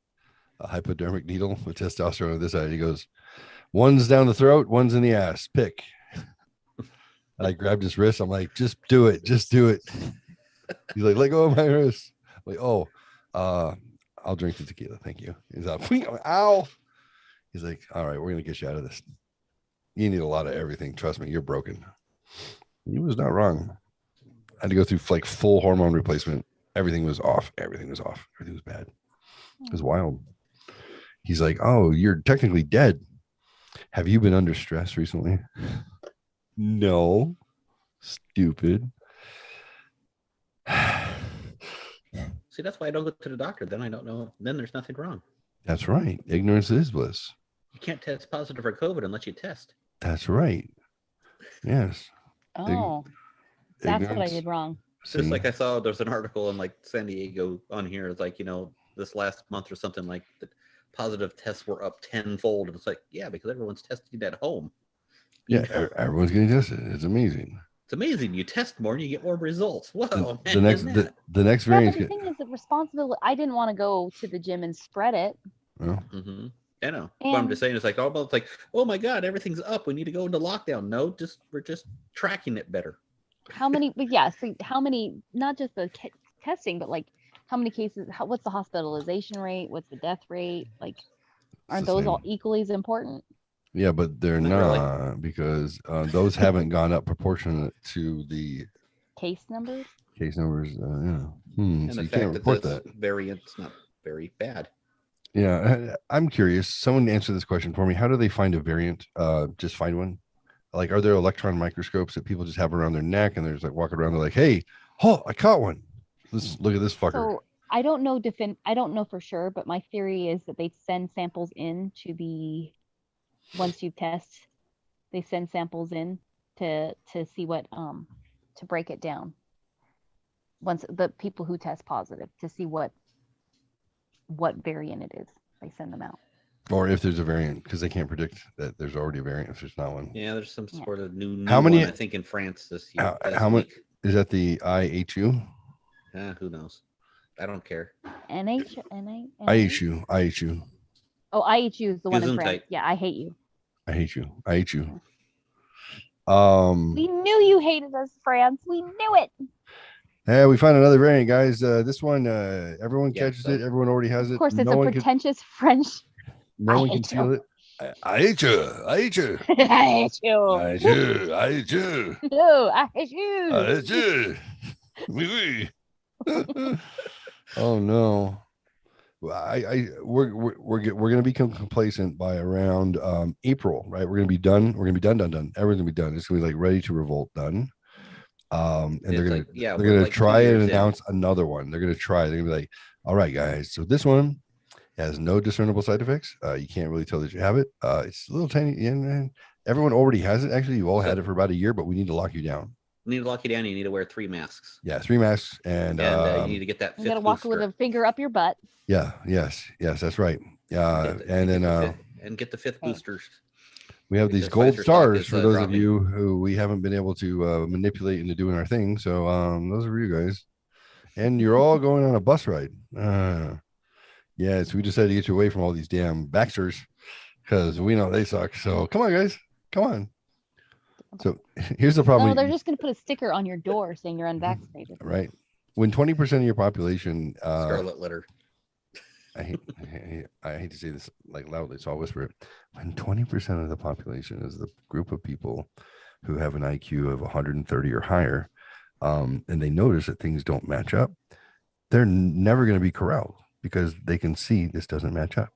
a hypodermic needle with testosterone on this side. He goes, "One's down the throat, one's in the ass. Pick." And I grabbed his wrist. I'm like, "Just do it. Just do it." He's like, "Let go of my wrist." I'm like, "Oh, I'll drink the tequila. Thank you." He's like, "Ow." He's like, "All right, we're gonna get you out of this. You need a lot of everything. Trust me, you're broken." He was not wrong. I had to go through like full hormone replacement. Everything was off. Everything was off. Everything was bad. It was wild. He's like, "Oh, you're technically dead. Have you been under stress recently?" No. Stupid. See, that's why I don't go to the doctor. Then I don't know. Then there's nothing wrong. That's right. Ignorance is bliss. You can't test positive for COVID unless you test. That's right. Yes. Oh, that's what I Ignorance. did wrong. Just See? like I saw there's an article in like San Diego on here. It's like, this last month or something, like the positive tests were up tenfold. And it's like, yeah, because everyone's testing at home. Yeah, everyone's getting tested. It's amazing. It's amazing. You test more and you get more results. Whoa, The next imagine that. the next Yeah, but variant. the thing is, the responsibility. I didn't want to go to the gym and spread it. Mm-hmm. I know. What I'm And- just saying is like, it's like, oh my God, everything's up. We need to go into lockdown. No, we're just tracking it better. How many? But yeah, so how many? Not just the testing, but like how many cases? What's the hospitalization rate? What's the death rate? Like, aren't the those same. all equally as important? Yeah, but they're Not really. not because those haven't gone up proportionate to the Case numbers? case numbers. Yeah. And So the you fact can't that report this that. variant's not very bad. Yeah, I'm curious. Someone answer this question for me. How do they find a variant? Just find one. Like, are there electron microscopes that people just have around their neck and they're just like walking around? They're like, "Hey, oh, I caught one. Let's look at this fucker." So I don't know I don't know for sure, but my theory is that they send samples in to be once you test, they send samples in to see what to break it down. Once the people who test positive to see what variant it is, they send them out. Or if there's a variant, because they can't predict that there's already a variant if there's not one. Yeah, there's some Yeah. sort of new How many- one, I think, in France this year. How much is that? The IHU? Who knows? I don't care. IHU. IHU. Oh, IHU is the one in France. Gesundheit. Yeah, I hate you. I hate you. I hate you. We knew you hated us, France. We knew it. Yeah, we found another variant, guys. This one, everyone Yeah, catches so- it. Everyone already has it. Of course, it's no a one can, pretentious French. no I one can hate feel you. it. I hate you. I hate you. I hate you. I hate you. I hate you. No, I hate you. I hate you. Oui, oui. Oh no. Well, we're gonna become complacent by around April, right? We're gonna be done. We're gonna be done. Everyone's gonna be done. It's gonna be like ready to revolt, done. And It's they're gonna like, yeah, they're we're gonna like 2 try and years in. announce another one. They're gonna try. They're gonna be like, "All right, guys. So this one has no discernible side effects. You can't really tell that you have it. It's a little tiny. Yeah, everyone already has it. Actually, you've all had it for about a year, but we need to lock you down. You need to lock you down. You need to wear 3 masks. Yeah, 3 masks and And you need to get that You fifth gotta walk booster. with a finger up your butt. yeah, yes, that's right. Get the- And then get the get the fifth Hey. boosters. we have these because gold Pfizer stock stars is, for those of dropping. you who we haven't been able to manipulate into doing our thing. So those are for you guys. And you're all going on a bus ride. Yes, we decided to get you away from all these damn Baxters because we know they suck. So come on, guys. Come on. So here's the problem. No, they're just gonna put a sticker on your door saying you're unvaccinated. Right. When 20% of your population Scarlet letter. I hate to say this like loudly, so I'll whisper it. When 20% of the population is the group of people who have an IQ of 130 or higher, and they notice that things don't match up, they're never going to be corralled because they can see this doesn't match up.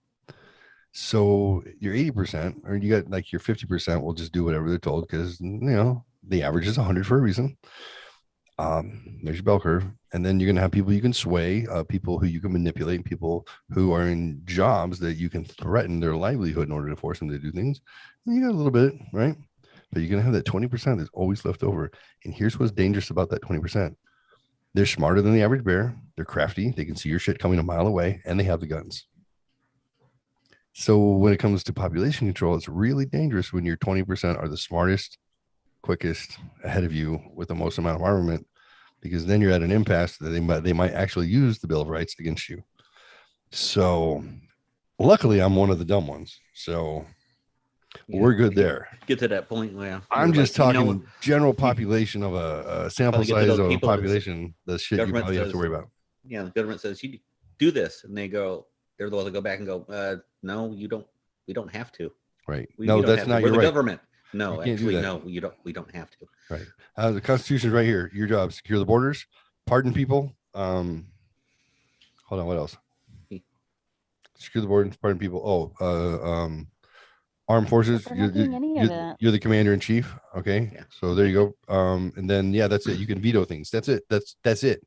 So your 80% or you got like your 50% will just do whatever they're told because the average is 100 for a reason. There's your bell curve, and then you're going to have people you can sway, people who you can manipulate, people who are in jobs that you can threaten their livelihood in order to force them to do things. And you got a little bit, right? But you're going to have that 20% that's always left over. And here's what's dangerous about that 20%. They're smarter than the average bear. They're crafty. They can see your shit coming a mile away, and they have the guns. So when it comes to population control, it's really dangerous when your 20% are the smartest, quickest, ahead of you with the most amount of armament, because then you're at an impasse that they might actually use the Bill of Rights against you. So luckily I'm one of the dumb ones, so we're good there. Get to that point where I'm just talking general population of a sample size of a population, the shit you probably have to worry about. Yeah, the government says you do this, and they're the ones that go back and go, no, you don't. We don't have to. Right. No, that's not your right. Government. No, You can't do actually, that. no, you don't. We don't have to. Right. The Constitution's right here. Your job: secure the borders, pardon people. Hold on. What else? Secure the borders, pardon people. Armed forces. We're not doing any of that. You're the commander in chief. Okay. Yeah. So there you go. And then that's it. You can veto things. That's it. That's it.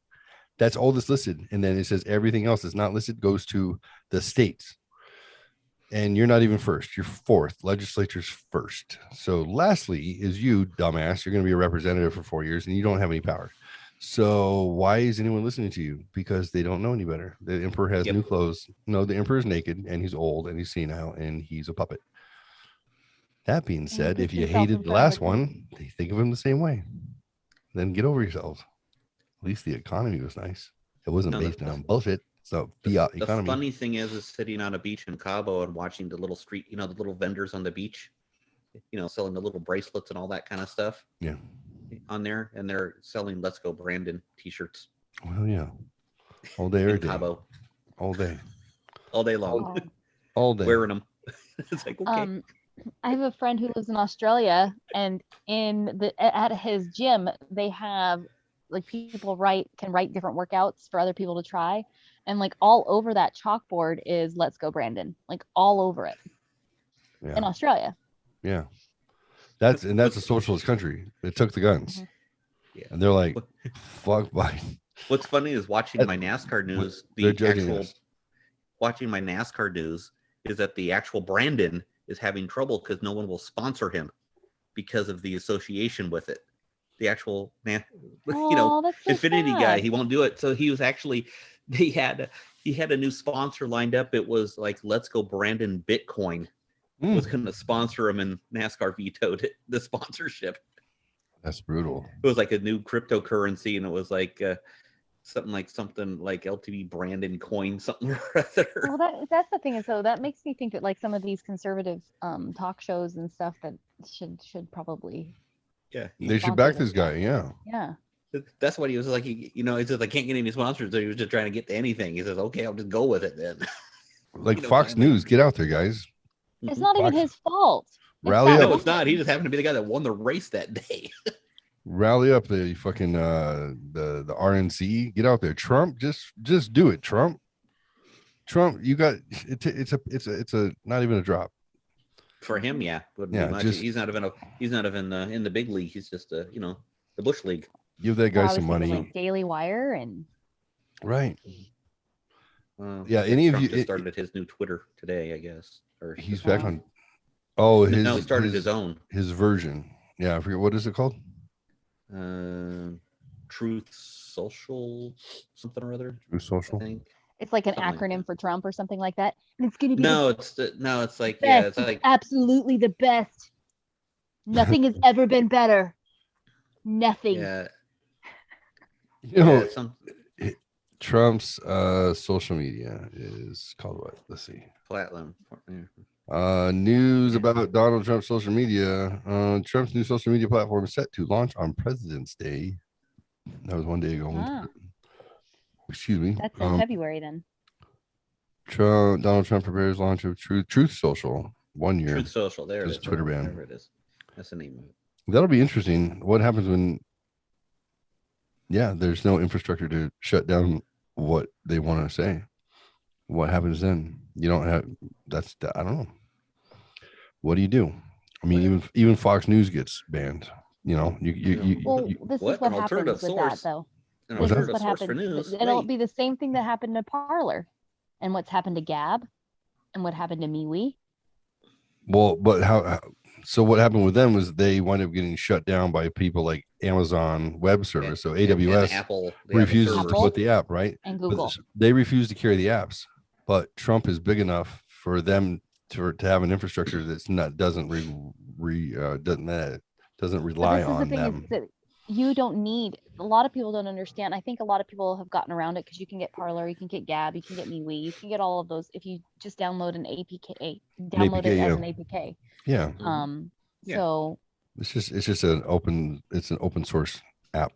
That's all that's listed. And then it says everything else that's not listed goes to the states. And you're not even first. You're fourth. Legislature's first. So lastly is you, dumbass. You're going to be a representative for 4 years and you don't have any power. So why is anyone listening to you? Because they don't know any better. The emperor has new clothes. No, the emperor's naked and he's old and he's senile and he's a puppet. That being said, if you hated the last one, they think of him the same way. Then get over yourselves. At least the economy was nice. It wasn't based on bullshit. So fiat economy. The funny thing is sitting on a beach in Cabo and watching the little street, the little vendors on the beach, selling the little bracelets and all that kind of stuff. Yeah. On there, and they're selling "Let's Go Brandon" T-shirts. Well, yeah. All day, every day. Cabo. All day. All day long. All day. Wearing them. It's like, okay. I have a friend who lives in Australia, and at his gym they have like people can write different workouts for other people to try, and like all over that chalkboard is "Let's Go Brandon," like all over it. Yeah. In Australia. Yeah. That's a socialist country. It took the guns. Yeah. And they're like, fuck Biden. What's funny is watching my NASCAR news. Watching my NASCAR news is that the actual Brandon is having trouble because no one will sponsor him because of the association with it. The actual, Infinity guy, he won't do it. So he was actually, he had a new sponsor lined up. It was like, "Let's Go Brandon Bitcoin." Was going to sponsor him, and NASCAR vetoed the sponsorship. That's brutal. It was like a new cryptocurrency, and it was like something like LTV Brandon coin, something or other. Well, that's the thing is, so that makes me think that like some of these conservative talk shows and stuff that should probably they should back this guy. Yeah. That's what he was like. He says, "I can't get any sponsors," so he was just trying to get to anything. He says, "Okay, I'll just go with it then." Like Fox News, get out there, guys. It's not even his fault. Rally up. No, it's not. He just happened to be the guy that won the race that day. Rally up the fucking the RNC. Get out there. Trump, just do it. Trump, you got it. It's a not even a drop. For him, wouldn't be much. He's not even in the big league. He's just the Bush League. Give that guy some money. Like Daily Wire and right. Yeah, any Trump of you just started his new Twitter today, I guess. Or he's back on. Oh, he started his own. His version. Yeah, I forget what is it called. Truth Social, something or other. Truth Social. I think. It's like an acronym for Trump or something like that. And it's gonna be it's like it's like absolutely the best. Nothing has ever been better. Nothing. Yeah. Trump's social media is called what? Let's see. Platinum. News about Donald Trump's social media. Trump's new social media platform is set to launch on President's Day. That was one day ago. Ah. Excuse me. That's in February then. Donald Trump prepares launch of Truth Social 1 year. Truth Social. There it Just is. Twitter ban. Whatever it is. That's the name of it. That'll be interesting. What happens when, yeah, there's no infrastructure to shut down what they want to say? What happens then? You don't have, I don't know. What do you do? I mean, even Fox News gets banned. You know, Well, this What? is what An alternative happens with source. that, though. An What's This that? is alternative what source for happens. news. It'll Wait. be the same thing that happened to Parlor, and what's happened to Gab, and what happened to MeWe. well, but how so what happened with them was they wound up getting shut down by people like Amazon Web Service. So And AWS Apple refuses to servers. put the app, right? And But Google. they refuse to carry the apps. But Trump is big enough for them to have an infrastructure that's not doesn't rely But this is the on thing them. is that you don't need. A lot of people don't understand. I think a lot of people have gotten around it because you can get Parlor, you can get Gab, you can get MeWe, you can get all of those if you just download an APK. Download it APK, as yeah. an APK. Yeah, Yeah. So it's just an open source app.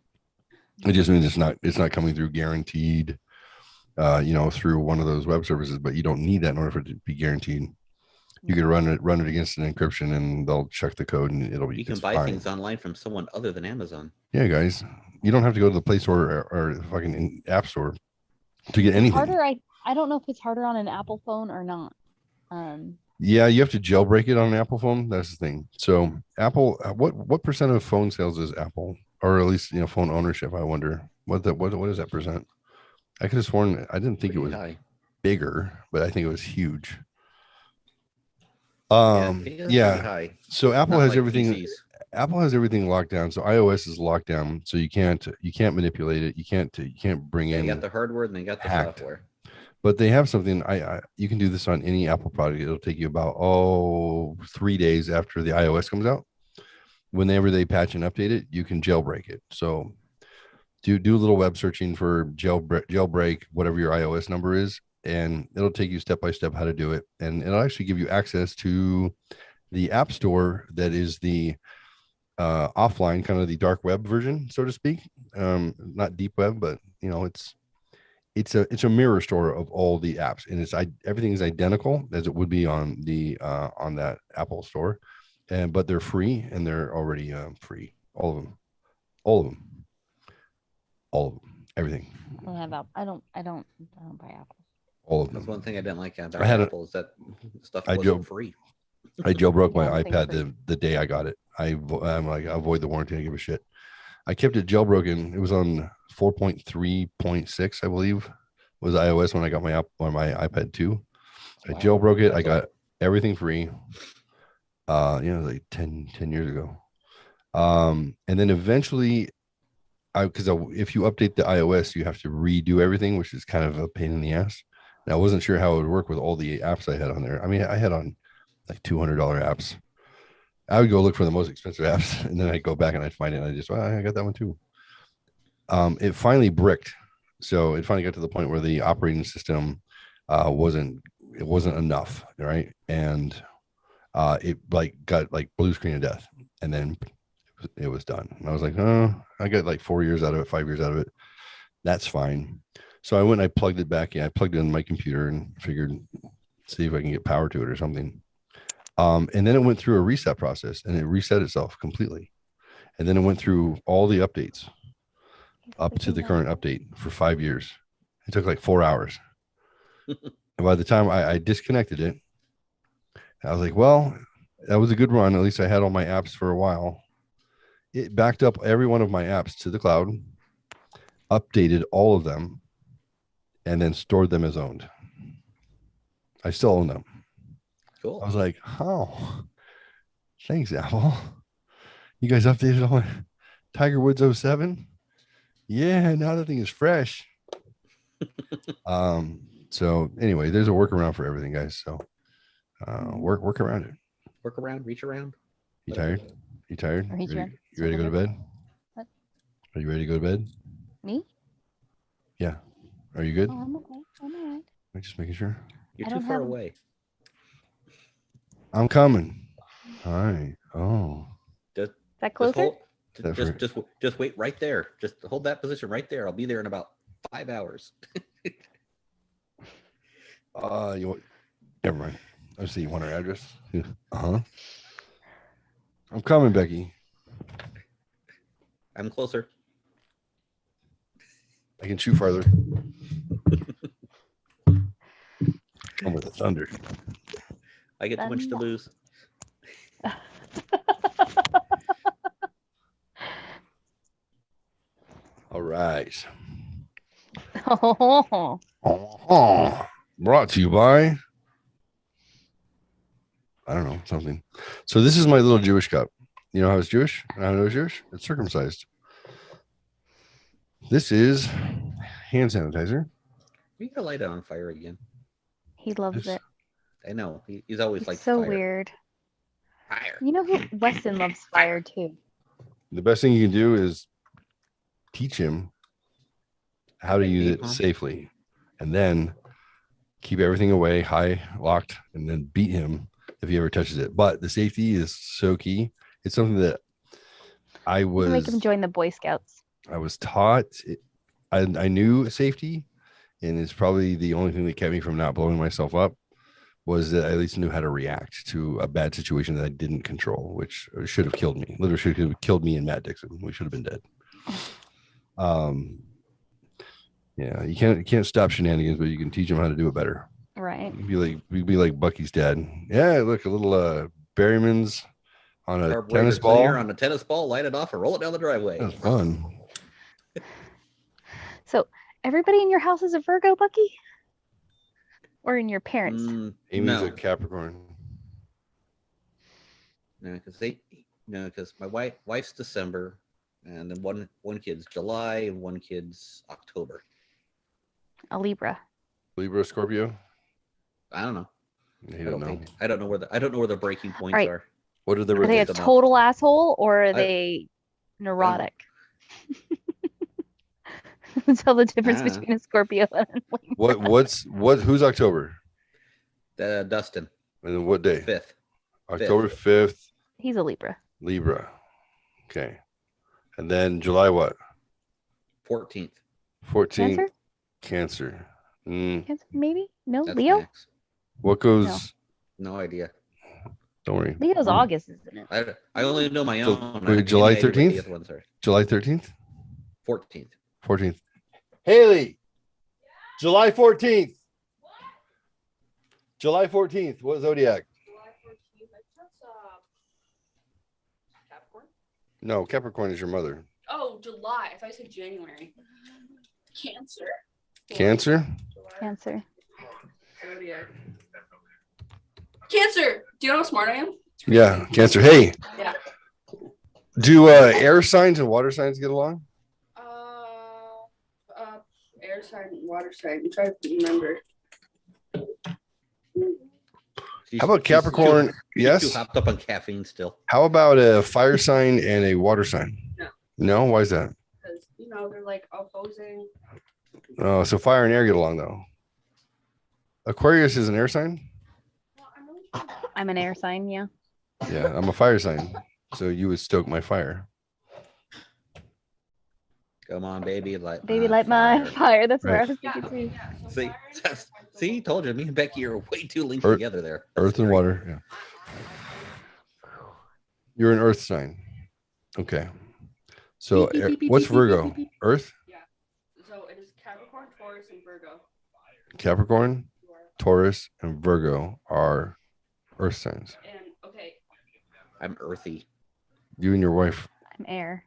It just means it's not coming through guaranteed, through one of those web services. But you don't need that in order for it to be guaranteed. You can run it against an encryption, and they'll check the code, and it'll be. You can it's buy fine. things online from someone other than Amazon. Yeah, guys, you don't have to go to the Play Store or the fucking App Store to get it's anything. harder. I don't know if it's harder on an Apple phone or not. Yeah, you have to jailbreak it on an Apple phone. That's the thing. So Apple, what percent of phone sales is Apple, or at least phone ownership? I wonder what is that percent? I could have sworn I didn't think it was Pretty high. bigger, but I think it was huge. I think it's pretty Yeah. high. So Apple Not has like everything. PCs. Apple has everything locked down. So iOS is locked down. So you can't manipulate it. You can't bring They in. got the hardware and they got the hacked. software. But they have something. You can do this on any Apple product. It'll take you about 3 days after the iOS comes out. Whenever they patch and update it, you can jailbreak it. So do a little web searching for jailbreak whatever your iOS number is, and it'll take you step by step how to do it, and it'll actually give you access to the App Store that is the offline, kind of the dark web version, so to speak. Not deep web, but it's a mirror store of all the apps, and everything is identical as it would be on the on that Apple store, but they're free, and they're already free, all of them, everything, I don't have Apple. I don't buy Apple. all of That's them. one thing I didn't like about I had a- Apple is that stuff I wasn't joke- free. I jailbroke my Yeah, everything's iPad free. the day I got it. I'm like, I avoid the warranty. I give a shit. I kept it jailbroken. It was on 4.3.6, I believe, was iOS when I got my iPad 2. I Wow. jailbroke it. I That's got everything free. Like 10 years ago. And then eventually, because if you update the iOS, you have to redo everything, which is kind of a pain in the ass. And I wasn't sure how it would work with all the apps I had on there. I mean, I had on like $200 apps. I would go look for the most expensive apps, and then I'd go back and I'd find it. And I got that one too. It finally bricked. So it finally got to the point where the operating system wasn't enough, right? And it got blue screen of death, and then it was done. And I was like, oh, I got like 4 years out of it, 5 years out of it. That's fine. So I went and I plugged it back in. I plugged it in my computer and figured, see if I can get power to it or something. And then it went through a reset process, and it reset itself completely. And then it went through all the updates up to the current update for 5 years. It took like 4 hours. And by the time I disconnected it, I was like, well, that was a good run. At least I had all my apps for a while. It backed up every one of my apps to the cloud, updated all of them, and then stored them as owned. I still own them. Cool. I was like, oh, thanks, Apple. You guys updated all my Tiger Woods 07? Yeah, now the thing is fresh. So anyway, there's a workaround for everything, guys. So work around it. Work around, reach around. You tired? You tired? Reach You around. ready to go to bed? What? Are you ready to go to bed? Me? Yeah. Are you good? Oh, I'm okay. I'm all right. I'm just making sure. You're I too don't far have- away. I'm coming. Hi. Oh. Is that closer? That for- Just wait right there. Just hold that position right there. I'll be there in about 5 hours. You want, never mind. I see you want her address. Uh-huh. I'm coming, Becky. I'm closer. I can shoot farther. Come with the thunder. I get too much to Thunder. lose. All right. Oh, Brought to you by, I don't know, something. So this is my little Jewish cup. You know how it's Jewish? And how I know it's Jewish? It's circumcised. This is hand sanitizer. You gotta light it on fire again. he loves This- it. I know. He's always It's like so fire. weird. Fire. You know who Weston loves fire too. The best thing you can do is teach him how to use it Huh? safely, and then keep everything away, high locked, and then beat him if he ever touches it. But the safety is so key. It's something that I You can make him was join the Boy Scouts. taught. I knew safety, and it's probably the only thing that kept me from not blowing myself up. Was that I at least knew how to react to a bad situation that I didn't control, which should have killed me. Literally should have killed me and Matt Dixon. We should have been dead. Yeah, you can't stop shenanigans, but you can teach them how to do it better. Right. You'd be like Bucky's dad. Yeah, look, a little Berryman's on a Carburetor tennis cleaner ball. on a tennis ball, light it off, and roll it down the driveway. That was fun. So everybody in your house is a Virgo, Bucky? Or in your parents? Amy's no, a Capricorn. because my wife's December, and then one kid's July, and one kid's October. A Libra. Libra, Scorpio. I don't know. You don't know. I don't know where the breaking points Right. are. What are the Are they a them up. total asshole or are they neurotic? Tell the difference Ah. between a Scorpio and a Libra. who's October? Dustin, And then what day? 5th. October 5th, He's a Libra. Libra. Okay. And then July what? 14th. 14th, Cancer? Cancer. Cancer? Maybe? No? That's Leo? Max. What goes? No idea. Don't worry. Leo's August, isn't it? I only know my So, own. I wait, have any July idea what 13th? the other ones are. July 13th? 14th. 14th. Haley, July 14th. July 14th. What zodiac? July 14th. That's Capricorn. No, Capricorn is your mother. Oh, July. I thought you said January. Cancer. Cancer? July. Cancer. Zodiac. Cancer. Do you know how smart I am? Yeah, Cancer. Hey, Yeah. do air signs and water signs get along? Air sign, water sign. I'm trying to remember. How about Capricorn? She's Yes. too hopped up on caffeine still. How about a fire sign and a water sign? No. No? Why is that? Because, they're like opposing. Oh, so fire and air get along though. Aquarius is an air sign? Well, I know I'm an air sign, yeah. Yeah, I'm a fire sign. So you would stoke my fire. Come on, baby, light. Baby, light my fire. That's where I Right. was thinking too. So See, fire and air signs see, told you. Me and Becky are way too linked Earth- together there. Earth and water. Yeah. You're an earth sign. Okay. So Beep, beep, beep, beep, what's beep, beep, Virgo? beep, beep. Earth? So it is Capricorn, Taurus, and Virgo. Capricorn, Taurus, and Virgo are earth signs. And okay, I'm earthy. You and your wife. I'm air.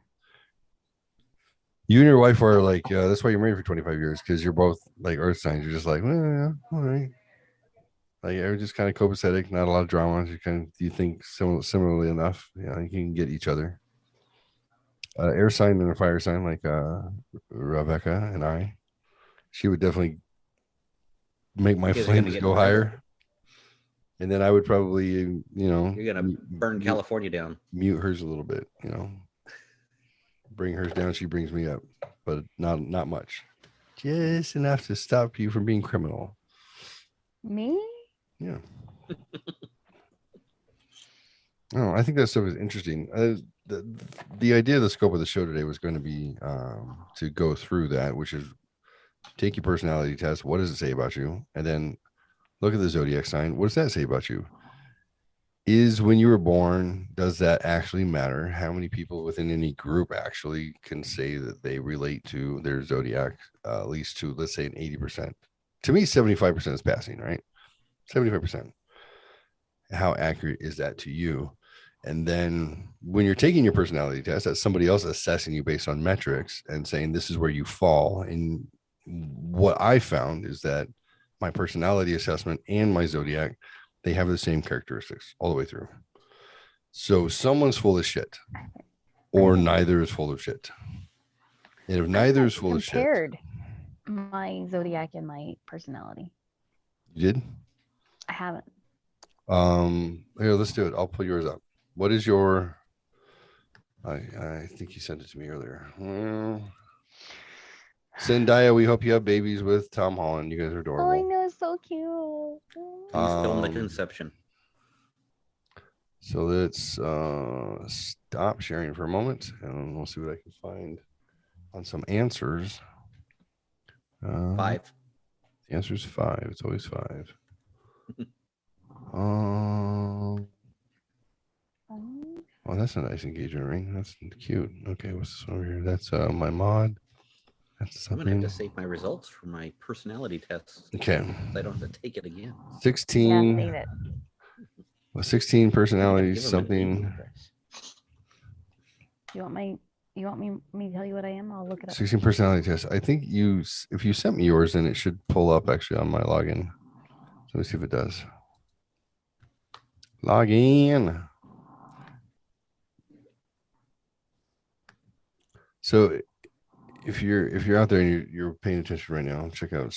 You and your wife are like, that's why you're married for 25 years, because you're both like earth signs. You're just like, well, yeah, all right. Like, you're just kind of copacetic, not a lot of drama. You think similarly enough. Yeah, you can get each other. Air sign and a fire sign, like Rebecca and I. She would definitely make my You guys are gonna flames get go together. higher. And then I would probably, You're gonna burn mute- California down. mute hers a little bit, bring hers down, she brings me up, but not much, just enough to stop you from being criminal. Me? Yeah. Oh, I think that stuff is interesting. The idea of the scope of the show today was going to be to go through that, which is take your personality test, what does it say about you, and then Look at the zodiac sign. What does that say about you? Is when you were born, does that actually matter? How many people within any group actually can say that they relate to their zodiac, at least to, let's say, an 80%? To me, 75% is passing, right? 75%. How accurate is that to you? And then when you're taking your personality test, that's somebody else assessing you based on metrics and saying this is where you fall. And what I found is that my personality assessment and my zodiac, they have the same characteristics all the way through. So someone's full of shit, or neither is full of shit. And if neither is full of shit, compared my zodiac and my personality. you did? I haven't. Here, let's do it. I'll pull yours up. What is your? I think you sent it to me earlier. Zendaya, we hope you have babies with Tom Holland. You guys are adorable. Oh, I know, it's so cute. I'm still in the Um, conception. So let's stop sharing for a moment and we'll see what I can find on some answers. 5. The answer is 5. It's always 5. Well, that's a nice engagement ring. That's cute. Okay, what's this one over here? That's my mod. That's I'm gonna have something. to save my results for my personality tests. Okay. I don't have to take it again. 16. Yeah, save it. Well, 16 personalities, Give 'em an email something. address. You want me to tell you what I am? I'll look it up. 16 personality tests. I think if you sent me yours, then it should pull up actually on my login. So let me see if it does. Log in. So if you're out there and you're paying attention right now, check out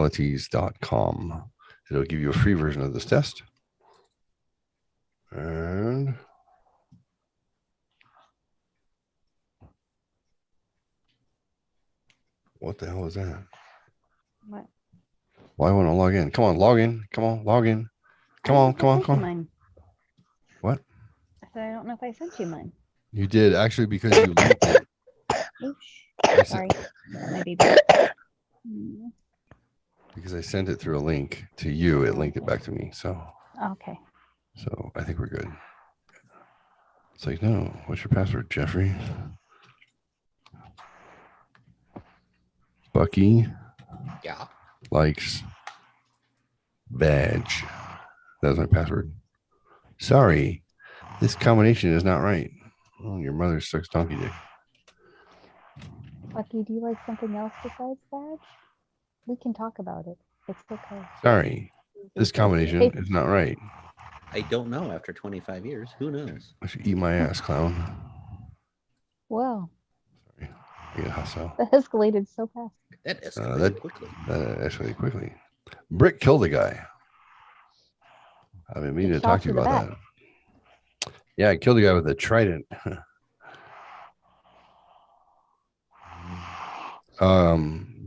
16personalities.com. It'll give you a free version of this test. And what the hell is that? What? Why won't I log in? Come on, log in. Come on, log in. Come I on, don't come on, think I sent come you on. mine. What? I said I don't know if I sent you mine. You did actually because you linked it. I said- Sorry, my baby. Mm, because I sent it through a link to you, it linked it back to me. So Okay. I think we're good. It's like, no, what's your password, Jeffrey? Bucky Yeah. likes badge. That's my password. Sorry, this combination is not right. Oh, your mother sucks donkey dick. Lucky, do you like something else besides badge? We can talk about it. It's okay. Sorry, this combination Hey, is not right. I don't know after 25 years. Who knows? I should eat my ass, clown. wow, I get hostile. that escalated so fast. That escalated quickly. That escalated quickly. Brick killed a guy. I've been meaning to talk Shot to you to the about that. Yeah, I killed a guy with a trident.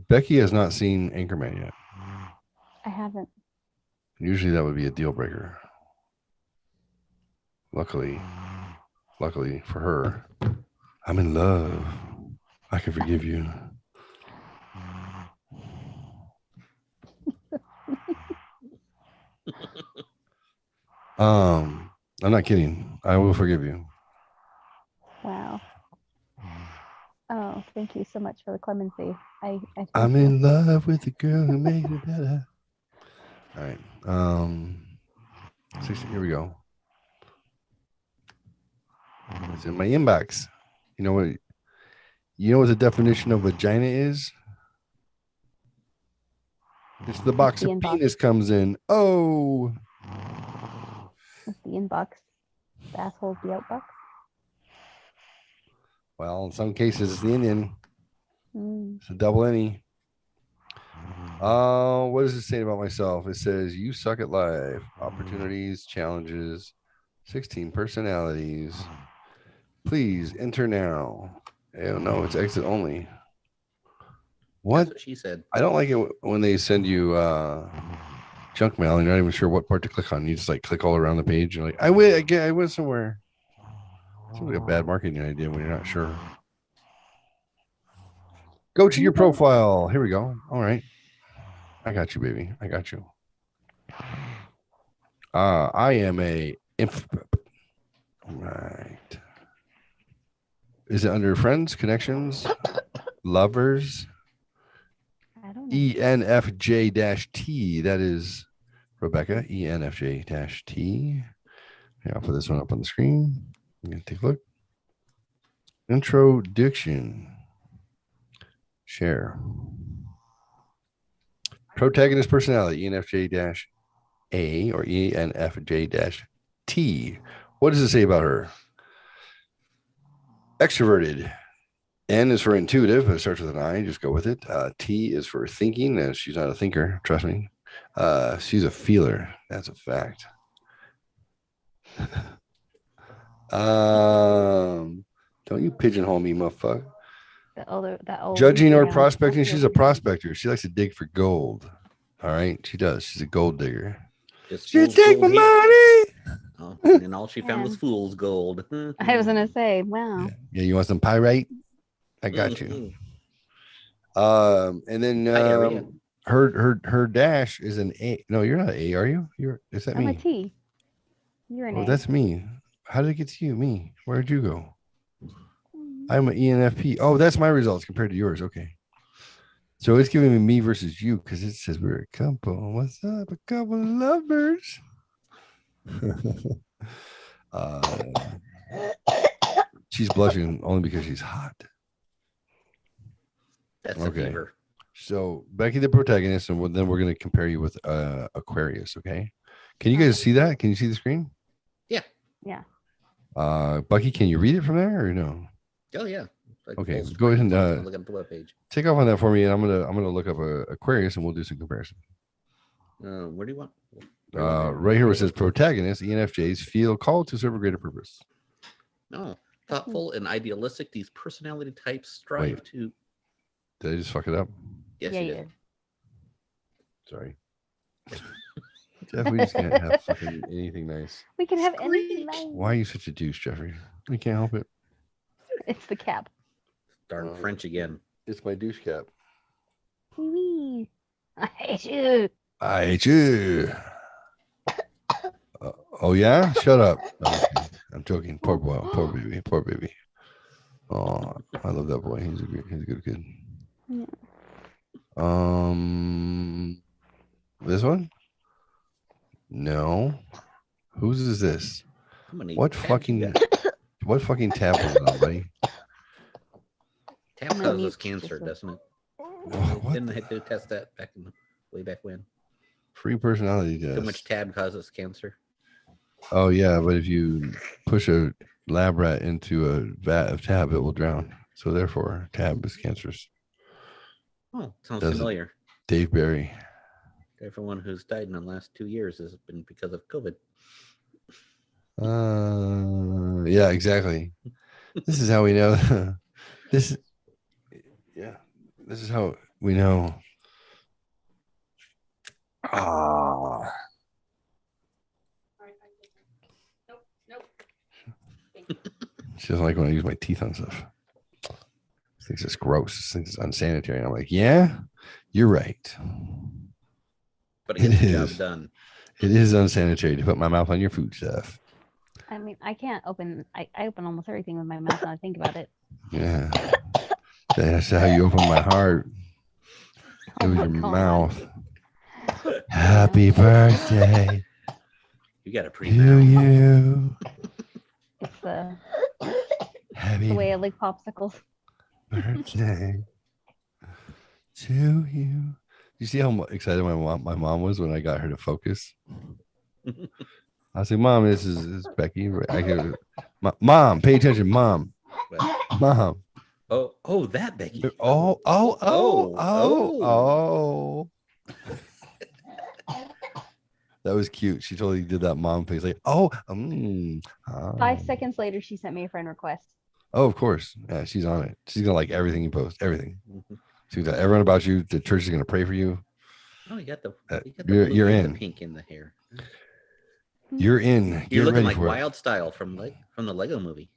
Becky has not seen Anchorman yet. I haven't. Usually that would be a deal breaker. Luckily for her, I'm in love. I can forgive you. I'm not kidding. I will forgive you. Wow. Oh, thank you so much for the clemency. I I'm thank you. in love with the girl who makes it better. All right. 60, here we go. It's in my inbox. You know what the definition of vagina is? It's the box The of inbox. penis comes in. Oh, It's the inbox. The asshole's the outbox. well, in some cases it's the Indian. Mm. It's a double any. What does it say about myself? It says you suck at life. Opportunities, challenges, 16 personalities. Please enter now. Oh no, it's exit only. What? That's what she said. I don't like it when they send you junk mail and you're not even sure what part to click on. You just like click all around the page. You're like, I went somewhere. Seems like a bad marketing idea when you're not sure. Go to your profile. Here we go. All right. I got you, baby. I got you. I am a all right. Is it under friends, connections, lovers? I don't know. ENFJ-T. That is Rebecca. ENFJ-T. Yeah, I'll put this one up on the screen. I'm gonna take a look. Introduction. Share. Protagonist personality, ENFJ-A or ENFJ-T. What does it say about her? Extroverted. N is for intuitive. It starts with an I. Just go with it. T is for thinking. And she's not a thinker. Trust me. She's a feeler. That's a fact. Don't you pigeonhole me, motherfucker. That old Judging or Instagram. prospecting, she's a prospector. She likes to dig for gold. All right, she does. She's a gold digger. Just You fool's take my gold here. money. Oh, and all she found was Man. fool's gold. I was gonna say, wow. Yeah, you want some pyrite? I got Mhm. you. And then Hi, Ariel. her dash is an A. No, you're not A, are you? Is that I'm a me? T. You're an Oh, A. that's me. How did it get to you? Me. Where'd you go? I'm an ENFP. Oh, that's my results compared to yours. Okay. So it's giving me versus you because it says we're a couple. What's up? A couple of lovers. She's blushing only because she's hot. That's Okay. a fever. So Becky, the protagonist, and then we're going to compare you with Aquarius. Okay. Can you guys see that? Can you see the screen? Yeah. Yeah. Bucky, can you read it from there or no? Oh yeah. Like Okay, full go ahead and, screen. Look at the webpage. Take off on that for me, and I'm gonna look up Aquarius, and we'll do some comparison. Where do you want? Right here where it says protagonist, ENFJs feel called to serve a greater purpose. No, thoughtful and idealistic. These personality types strive Wait. to. Did I just fuck it up? Yes, Yeah, you you did. Sorry. Jeff, we just can't have fucking anything nice. We can have anything nice. Why are you such a douche, Jeffrey? We can't help it. It's the cap. Darn French again. It's my douche cap. Wee-wee. I hate you. I hate you. Oh yeah, shut up. No, I'm joking. Poor boy. Poor baby. Poor baby. Oh, I love that boy. He's a good kid. Yeah. This one? No. Whose is this? How many What tabs you fucking got? what fucking tab was it on, buddy? Tab I'm gonna causes mute cancer, this one. doesn't it? What? Didn't they do test that way back when? Free personality Too test. much tab causes cancer. Oh yeah, but if you push a lab rat into a vat of tab, it will drown. So therefore, tab is cancerous. Oh, sounds Does it? familiar. Dave Barry. Everyone who's died in the last 2 years has been because of COVID. Yeah, exactly. This is how we know. This is how we know. Ah, Nope. Nope. she doesn't like when I use my teeth on stuff. She thinks it's gross. She thinks it's unsanitary. And I'm like, yeah, you're right. But it gets It the job is. done. It is unsanitary to put my mouth on your food stuff. I mean, I can't open. I open almost everything with my mouth when I think about it. Yeah. That's how you open my heart. It Oh was my your God. mouth. Happy birthday You got a pre to you. It's the Happy way I like popsicles. birthday to you. You see how excited my mom was when I got her to focus? I was like, Mom, this is Becky. I go, Mom, pay attention, Mom. Mom. Oh, that Becky. Oh. That was cute. She totally did that mom face, like, 5 seconds later, she sent me a friend request. Oh, of course. Yeah, she's on it. She's gonna like everything you post, everything. Mhm. She's got everyone about you. The church is gonna pray for you. Oh, you got the you're blue and in. the pink in the hair. You're in. You're Get looking ready like for it. Wild Style from the Lego movie.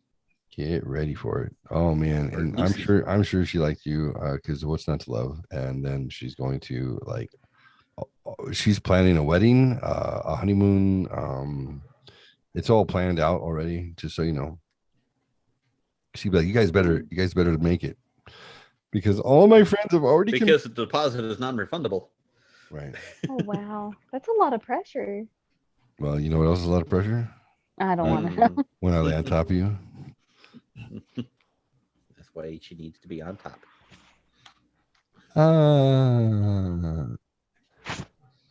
Get ready for it. Oh man, Or and Lucy. I'm sure she liked you because what's not to love? And then she's going to like, she's planning a wedding, a honeymoon. It's all planned out already. Just so you know, she'd be like, you guys better make it because all my friends have already Because the deposit is non-refundable. right. Oh wow, that's a lot of pressure. Well, you know what else is a lot of pressure? I don't want to. Mm, When I lay on top of you. That's why she needs to be on top.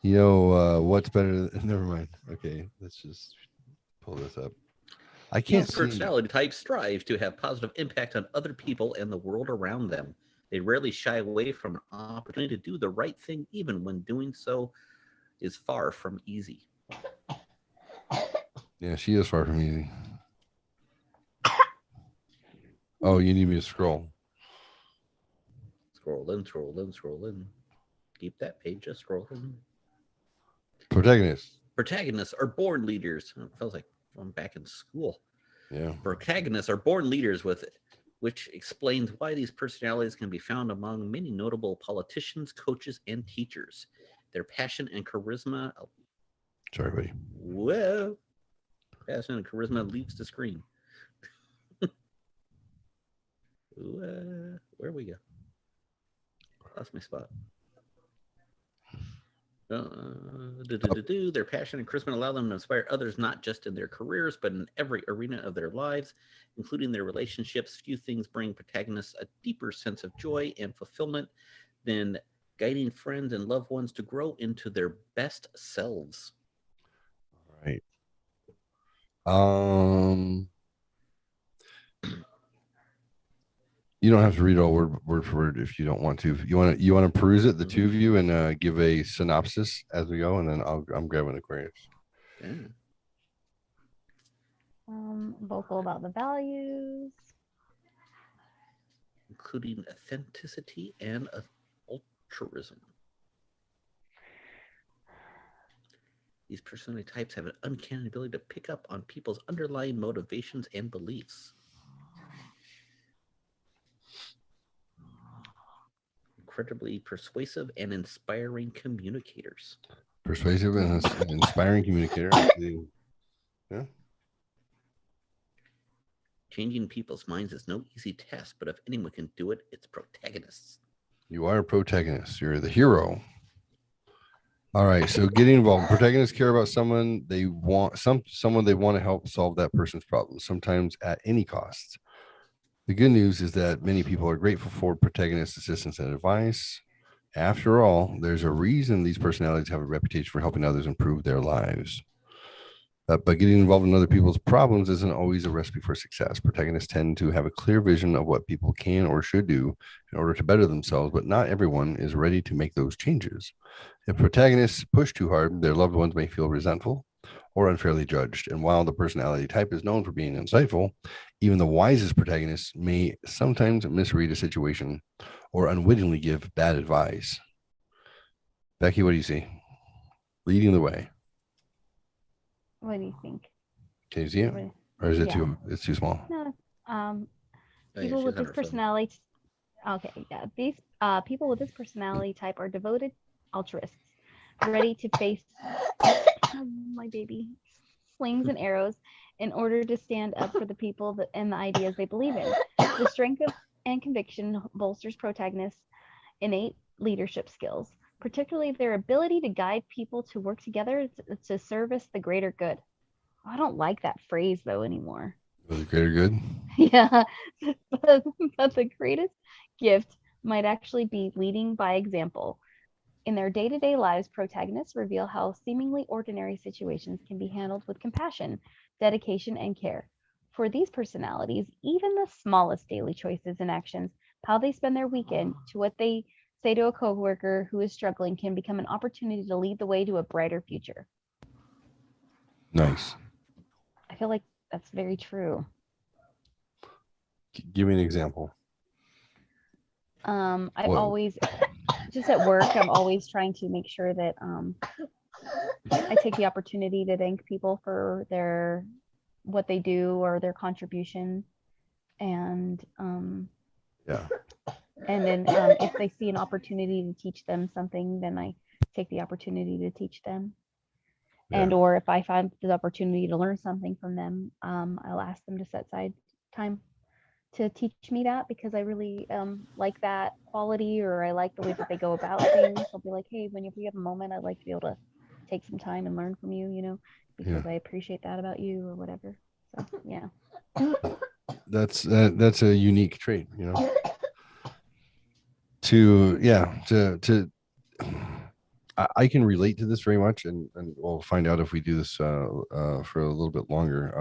What's better? Never mind. Okay, let's just pull this up. I can't These see. personality types strive to have positive impact on other people and the world around them. They rarely shy away from an opportunity to do the right thing, even when doing so is far from easy. Yeah, she is far from easy. Oh, you need me to scroll. Scroll in, scroll in, scroll in. Keep that page just scrolling. Protagonist. Protagonists are born leaders. It feels like I'm back in school. Yeah. Protagonists are born leaders with it, which explains why these personalities can be found among many notable politicians, coaches, and teachers. Their passion and charisma. Sorry, buddy. Whoa. Passion and charisma leaves the screen. Where we go? Lost my spot. Their passion and charisma allow them to inspire others not just in their careers, but in every arena of their lives, including their relationships. Few things bring protagonists a deeper sense of joy and fulfillment than guiding friends and loved ones to grow into their best selves. All right. You don't have to read all word for word if you don't want to. You want to peruse it, the two of you, and give a synopsis as we go, and then I'm grabbing Aquarius. Yeah. Vocal about the values, including authenticity and altruism. These personality types have an uncanny ability to pick up on people's underlying motivations and beliefs. Incredibly persuasive and inspiring communicators. Persuasive and inspiring communicator. Yeah. Changing people's minds is no easy task, but if anyone can do it, it's protagonists. You are a protagonist. You're the hero. All right. So getting involved. Protagonists care about someone they want, someone they want to help solve that person's problem, sometimes at any cost. The good news is that many people are grateful for protagonist assistance and advice. After all, there's a reason these personalities have a reputation for helping others improve their lives. But getting involved in other people's problems isn't always a recipe for success. Protagonists tend to have a clear vision of what people can or should do in order to better themselves, but not everyone is ready to make those changes. If protagonists push too hard, their loved ones may feel resentful or unfairly judged. And while the personality type is known for being insightful, even the wisest protagonists may sometimes misread a situation or unwittingly give bad advice. Becky, what do you see? Leading the way. what do you think? Can you see it? Or is it it's too small? No. Oh, People she's with on this her phone. personality. Okay, yeah. These people with this personality type are devoted altruists, ready to face my baby slings and arrows in order to stand up for the people and the ideas they believe in. The strength and conviction bolsters protagonists' innate leadership skills, particularly their ability to guide people to work together to service the greater good. I don't like that phrase though anymore. For the greater good? Yeah, but the greatest gift might actually be leading by example. In their day-to-day lives, protagonists reveal how seemingly ordinary situations can be handled with compassion, dedication, and care. For these personalities, even the smallest daily choices and actions, how they spend their weekend, to what they say to a coworker who is struggling, can become an opportunity to lead the way to a brighter future. Nice. I feel like that's very true. Give me an example. I've What? always, just at work, I'm always trying to make sure that I take the opportunity to thank people for what they do or their contribution. and Yeah. and then if they see an opportunity to teach them something, then I take the opportunity to teach them. Yeah. And or if I find the opportunity to learn something from them, I'll ask them to set aside time to teach me that, because I really like that quality, or I like the way that they go about things. I'll be like, hey, when you have a moment, I'd like to be able to take some time and learn from you, you know, because I appreciate that about you or whatever. So yeah. That's a unique trait, you know. I can relate to this very much, and we'll find out if we do this for a little bit longer.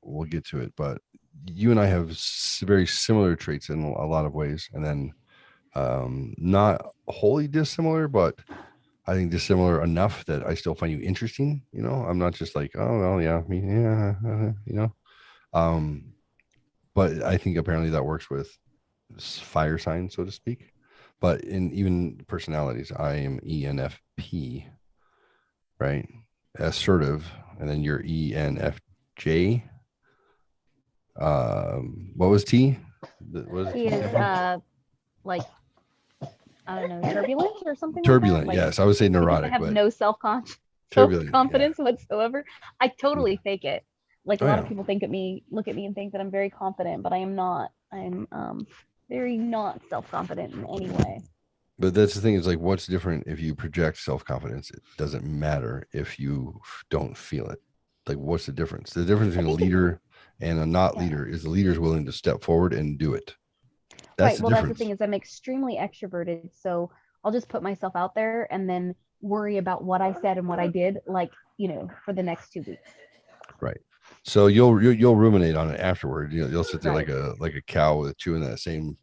We'll get to it, but you and I have very similar traits in a lot of ways, and then not wholly dissimilar, but I think dissimilar enough that I still find you interesting. You know, I'm not just like, oh well, yeah, me, yeah, you know. But I think apparently that works with fire signs, so to speak. But in even personalities, I am ENFP, right? Assertive, and then you're ENFJ. What was T? What was He T? is like, I don't know, turbulent or something Turbulent, like that. yes. I would say Because neurotic. I have but no turbulent, self-confidence whatsoever. I totally fake it. Like a Oh, lot yeah. of people look at me and think that I'm very confident, but I am not. I'm very not self-confident in any way. But that's the thing, is like, what's different if you project self-confidence? It doesn't matter if you don't feel it. Like, what's the difference? The difference between a leader and a not leader is the leader is willing to step forward and do it. That's Right. the Well, difference. that's the thing, is I'm extremely extroverted, so I'll just put myself out there and then worry about what I said and what I did, like, you know, for the next 2 weeks. Right. So you'll ruminate on it afterward. You'll sit there Right. like a cow with chewing that same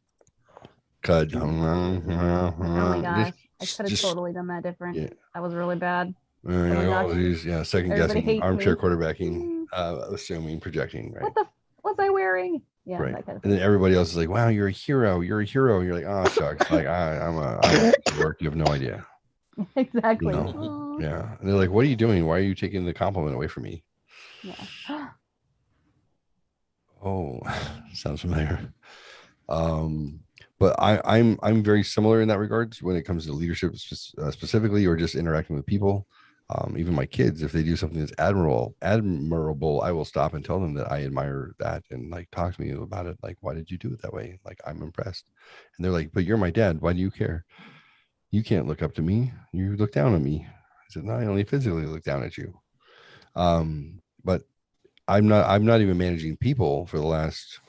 cud. Oh my gosh, I could have totally done that different. Yeah. That was really bad. You're Really like, oh, nuts. geez, yeah, second Everybody guessing, hates armchair me. quarterbacking, assuming, projecting, right? What the was I wearing? Yeah, Right. that kind of And thing. then everybody else is like, wow, you're a hero. You're a hero. And you're like, oh, shucks. Like, I'm a piece of work. You have no idea. Exactly. You know? Aw. Yeah. And they're like, what are you doing? Why are you taking the compliment away from me? Yeah. Oh, sounds familiar. But I'm very similar in that regards when it comes to leadership specifically, or just interacting with people. Even my kids, if they do something that's admirable, I will stop and tell them that I admire that, and like talk to me about it. Like, why did you do it that way? Like, I'm impressed. And they're like, but you're my dad. Why do you care? You can't look up to me. You look down on me. I said, no, I only physically look down at you. But I'm not even managing people for the last,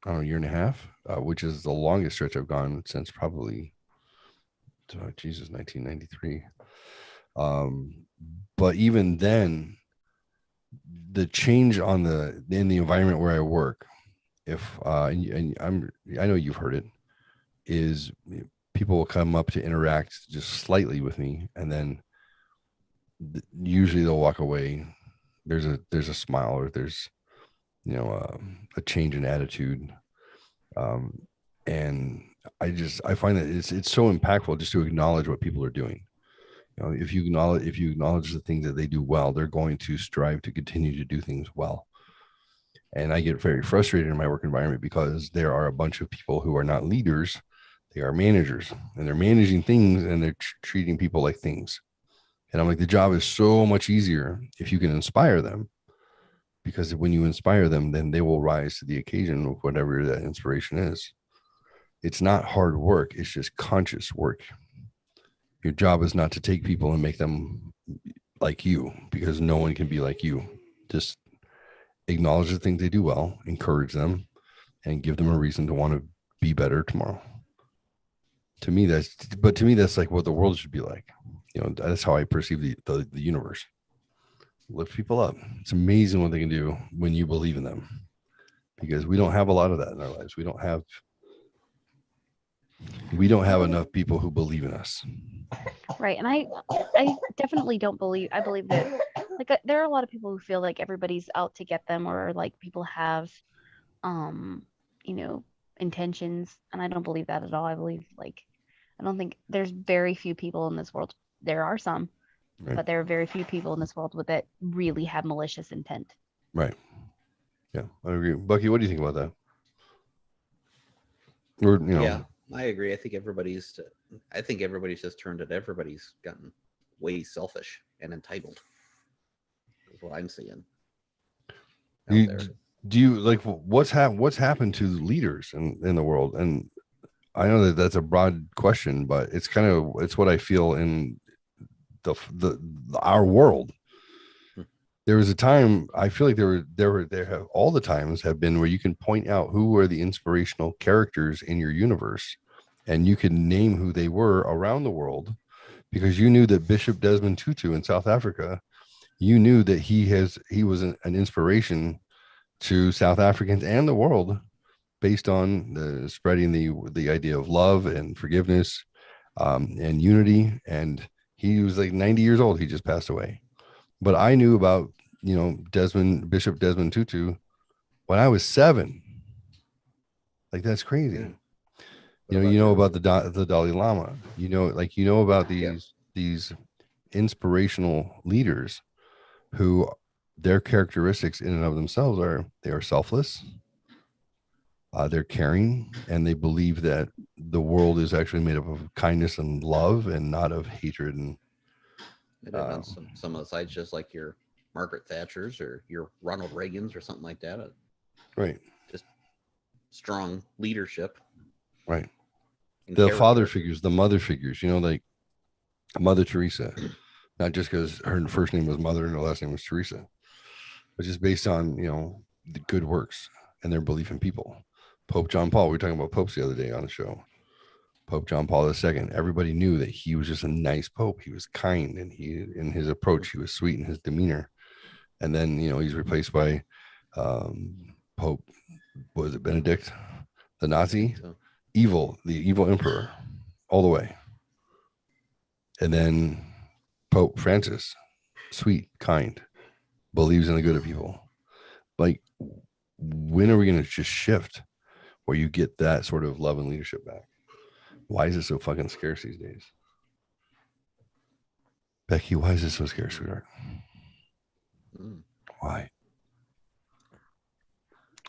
I don't know, year and a half, which is the longest stretch I've gone since probably, 1993. But even then, the change in the environment where I work, if and I know you've heard it, is people will come up to interact just slightly with me, and then usually they'll walk away. There's a smile, or there's a change in attitude, and I find that it's so impactful just to acknowledge what people are doing. If you acknowledge the things that they do well, they're going to strive to continue to do things well. And I get very frustrated in my work environment because there are a bunch of people who are not leaders. They are managers, and they're managing things, and they're treating people like things. And I'm like, the job is so much easier if you can inspire them, because when you inspire them, then they will rise to the occasion of whatever that inspiration is. It's not hard work. It's just conscious work. Your job is not to take people and make them like you, because no one can be like you. Just acknowledge the things they do well, encourage them, and give them a reason to want to be better tomorrow. To me, that's like what the world should be like. That's how I perceive the universe. Lift people up. It's amazing what they can do when you believe in them, because we don't have a lot of that in our lives. We don't have enough people who believe in us. Right. And I definitely don't believe, I believe that there are a lot of people who feel like everybody's out to get them, or like people have intentions, and I don't believe that at all. I believe I don't think there's very few people in this world. There are some, right, but there are very few people in this world that really have malicious intent. Right. Yeah, I agree. Bucky, what do you think about that? or you know, Yeah, I agree. I think everybody's just turned it. Everybody's gotten way selfish and entitled. Is what I'm seeing out you, there. do you like what's happened to leaders in the world? And I know that that's a broad question, but it's what I feel in the our world. There was a time, I feel like there have all the times have been where you can point out who were the inspirational characters in your universe, and you can name who they were around the world, because you knew that Bishop Desmond Tutu in South Africa, you knew that he was an inspiration to South Africans and the world, based on the spreading the idea of love and forgiveness, and unity. And he was like 90 years old. He just passed away. But I knew about, Bishop Desmond Tutu when I was 7. Like, that's crazy. Yeah. You know about the Dalai Lama. About these inspirational leaders who their characteristics in and of themselves they are selfless. They're caring, and they believe that the world is actually made up of kindness and love, and not of hatred. And on some of the sides, just like your Margaret Thatcher's or your Ronald Reagan's or something like that. Right. Just strong leadership. Right. And The character. father figures, the mother figures, like Mother Teresa, not just because her first name was Mother and her last name was Teresa, but just based on, the good works and their belief in people. Pope John Paul, we were talking about popes the other day on the show. Pope John Paul II, everybody knew that he was just a nice pope. He was kind, and in his approach, he was sweet in his demeanor. And then, he's replaced by Pope, was it Benedict, the Nazi? So, the evil emperor, all the way. And then Pope Francis, sweet, kind, believes in the good of people. Like, when are we going to just shift where you get that sort of love and leadership back? Why is it so fucking scarce these days? Becky, why is it so scarce, sweetheart? Why?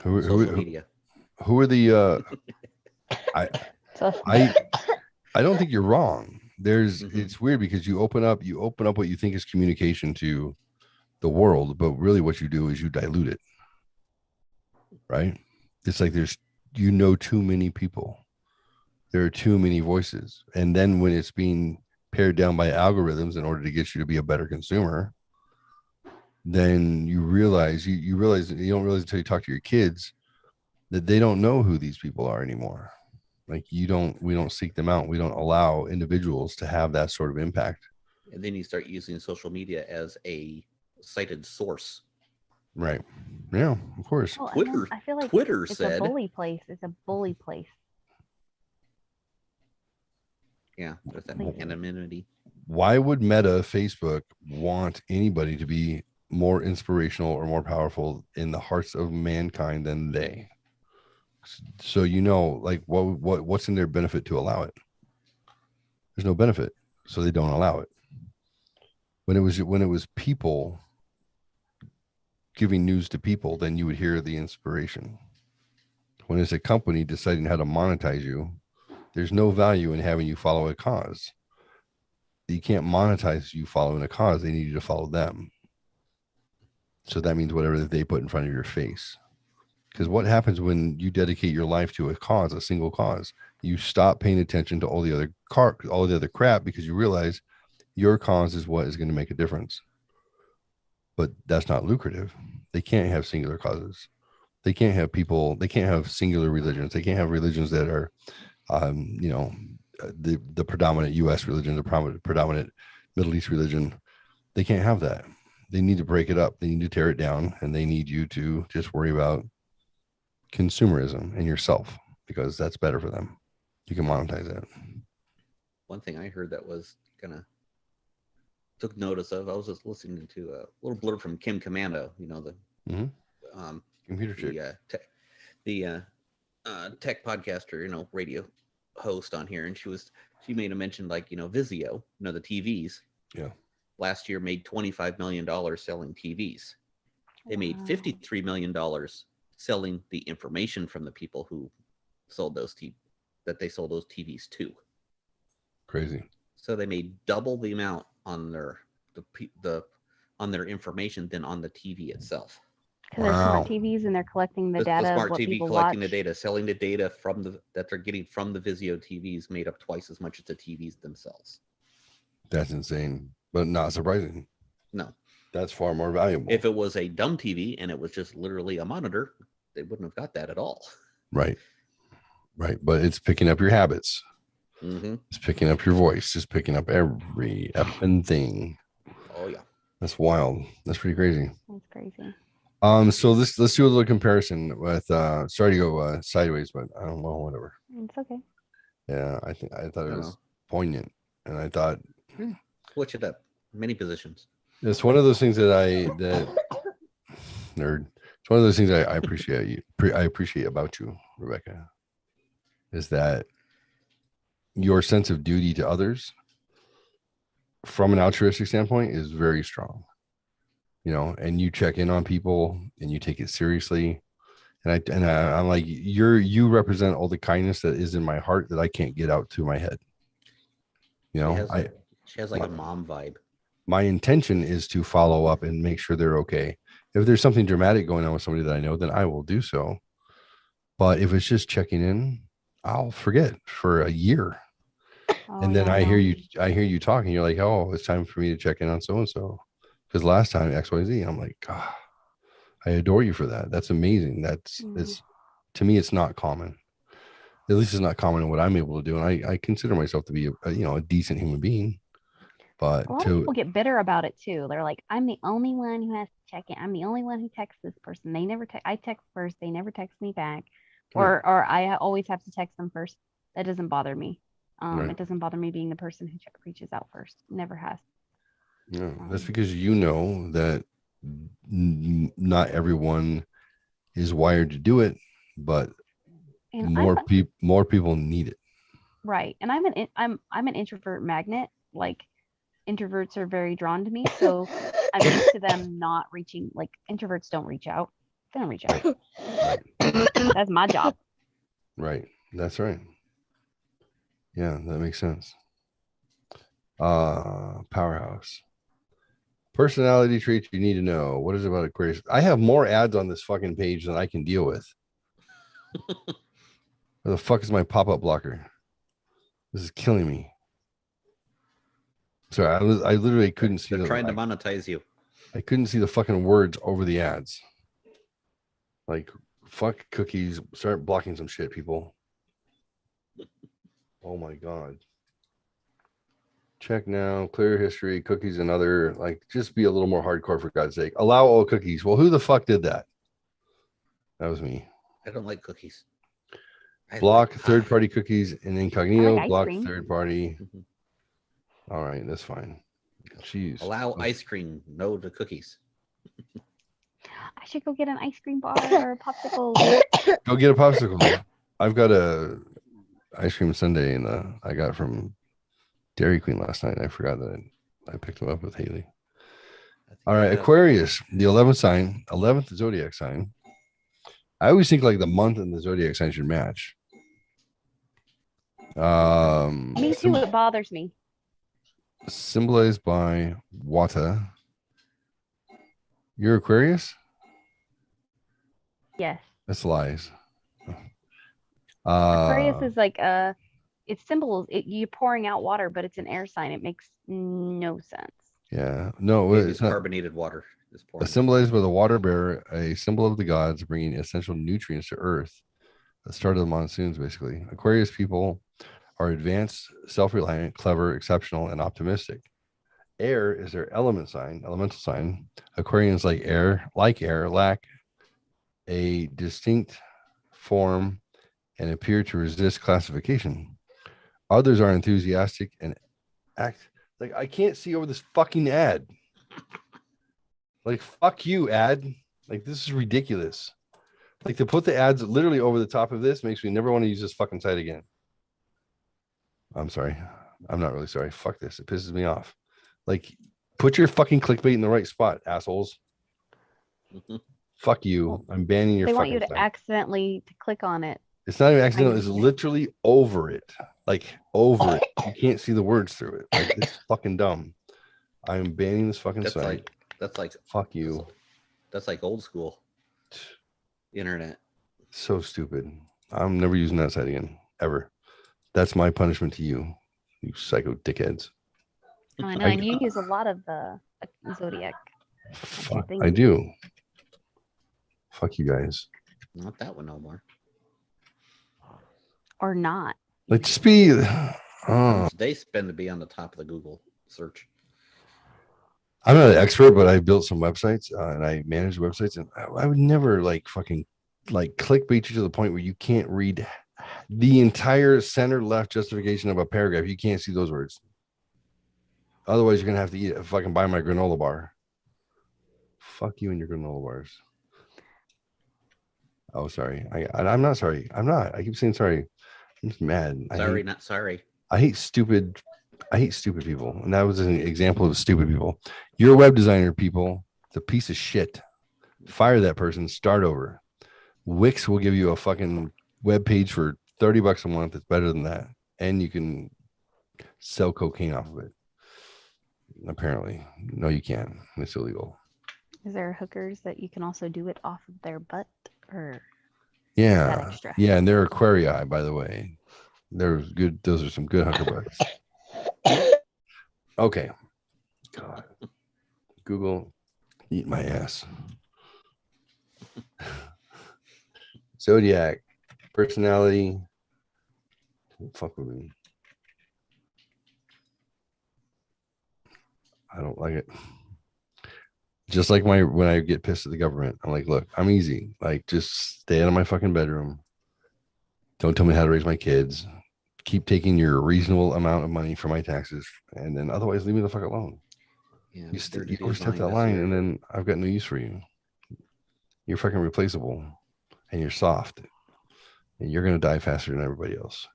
social media. Who are the I don't think you're wrong. It's weird because you open up what you think is communication to the world, but really what you do is you dilute it. Right? It's like there's too many people. There are too many voices. And then when it's being pared down by algorithms in order to get you to be a better consumer, then you realize you don't realize until you talk to your kids that they don't know who these people are anymore. Like, we don't seek them out. We don't allow individuals to have that sort of impact. And then you start using social media as a cited source. Right. Yeah, of course. Well, Twitter. I feel like Twitter it's said a bully place. It's a bully place. Yeah, there's that anonymity. Why would Meta, Facebook, want anybody to be more inspirational or more powerful in the hearts of mankind than they? So, like, what's in their benefit to allow it? There's no benefit, so they don't allow it. When it was people giving news to people, then you would hear the inspiration. When it's a company deciding how to monetize you, there's no value in having you follow a cause. You can't monetize you following a cause. They need you to follow them. So that means whatever they put in front of your face. Because what happens when you dedicate your life to a cause, a single cause? You stop paying attention to all the other crap, because you realize your cause is what is going to make a difference. But that's not lucrative. They can't have singular causes. They can't have people. They can't have singular religions. They can't have religions that are, the predominant U.S. religion, the predominant Middle East religion. They can't have that. They need to break it up. They need to tear it down, and they need you to just worry about consumerism and yourself, because that's better for them. You can monetize that. One thing I heard that was took notice of, I was just listening to a little blurb from Kim Commando, the computer chick, the tech podcaster, radio host on here, and she made a mention, like, Vizio, the TVs. Yeah. Last year made $25 million selling TVs. They made $53 million selling the information from the people who sold those that they sold those TVs to. Crazy. So they made double the amount on their on their information than on the TV itself. Because they're smart Wow. TVs and they're collecting the The data of smart what TV people collecting watch. the data, selling the data from that they're getting from the Vizio TVs made up twice as much as the TVs themselves. That's insane, but not surprising. No. That's far more valuable. If it was a dumb TV and it was just literally a monitor, they wouldn't have got that at all. Right. Right. But it's picking up your habits. Mm-hmm. It's picking up your voice. It's picking up every effing thing. Oh yeah. That's wild. That's pretty crazy. That's crazy. So let's do a little comparison with sorry to go sideways, but I don't know, whatever. It's okay. Yeah, I thought it I was know. poignant. And I thought Switch it up. Many positions. it's one of those things that nerd. It's one of those things I appreciate I appreciate about you, Rebecca, is that your sense of duty to others from an altruistic standpoint is very strong. You know, and you check in on people and you take it seriously. And I'm like, you represent all the kindness that is in my heart that I can't get out to my head. You know, She has like a mom vibe. my intention is to follow up and make sure they're okay. If there's something dramatic going on with somebody that I know, then I will do so. But if it's just checking in, I'll forget for a year. Oh, And then yeah, I hear no. you talking. You're like, oh, it's time for me to check in on so-and-so. Because last time XYZ, I'm like, God, I adore you for that. That's amazing. It's to me, it's not common. At least it's not common in what I'm able to do. And I consider myself to be a decent human being. But A lot of people get bitter about it too. They're like, I'm the only one who has to check in. I'm the only one who texts this person. They never I text first. They never text me back. Or I always have to text them first. That doesn't bother me. Right. It doesn't bother me being the person who reaches out first. Never has. yeah, that's because you know that not everyone is wired to do it, but And more people need it. right. And I'm an introvert magnet. Like introverts are very drawn to me. So I'm used to them not reaching, like introverts don't reach out. They don't reach out. That's my job. Right. That's right. Yeah, that makes sense. Powerhouse. Personality traits you need to know. What is it about Aquarius? I have more ads on this fucking page than I can deal with. Where the fuck is my pop-up blocker? This is killing me. Sorry, I literally couldn't see. They're trying to monetize you. I couldn't see the fucking words over the ads. Like, fuck cookies. Start blocking some shit, people. Oh my God. Check now, clear history, cookies and other, like, just be a little more hardcore for God's sake. Allow all cookies. Well, who the fuck did that? That was me. I don't like cookies. Block third-party cookies in incognito. I like ice Block cream. third-party. Mhm. All right, that's fine. Jeez. Allow ice cream, no to cookies. I should go get an ice cream bar or a popsicle. Go get a popsicle. I've got a ice cream sundae I got from Dairy Queen last night. I forgot that I picked them up with Haley. All right, Aquarius, the 11th zodiac sign. I always think like the month and the zodiac sign should match. Me too. It bothers me. Symbolized by Wata. You're Aquarius? Yes. That's lies. Aquarius is like it's symbols. You're pouring out water, but it's an air sign. It makes no sense. Yeah. No, Maybe it's not. carbonated water. Is pouring. Symbolized by the water bearer, a symbol of the gods bringing essential nutrients to earth. The start of the monsoons, basically. Aquarius people are advanced, self-reliant, clever, exceptional, and optimistic. Air is their elemental sign. Aquarians like air, lack a distinct form and appear to resist classification. Others are enthusiastic and act like I can't see over this fucking ad. Like, fuck you, ad. Like, this is ridiculous. Like, to put the ads literally over the top of this makes me never want to use this fucking site again. I'm sorry. I'm not really sorry. Fuck this. It pisses me off. Like, put your fucking clickbait in the right spot, assholes. Fuck you. I'm banning your They fucking want you to site. accidentally to click on it It's not even accidental. It's understand. literally over it. Like over it. You can't see the words through it. Like it's fucking dumb. I'm banning this fucking That's site. like Fuck you. That's like old school internet. So stupid. I'm never using that site again. Ever. That's my punishment to you, you psycho dickheads. Oh, I know, I- and you use a lot of the Zodiac. Fuck, think I you do. Fuck you guys. Not that one no more. Or not. Like just be How much they spend to be on the top of the Google search? I'm not an expert, but I built some websites and I manage websites, and I would never like fucking like clickbait you to the point where you can't read the entire center left justification of a paragraph. You can't see those words. Otherwise, you're gonna have to eat fucking buy my granola bar. Fuck you and your granola bars. Oh, sorry. I'm not sorry. I'm not. I keep saying sorry. I'm just mad. Sorry, not sorry. I hate stupid people. And that was an example of stupid people. You're a web designer, people. It's a piece of shit. Fire that person. Start over. Wix will give you a fucking web page for $30 a month. It's better than that. And you can sell cocaine off of it. Apparently. No, you can't. It's illegal. Is there hookers that you can also do it off of their butt, or Yeah. extra? Yeah. And they're aquarii, by the way. They're good. Those are some good hooker butts. Okay. God. Google, eat my ass. Zodiac, personality. Fuck with me. I don't like it. Just like when I get pissed at the government, I'm like, look, I'm easy. Like, just stay out of my fucking bedroom. Don't tell me how to raise my kids. Keep taking your reasonable amount of money for my taxes, and then otherwise leave me the fuck alone. Yeah, You overstep that line, and then I've got no use for you. You're fucking replaceable, and you're soft, and you're gonna die faster than everybody else.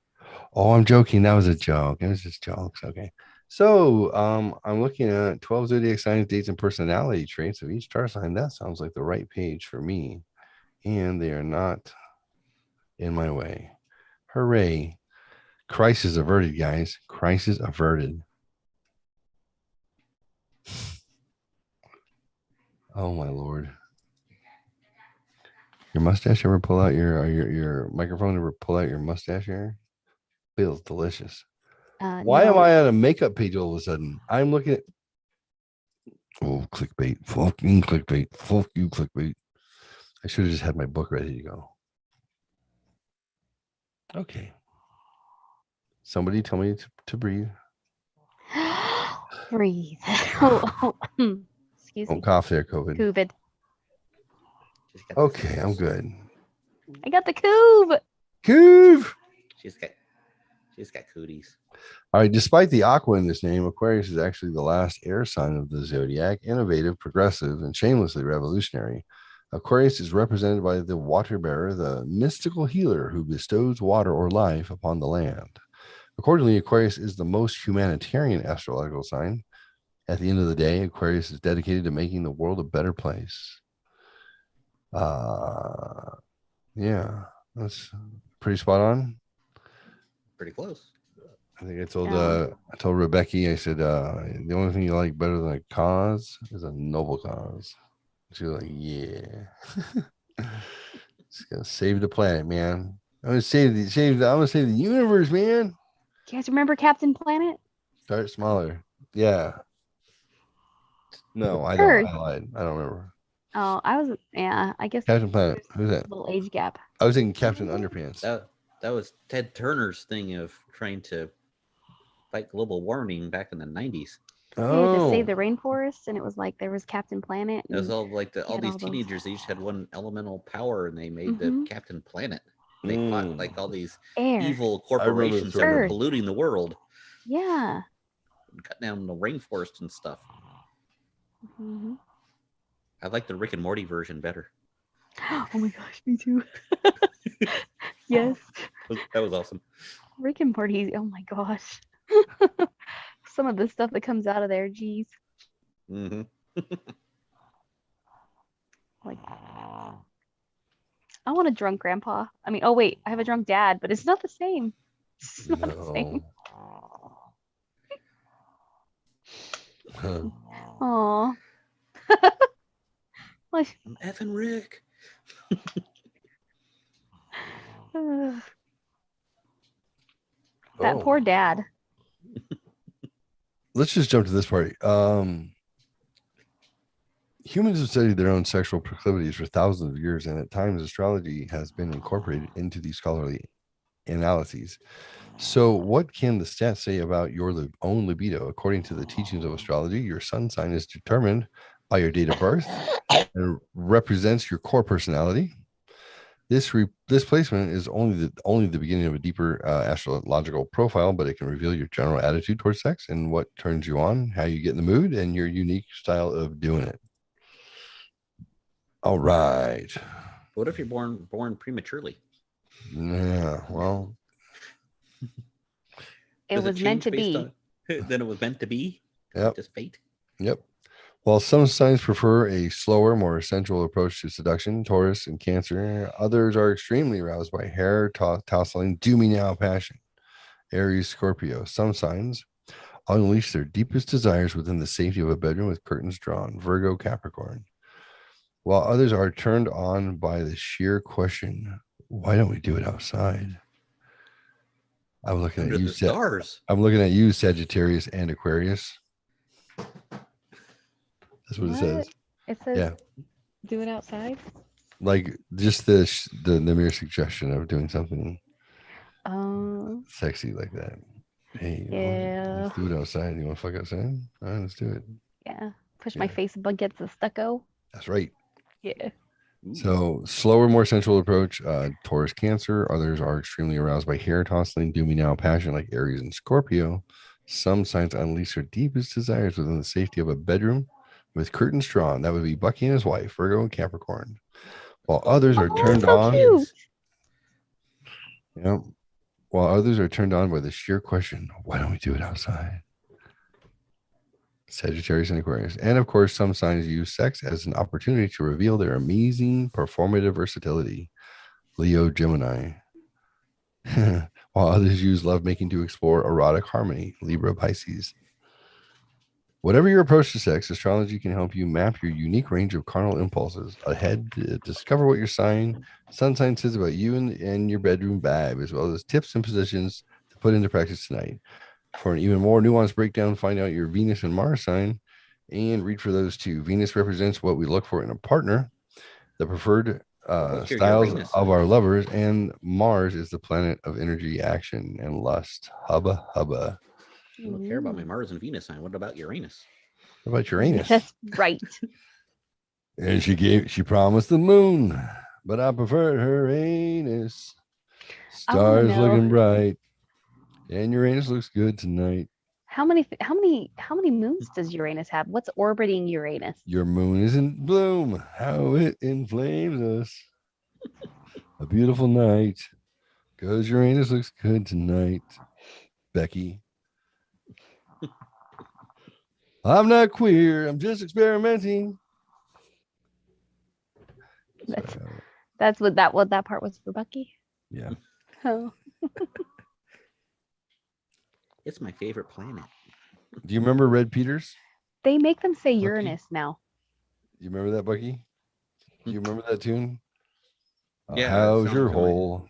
Oh, I'm joking. That was a joke. It was just jokes. Okay. So I'm looking at 12 zodiac signs, dates, and personality traits of each star sign. That sounds like the right page for me. And they are not in my way. Hooray. Crisis averted, guys. Crisis averted. Oh my Lord. Your mustache ever pull out your microphone ever pull out your mustache hair? Feels delicious. Why am I on a makeup page all of a sudden? I'm looking at clickbait. Fucking clickbait. Fuck you, clickbait. I should have just had my book ready to go. Okay. Somebody tell me to breathe. Breathe. Excuse me. Don't cough there, COVID. COVID. Okay, I'm good. I got the coob. Coob. She's got cooties. All right. Despite the aqua in this name, Aquarius is actually the last air sign of the zodiac. Innovative, progressive, and shamelessly revolutionary. Aquarius is represented by the water bearer, the mystical healer who bestows water or life upon the land. Accordingly, Aquarius is the most humanitarian astrological sign. At the end of the day, Aquarius is dedicated to making the world a better place. Yeah, that's pretty spot on. Pretty close. I think I told Rebecca, I said, the only thing you like better than a cause is a noble cause. She was like, yeah. Just gonna save the planet, man. I'm gonna save the universe, man. Do you guys remember Captain Planet? Start smaller. Yeah. No, I Earth. don't. I lied. I don't remember. Oh, I guess Captain Planet. Who's that? a little age gap. I was thinking Captain Underpants. That was Ted Turner's thing of trying to fight global warming back in the 90s. They had to save the rainforest, and it was like there was Captain Planet. It was all like all had these all those. teenagers. They each had one elemental power, and they made the Captain Planet. They fought like all these Air. evil corporations that were Earth. polluting the world, Yeah. cut down the rainforest and stuff. Mhm. I like the Rick and Morty version better. Oh my gosh, me too. Yes. That was awesome. Rick and Morty. Oh my gosh. Some of the stuff that comes out of there, geez. Mm-hmm. Like, I want a drunk grandpa. I mean, oh wait, I have a drunk dad, but it's not the same. It's not the same. No. Aw. Like, I'm effing Rick. that Oh. poor dad. Let's just jump to this part. Humans have studied their own sexual proclivities for thousands of years, and at times astrology has been incorporated into these scholarly analyses. So, what can the stats say about your own libido? According to the teachings of astrology, your sun sign is determined by your date of birth and represents your core personality. This placement is only the beginning of a deeper astrological profile, but it can reveal your general attitude towards sex and what turns you on, how you get in the mood, and your unique style of doing it. All right. What if you're born prematurely? Yeah. Well, It Does was meant change to based be. on- then it was meant to be. Yep. Just fate. Yep. While some signs prefer a slower, more sensual approach to seduction, Taurus and Cancer, others are extremely aroused by hair tousling, do me now passion. Aries, Scorpio. Some signs unleash their deepest desires within the safety of a bedroom with curtains drawn. Virgo, Capricorn. While others are turned on by the sheer question, why don't we do it outside? I'm looking Under at you, the stars. I'm looking at you, Sagittarius and Aquarius. That's what it says. It says Yeah. do it outside. Like just the mere suggestion of doing something sexy like that. Hey, Yeah. let's do it outside. You want to fuck outside? All right, let's do it. Yeah. Push my Yeah. face up against the stucco. That's right. Yeah. So slower, more sensual approach. Taurus, Cancer. Others are extremely aroused by hair tossing, do me now passion like Aries and Scorpio. Some signs unleash their deepest desires within the safety of a bedroom with curtains drawn. That would be Bucky and his wife, Virgo and Capricorn. While others are turned so on. cute. Yep. While others are turned on by the sheer question, why don't we do it outside? Sagittarius and Aquarius. And of course, some signs use sex as an opportunity to reveal their amazing performative versatility. Leo, Gemini. While others use lovemaking to explore erotic harmony. Libra, Pisces. Whatever your approach to sex, astrology can help you map your unique range of carnal impulses ahead to discover what your sun sign says about you and your bedroom vibe, as well as tips and positions to put into practice tonight. For an even more nuanced breakdown, find out your Venus and Mars sign and read for those too. Venus represents what we look for in a partner, the preferred styles Uranus of our lovers, and Mars is the planet of energy, action, and lust. Hubba hubba. I don't care about my Mars and Venus sign. What about Uranus? What about Uranus? That's right. And she promised the moon, but I preferred her anus. I wanna Stars looking know. bright, and Uranus looks good tonight. How many moons does Uranus have? What's orbiting Uranus? Your moon is in bloom, how it inflames us. A beautiful night, cause Uranus looks good tonight. Becky. I'm not queer, I'm just experimenting. That's what that part was for Bucky. Yeah. Oh. It's my favorite planet. Do you remember Red Peters? They make them say Uranus now. You remember that, Bucky? Do you remember that tune? Yeah, that How's sounds your familiar. whole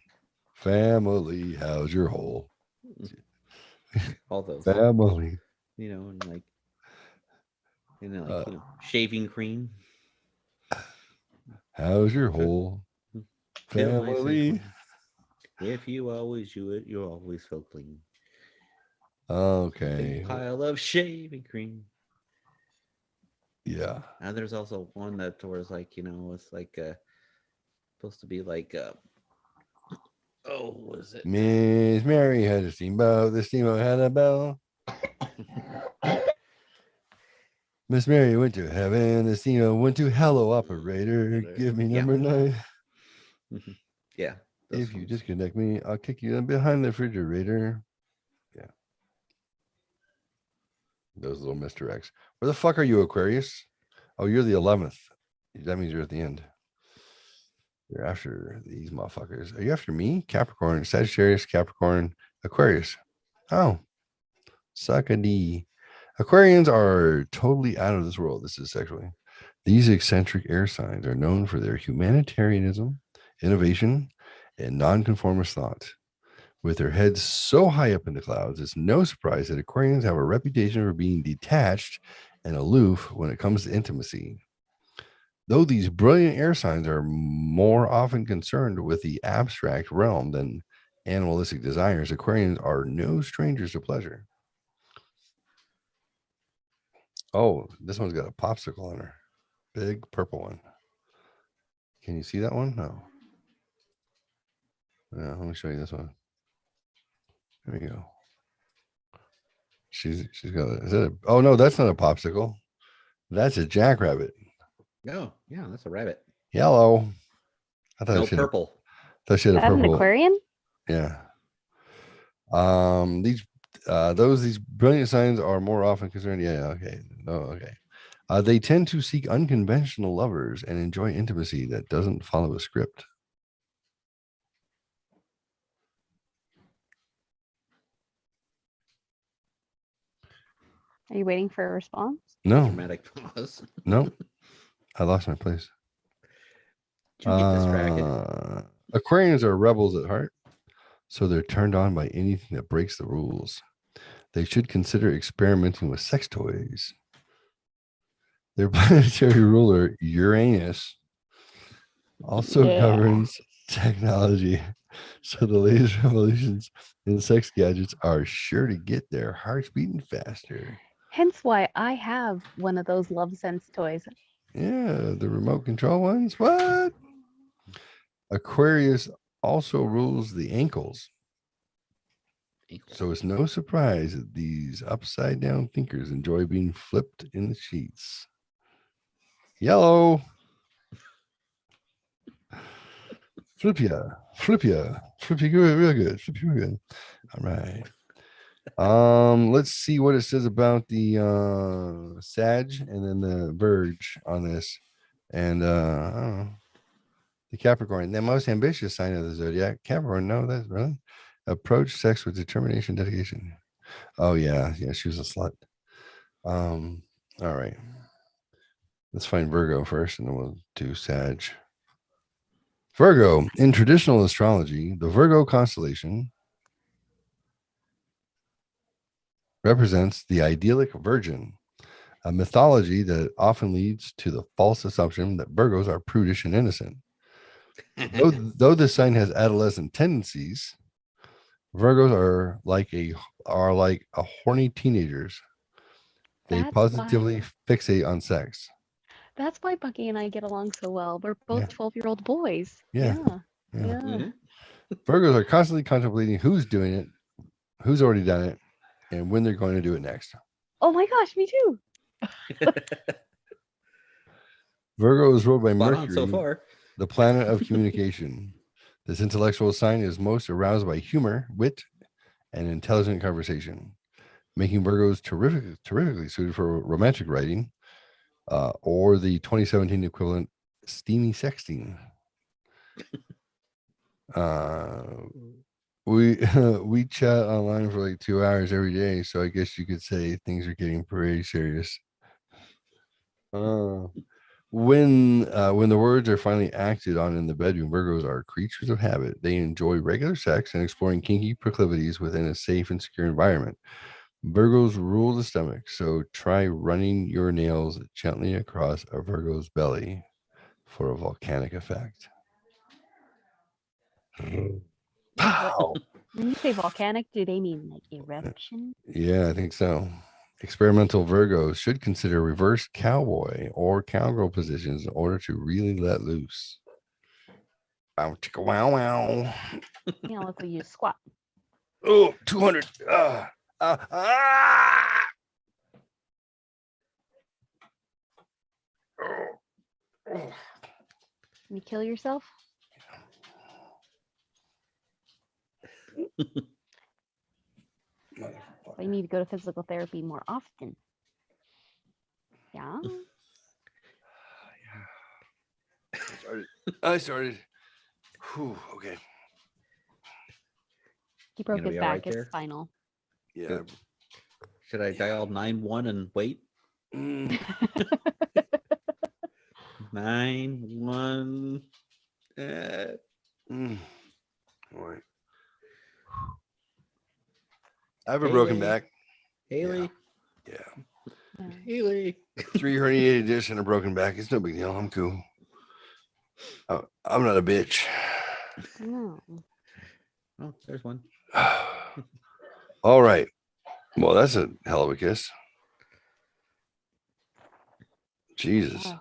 family? How's your whole All those, family? and like, shaving cream. How's your whole Feel nice and family? clean. If you always do it, you always feel clean. Okay. Big pile of shaving cream. Yeah. And there's also one that was like, it's like supposed to be like what is it? Miss Mary had a steamboat. The steamboat had a bell. Miss Mary went to heaven. The steamboat went to hello, operator. Give me Yeah. number 9. Yeah. If you disconnect me, I'll kick you behind the refrigerator. Yeah. Those little misdirects. Where the fuck are you, Aquarius? Oh, you're the 11th. That means you're at the end. You're after these motherfuckers. Are you after me? Capricorn, Sagittarius, Capricorn, Aquarius. Oh, suck a D. Aquarians are totally out of this world. This is sexually. These eccentric air signs are known for their humanitarianism, innovation, and nonconformist thought. With their heads so high up in the clouds, it's no surprise that Aquarians have a reputation for being detached and aloof when it comes to intimacy. Though these brilliant air signs are more often concerned with the abstract realm than animalistic desires, Aquarians are no strangers to pleasure. Oh, this one's got a popsicle on her. Big purple one. Can you see that one? No. Yeah, let me show you this one. There we go. She's got a, is that a, oh no, that's not a popsicle. That's a jackrabbit. No, yeah, that's a rabbit. Yellow. I thought No, she had purple. thought she had a That's an purple. aquarium? Yeah. These brilliant signs are more often concerned. Yeah, okay. No, okay. They tend to seek unconventional lovers and enjoy intimacy that doesn't follow a script. Are you waiting for a response? No, Dramatic pause. no. I lost my place. Did you get distracted? Aquarians are rebels at heart, so they're turned on by anything that breaks the rules. They should consider experimenting with sex toys. Their planetary ruler, Uranus, also Yeah. governs technology. So the latest revolutions in sex gadgets are sure to get their hearts beating faster. Hence why I have one of those Love Sense toys. Yeah, the remote control ones. What? Aquarius also rules the ankles. So it's no surprise that these upside down thinkers enjoy being flipped in the sheets. Yellow. Flip ya, flip ya, flip you good, real good, flip you real good. All right. Let's see what it says about the Sag and then the Verge on this. And I don't know. The Capricorn, the most ambitious sign of the zodiac. Capricorn, no, that's really approach sex with determination, dedication. Oh yeah, yeah, she was a slut. All right. Let's find Virgo first, and then we'll do Sag. Virgo, in traditional astrology, the Virgo constellation represents the idyllic virgin, a mythology that often leads to the false assumption that Virgos are prudish and innocent. Though this sign has adolescent tendencies, Virgos are like a horny teenagers. They That's positively fixate on sex. That's why Bucky and I get along so well. We're both Yeah. 12-year-old boys. Yeah. Yeah. Yeah. Yeah. Mhm. Virgos are constantly contemplating who's doing it, who's already done it, and when they're going to do it next. Oh my gosh, me too. Virgo is ruled by Spot on Mercury, so far. the planet of communication. This intellectual sign is most aroused by humor, wit, and intelligent conversation, making Virgos terrifically suited for romantic writing, or the 2017 equivalent, steamy sexting. We chat online for like 2 hours every day, so I guess you could say things are getting pretty serious. When the words are finally acted on in the bedroom, Virgos are creatures of habit. They enjoy regular sex and exploring kinky proclivities within a safe and secure environment. Virgos rule the stomach, so try running your nails gently across a Virgo's belly for a volcanic effect. Pow! When you say volcanic, do they mean like eruption? Yeah, I think so. Experimental Virgos should consider reverse cowboy or cowgirl positions in order to really let loose. Bow, chicka, wow, wow. Yeah, let's use squat. Oh, 200. You kill yourself? I need to go to physical therapy more often. Yeah. I started. Whew, okay. He broke gonna his be all right back. It's there? final. Yeah. Should I dial 9-1 and wait? Mm. 9-1. Mm. All right. I have a broken Haley. back. Haley. Yeah. Haley. 3 herniated discs and a broken back. It's no big deal. I'm cool. I'm not a bitch. Oh. Oh, there's one. All right. Well, that's a hell of a kiss. Jesus. Wow.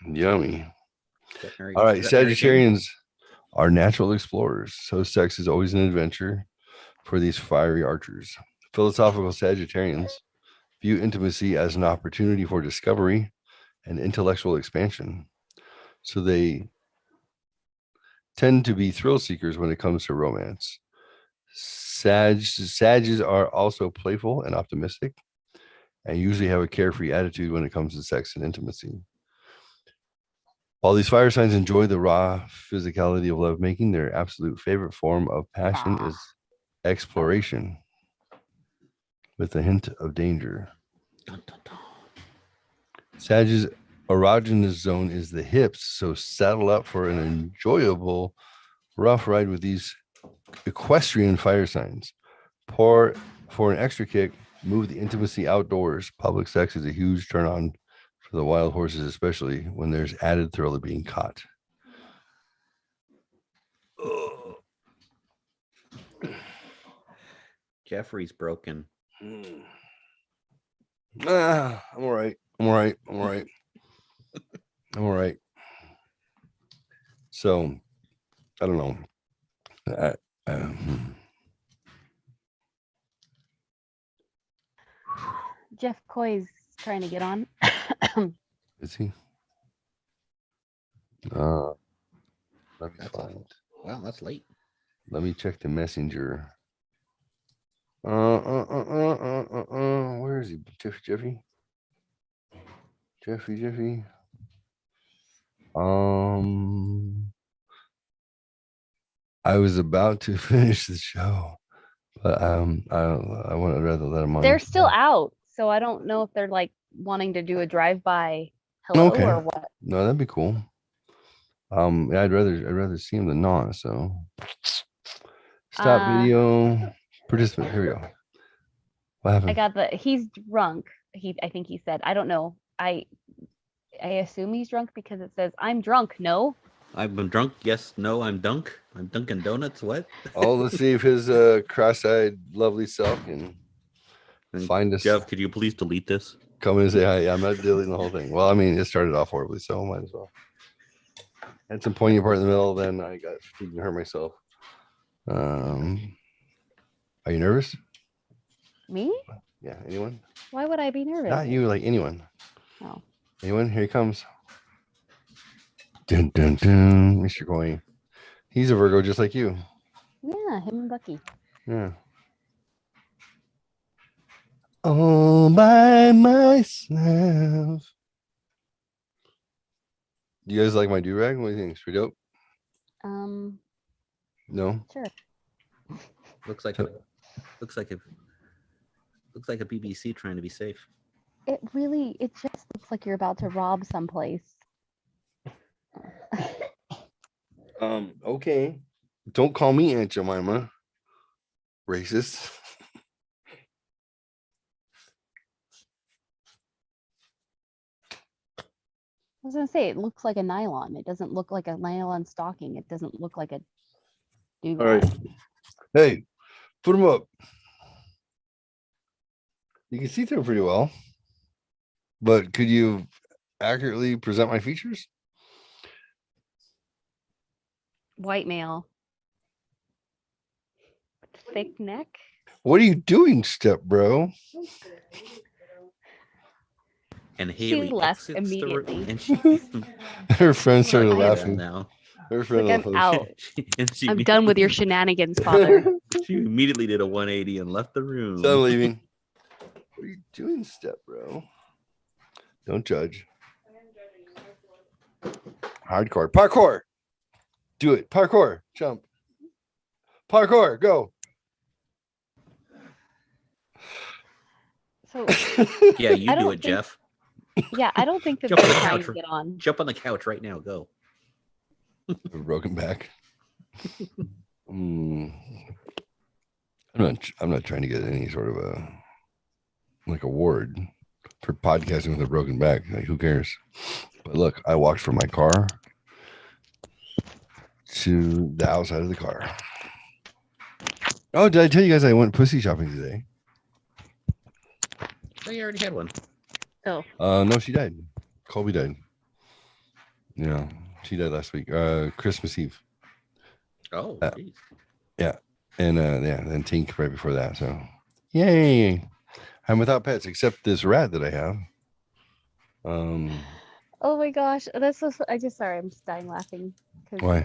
Yummy. Veterinary- All right. veterinary game. Sagittarians are natural explorers. So sex is always an adventure for these fiery archers. Philosophical Sagittarians view intimacy as an opportunity for discovery and intellectual expansion. So they tend to be thrill seekers when it comes to romance. Sages are also playful and optimistic and usually have a carefree attitude when it comes to sex and intimacy. While these fire signs enjoy the raw physicality of lovemaking, their absolute favorite form of passion is exploration with a hint of danger. Dun, dun, dun. Sag's erogenous zone is the hips, so saddle up for an enjoyable rough ride with these equestrian fire signs. For an extra kick, move the intimacy outdoors. Public sex is a huge turn on for the wild horses, especially when there's added thrill of being caught. Jeffrey's broken. I'm all right. I'm all right. I'm all right. I'm all right. So, I don't know. Jeff Coy's trying to get on. Is he? Let me find. Wow, that's late. Let me check the messenger. Where is he? Jeffy? Jeffy. I was about to finish the show, but I would rather let him on. They're still out, so I don't know if they're like wanting to do a drive-by hello Okay. or what. No, that'd be cool. Yeah, I'd rather see him than not. So stop video participant. Here we go. What happened? I got he's drunk. I think he said, I don't know. I assume he's drunk because it says I'm drunk. No. I'm drunk. Yes. No. I'm dunk. I'm Dunkin' Donuts. What? Oh, let's see if his cross-eyed lovely self can find us. Jeff, could you please delete this? Come in and say hi. Yeah, I'm not deleting the whole thing. Well, I mean, it started off horribly, so might as well. Had some poignant part in the middle, then I got fatigued and hurt myself. Are you nervous? Me? Yeah, anyone? Why would I be nervous? Not you, like anyone. Oh. Anyone? Here he comes. Dun dun dun, Mr. Coin. He's a Virgo just like you. Yeah, him and Bucky. Yeah. All by myself. Do you guys like my do-rag? What do you think? Straight up? No? Sure. Looks like a BBC trying to be safe. It just looks like you're about to rob someplace. Okay. Don't call me Aunt Jemima. Racist. I was gonna say it looks like a nylon. It doesn't look like a nylon stocking. It doesn't look like a dude. All right. Hey, put them up. You can see through pretty well. But could you accurately present my features? White male. Thick neck. What are you doing, step bro? And She Haley left exits the room, immediately. and she Her friend started I am laughing. now. Her friend Like, I'm laughed. out. And she I'm done with your shenanigans, father. She immediately did a 180 and left the room. So I'm leaving. What are you doing, step bro? Don't judge. Hardcore. Parkour. Do it. Parkour. Jump. Parkour. Go. So Yeah, you I do don't it, think- Jeff. yeah, I don't think that Jump they're on the trying couch. to get on. Jump on the couch right now. Go. Broken back. I'm not trying to get any sort of a like award for podcasting with a broken back. Like, who cares? But look, I walked from my car to the outside of the car. Oh, did I tell you guys I went pussy shopping today? Oh, you already had one. Oh, No, she died. Colby died. Yeah, she died last week. Christmas Eve. Oh, Uh, geez. And then Tink right before that. So yay. I'm without pets except this rat that I have. oh my gosh, that's so. I just sorry, I'm just dying laughing Why?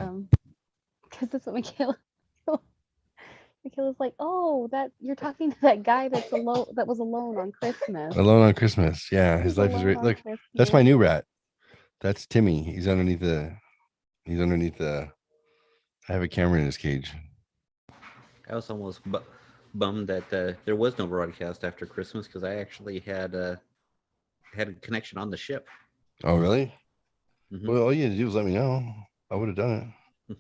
because that's what Michaela. Michaela's like, oh, that you're talking to that guy that was alone on Christmas. Alone on Christmas. Yeah, his He's life is alone great. on Look, that's my Christmas. new rat. That's Timmy. He's underneath the. I have a camera in his cage. I was almost bummed that there was no broadcast after Christmas because I actually had a connection on the ship. Oh, really? Mhm. Well, all you had to do was let me know. I would have done it.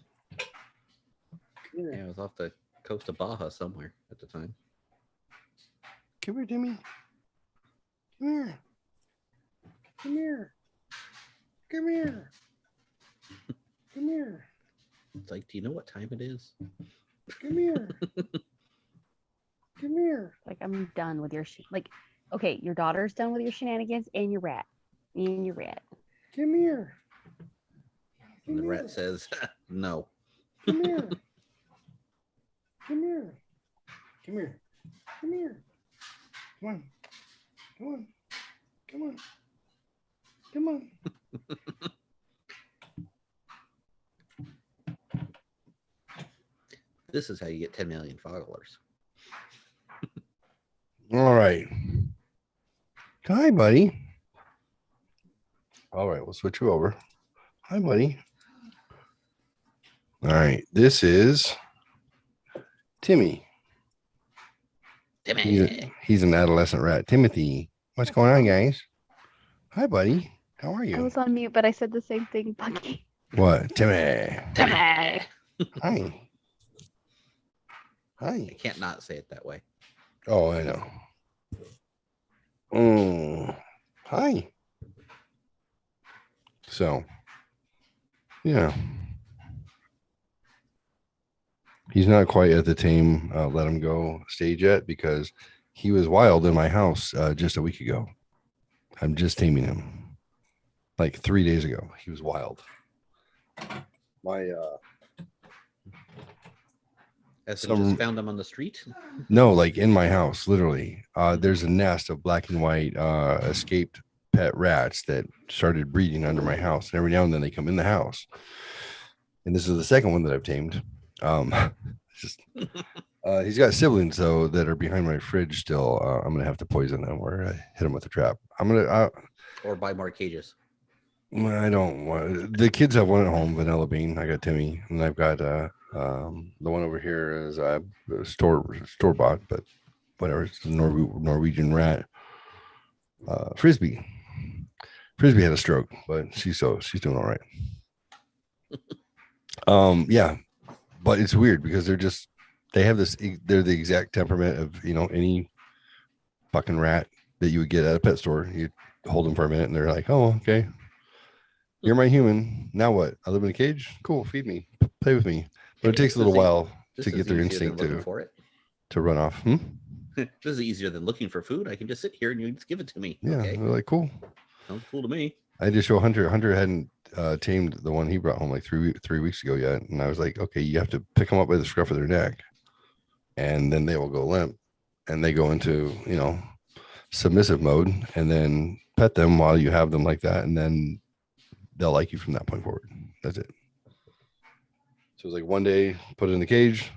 Yeah, I was off the coast of Baja somewhere at the time. Come here, Timmy. Come here. Come here. Come here. Come here. It's like, do you know what time it is? Come here. Come here. Like, I'm done with your like. Okay, your daughter's done with your shenanigans and your rat. And your rat. Come here. And the rat says, no. Come here. Come here. Come here. Come here. Come on. Come on. Come on. Come on. This is how you get 10 million followers. All right. Hi, buddy. All right, we'll switch you over. Hi, buddy. All right, this is Timmy. Timmy. He's an adolescent rat. Timothy. What's going on, guys? Hi, buddy. How are I you? was on mute, but I said the same thing, Bucky. What? Timmy. Timmy. Hi. I Hi. can't not say it that way. Oh, I know. Hi. So, yeah. He's not quite at the tame let him go stage yet because he was wild in my house just a week ago. I'm just taming him. Like 3 days ago, he was wild. My As in Some- just found them on the street. no, like in my house, literally. There's a nest of black and white escaped pet rats that started breeding under my house. And every now and then they come in the house. And this is the second one that I've tamed. Just he's got siblings though that are behind my fridge still. I'm gonna have to poison them or hit them with a trap. Or buy more cages. I don't want the kids have one at home, Vanilla Bean. I got Timmy, and I've got the one over here is store bought, but whatever. It's a Norwegian rat. Frisbee had a stroke, but she's doing all right. Yeah, but it's weird because they're the exact temperament of any fucking rat that you would get at a pet store. You hold them for a minute and they're like, oh, okay, you're my human. Now what? I live in a cage. Cool, feed me, play with me. But it takes a little while This to is get their easier than instinct looking for it. to run off. This is easier than looking for food. I can just sit here and you just give it to me. Yeah, Okay. they're like, cool. Sounds cool to me. I just show Hunter. Hunter hadn't tamed the one he brought home like three weeks ago yet, and I was like, okay, you have to pick them up by the scruff of their neck, and then they will go limp, and they go into submissive mode, and then pet them while you have them like that, and then they'll like you from that point forward. That's it. So it was like one day, put it in the cage.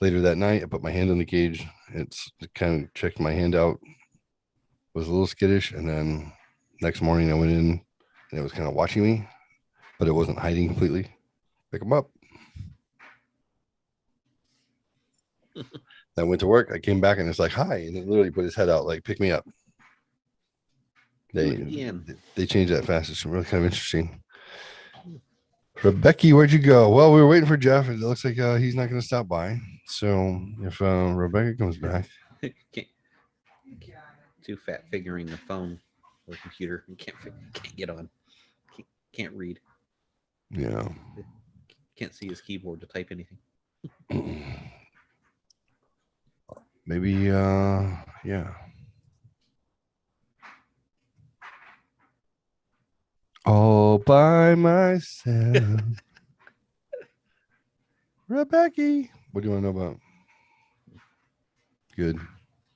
Later that night, I put my hand in the cage. It kind of checked my hand out, was a little skittish, and then next morning I went in and it was kind of watching me, but it wasn't hiding completely. Pick him up. I went to work. I came back and it's like, hi. And it literally put his head out, like, pick me up. Do it again. They changed that fast. It's really kind of interesting. Rebecca, where'd you go? Well, we were waiting for Jeff. It looks like he's not going to stop by. So if Rebecca comes back. Can't- Too fat figuring the phone or computer. You can't get on. Can't read. Yeah. Can't see his keyboard to type anything. Maybe, yeah. All by myself. Rebecca. What do you want to know about? Good.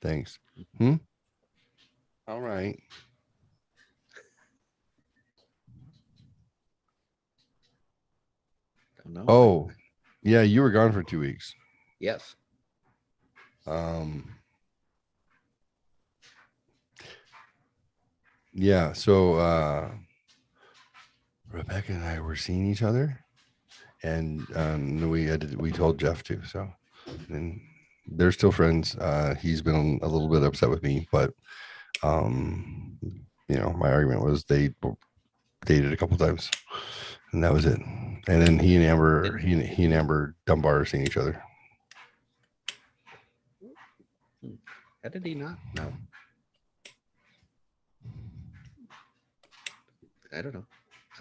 Thanks. All right. Don't know. Oh, yeah. You were gone for 2 weeks. Yes. Yeah. So, Rebecca and I were seeing each other, and we told Jeff too. So, and they're still friends. He's been a little bit upset with me, but my argument was they dated a couple times, and that was it. And then he and Amber Dunbar are seeing each other. How did he not know? I don't know.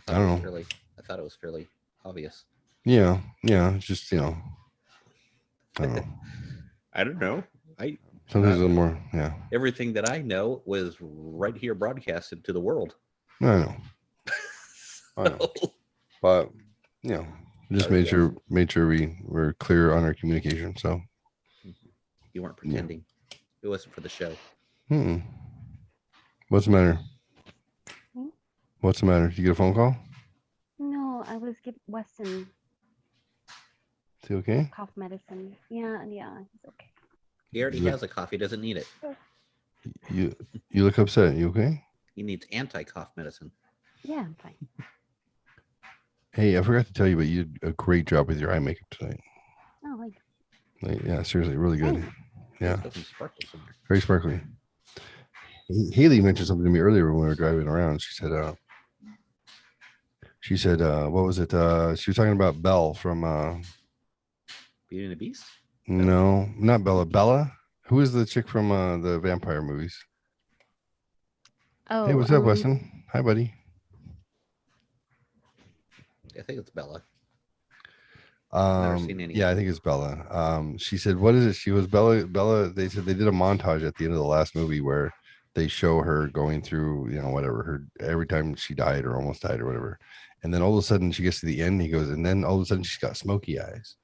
I thought it was fairly obvious. Yeah. It's just I don't know. I don't know. Sometimes a little more. Yeah. Everything that I know was right here broadcasted to the world. I know. But just made sure we were clear on our communication. So You weren't pretending. It wasn't for the show. What's the matter? What's the matter? Did you get a phone call? No, I was giving Weston Is he okay? cough medicine. Yeah, he's okay. He already has a cough. He doesn't need it. You look upset. You okay? He needs anti-cough medicine. Yeah, I'm fine. Hey, I forgot to tell you, but you did a great job with your eye makeup tonight. Oh, Yeah, seriously, really good. Yeah, Got some sparkles in there. very sparkly. Haley mentioned something to me earlier when we were driving around. She said, what was it? She was talking about Belle from Beauty and the Beast? no, not Bella. Bella. Who is the chick from the vampire movies? Oh, Hey, what's up, Weston? Hi, buddy. I think it's Bella. Never seen any. Yeah, I think it's Bella. She said, what is it? She was Bella. They said they did a montage at the end of the last movie where they show her going through, whatever, every time she died or almost died or whatever. And then all of a sudden she gets to the end, he goes, and then all of a sudden she's got smoky eyes.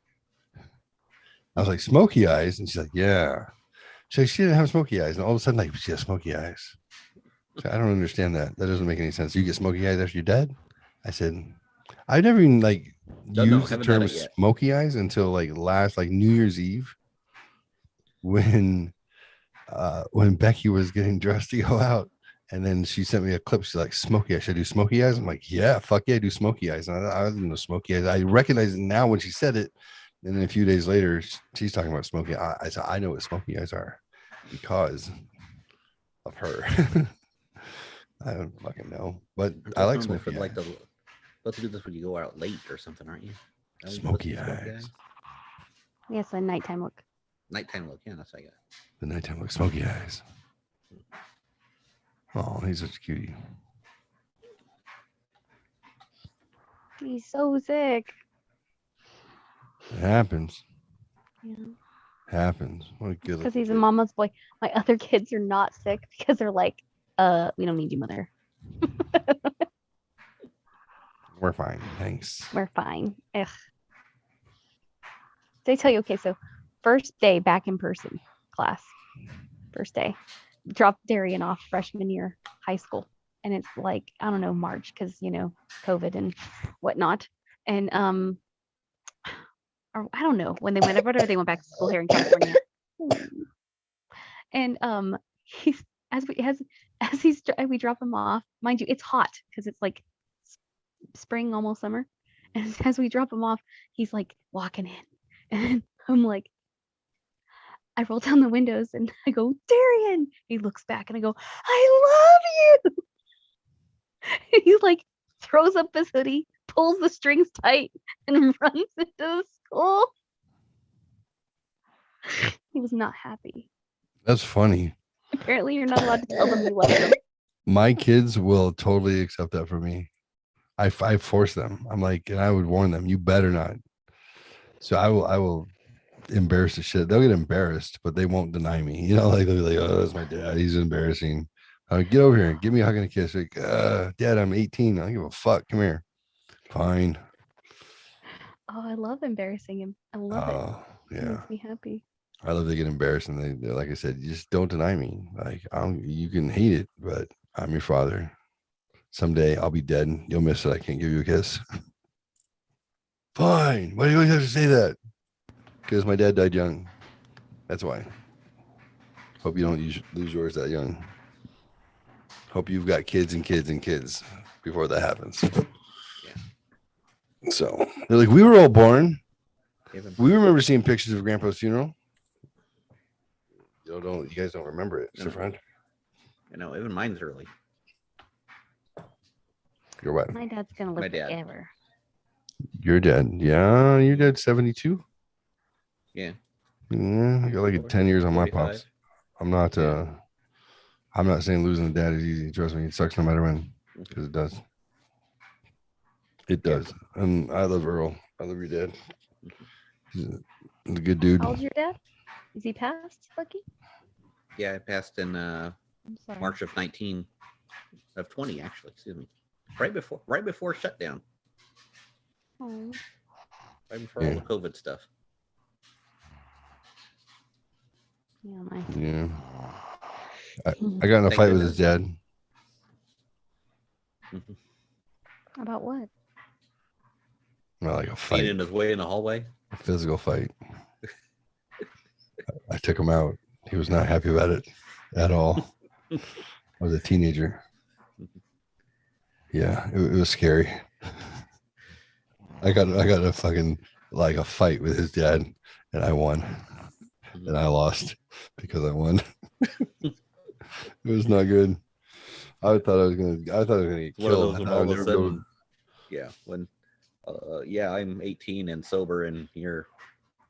I was like, smoky eyes? And she's like, yeah. She's like, she didn't have smoky eyes. And all of a sudden, like, she has smoky eyes. So I don't understand that. That doesn't make any sense. You get smoky eyes after you're dead? I said, I never even used the term smoky eyes until last New Year's Eve when Becky was getting dressed to go out, and then she sent me a clip. She's like, smoky eyes. Should I do smoky eyes? I'm like, yeah, fuck yeah, do smoky eyes. And I didn't know smoky eyes. I recognize it now when she said it. And then a few days later, she's talking about smoky eyes. I know what smoky eyes are because of her. I don't fucking know, but I like smoky eyes. Let's do this when you go out late or something, aren't you? Smoky eyes. Yes, a nighttime look. Nighttime look. Yeah, that's what I got. The nighttime look, smoky eyes. Oh, he's such a cutie. He's so sick. It happens. Yeah. Happens. What a good. Because he's a mama's boy. My other kids are not sick because they're like, we don't need you, mother. We're fine. Thanks. We're fine. Ugh. Did I tell you? Okay, so first day back in person class. First day. Dropped Darian off freshman year high school. And it's I don't know, March, because COVID and whatnot. And or I don't know when they went back to school here in California. And he's we drop him off. Mind you, it's hot because it's spring, almost summer. And as we drop him off, he's like walking in. And I'm like, I roll down the windows and I go, Darian. He looks back and I go, I love you. He like throws up his hoodie, pulls the strings tight, and runs into the school. He was not happy. That's funny. Apparently, you're not allowed to tell them you love them. My kids will totally accept that from me. I force them. I'm like, and I would warn them, you better not. So I will embarrass the shit. They'll get embarrassed, but they won't deny me. You know, like they'll be like, oh, that's my dad. He's embarrassing. Get over here and give me a hug and a kiss. Like, Dad, I'm 18. I don't give a fuck. Come here. Fine. Oh, I love embarrassing him. I love it. It Yeah. makes me happy. I love to get embarrassed, and they're like I said, you just don't deny me. Like you can hate it, but I'm your father. Someday I'll be dead and you'll miss it. I can't give you a kiss. Fine. Why do you always have to say that? Because my dad died young. That's why. Hope you don't lose yours that young. Hope you've got kids and kids and kids before that happens. So they're like, we were all born. We remember seeing pictures of Grandpa's funeral. You guys don't remember it, Sir Friend? You know, even mine's early. You're what? My dad's gonna My live dad. forever. Your dad. Yeah, your dad's 72. Yeah. Yeah, I got like 10 years on my 45. pops. I'm not saying losing a dad is easy. Trust me, it sucks no matter when. Because it does. It does. And I love Earl. I love your dad. He's a good dude. How old's your dad? Is he passed, Lucky? Yeah, I passed in I'm sorry. March of 19 of 20, actually. Excuse me. Right before shutdown. Oh, Right before all the COVID stuff. yeah, my. Yeah. I got in a Thank fight with his goodness. dad. About what? Not like a Being fight, in his way in the hallway. a physical fight. I took him out. He was not happy about it at all. I was a teenager. Yeah, it was scary. I got a fucking like a fight with his dad, and I won, and I lost because I won. It was not good. I thought I was gonna get One of killed. those when I all would of a never go- sudden, yeah, when, yeah, I'm 18 and sober, and you're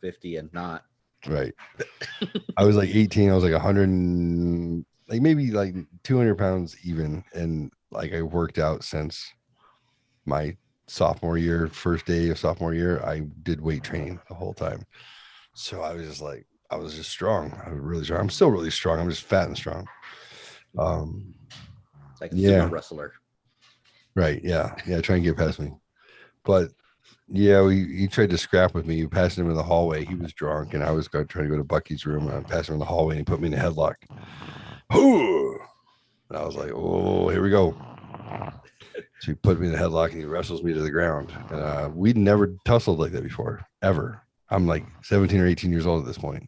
50 and not. Right. I was like 18. I was like 100, like maybe like 200 pounds even, and like I worked out since my sophomore year, first day of sophomore year. I did weight training the whole time, so I was just like, I was just strong. I was really strong. I'm still really strong. I'm just fat and strong. Like a Yeah. sumo wrestler. Right. Yeah. Yeah. Try and get past me. But yeah, he tried to scrap with me. You passed him in the hallway. He was drunk, and I was trying to go to Bucky's room. And I passed him in the hallway, and he put me in a headlock. And I was like, oh, here we go. So he put me in a headlock, and he wrestles me to the ground. And we'd never tussled like that before, ever. I'm like 17 or 18 years old at this point.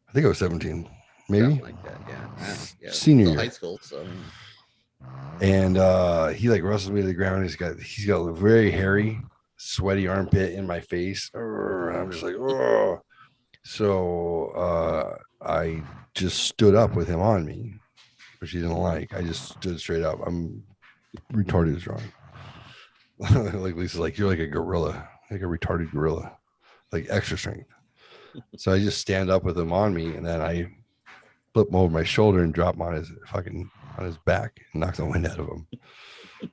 I think I was 17, maybe. Something like that, yeah. Senior Still year. high school, so. And he like wrestles me to the ground. He's got a very hairy, sweaty armpit in my face. I'm just like, oh. So I just stood up with him on me, which he didn't like. I just stood straight up. I'm retarded as wrong. Like Lisa's like, you're like a gorilla, like a retarded gorilla, like extra strength. So I just stand up with him on me, and then I flip him over my shoulder and drop him on his back and knock the wind out of him,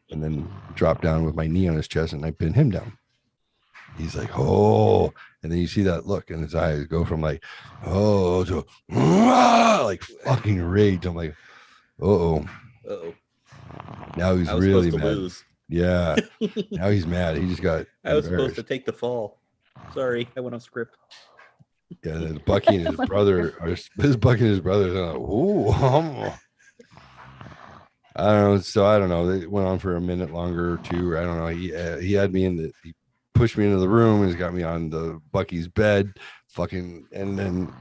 and then drop down with my knee on his chest, and I pin him down. He's like, oh, and then you see that look in his eyes go from like, oh, to like fucking rage. I'm like, uh-oh. Now he's I was really supposed to mad. lose. Yeah. Now he's mad. He just got I was supposed embarrassed. to take the fall. Sorry, I went off script. Yeah, and then Bucky and his brother are Bucky and his brothers are like, oh, I don't know. So I don't know. They went on for a minute longer or two. I don't know. He had me he pushed me into the room and he's got me on the Bucky's bed, fucking, and then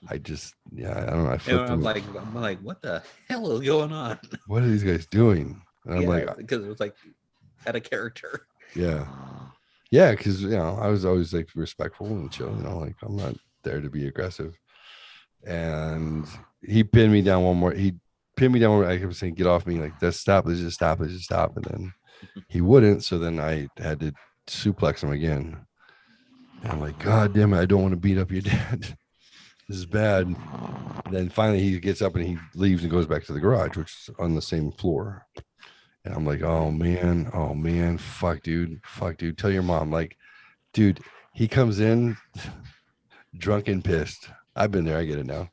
I just, yeah, I don't know. I And flipped I'm him. like, what the hell is going on? What are these guys doing? And I'm Yeah, like, because it was like out of character. Yeah. Yeah, because I was always like respectful and chill, like I'm not there to be aggressive. And he pinned me down one more. He pinned me down one more. I kept saying, get off me, like, let's just stop. And then he wouldn't. So then I had to suplex him again. And I'm like, God damn it, I don't want to beat up your dad. This is bad. And then finally he gets up and he leaves and goes back to the garage, which is on the same floor. And I'm like, oh man, fuck, dude. Tell your mom, like, dude, he comes in drunk and pissed. I've been there. I get it now.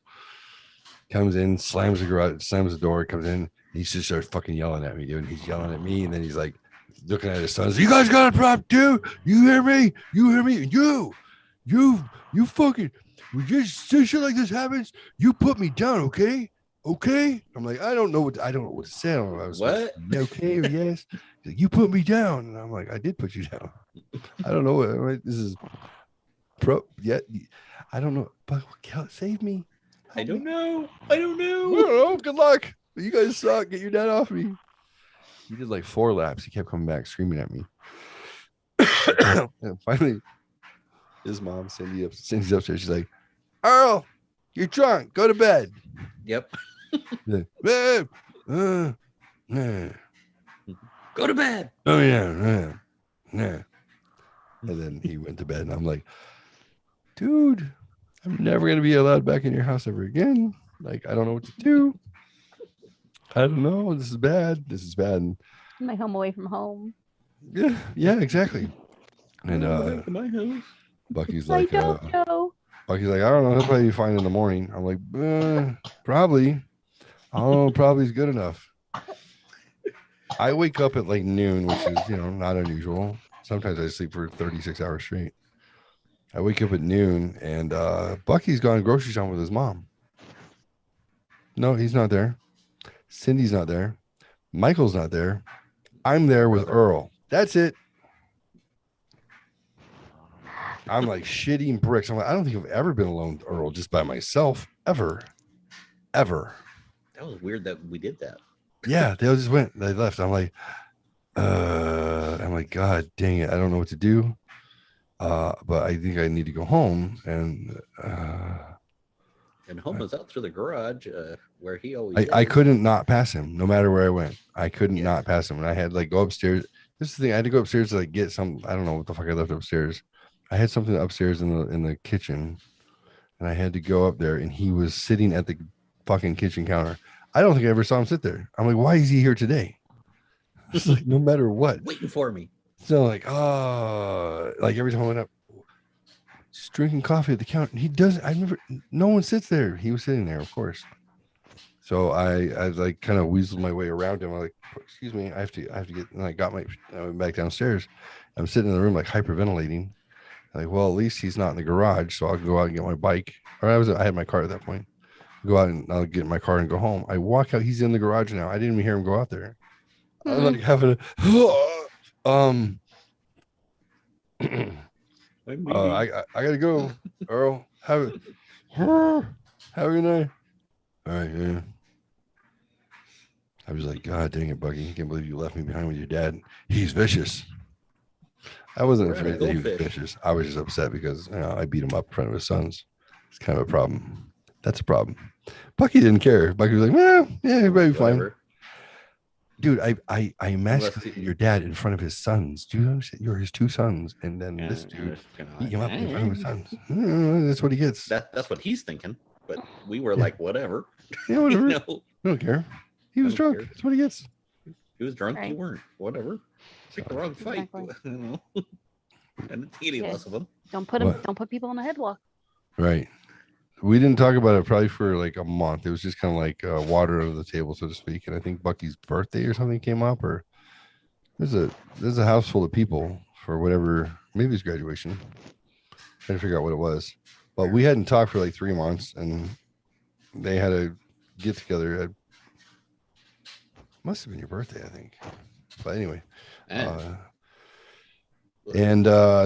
Comes in, slams the garage, slams the door, comes in. He just starts fucking yelling at me, dude. He's yelling at me. And then he's like looking at his sons. You guys got a problem too? You hear me? You fucking, we just say shit like this happens. You put me down, okay? Okay. I'm like, I don't know what to say. I don't know if I was What? okay or yes. He's like, you put me down. And I'm like, I did put you down. I don't know what this is. I don't know. But save me. I don't know. I don't know. I don't know. Good luck. You guys suck. Get your dad off me. He did like 4 laps. He kept coming back screaming at me. And finally, his mom, Cindy's upstairs. She's like, Earl, you're drunk. Go to bed. Yep. Like, Go to bed. oh yeah. And then he went to bed, and I'm like, dude, I'm never gonna be allowed back in your house ever again. Like, I don't know what to do. I don't know. This is bad. My home away from home. Yeah, exactly. And My house. Bucky's I like, don't know. I don't know. He'll probably be fine in the morning. I'm like, probably. I don't know. Probably is good enough. I wake up at like noon, which is, not unusual. Sometimes I sleep for 36 hours straight. I wake up at noon and Bucky's gone grocery shopping with his mom. No, he's not there. Cindy's not there. Michael's not there. I'm there with Earl. That's it. I'm like shitting bricks. I'm like, I don't think I've ever been alone with Earl just by myself. Ever. That was weird that we did that. Yeah, they just went. They left. I'm like, God dang it. I don't know what to do. But I think I need to go home. And home was out through the garage where he always I is. couldn't not pass him no matter where I went. I couldn't not pass him. And I had like go upstairs. This is the thing. I had to go upstairs to like get some. I don't know what the fuck I left upstairs. I had something upstairs in the kitchen, and I had to go up there, and he was sitting at the fucking kitchen counter. I don't think I ever saw him sit there. I'm like, why is he here today? It's like no matter what, waiting for me. So like, like every time I went up, just drinking coffee at the counter. He doesn't. No one sits there. He was sitting there, of course. So I like kind of weaseled my way around him. I'm like, excuse me, I have to get. And I went back downstairs. I'm sitting in the room like hyperventilating. Like, well, at least he's not in the garage, so I'll go out and get my bike. Or I had my car at that point. Go out and I'll get my car and go home. I walk out. He's in the garage now. I didn't even hear him go out there. I'm like having a I gotta go. Earl, have a good night. All right, yeah. I was like, God dang it, Bucky. I can't believe you left me behind with your dad. He's vicious. I wasn't afraid that he was vicious. I was just upset because I beat him up in front of his sons. It's kind of a problem. That's a problem. Bucky didn't care. Bucky was like, well, yeah, everybody fine. Dude, I emasculated your dad in front of his sons. Do you understand? You're his 2 sons, and then this dude beat him up in front of his sons. That's what he gets. That's what he's thinking. But we were like, whatever. Yeah, whatever. I don't care. He was drunk. That's what he gets. He was drunk. Right. You weren't. Whatever. Pick the wrong fight. Exactly. And any less of them. Don't put people on the headlock. Right. We didn't talk about it probably for like a month. It was just kind of like water under the table, so to speak. And I think Bucky's birthday or something came up, or there's a house full of people for whatever, maybe it's graduation. Trying to figure out what it was. But we hadn't talked for like 3 months, and they had a get together. Must have been your birthday, I think. But anyway.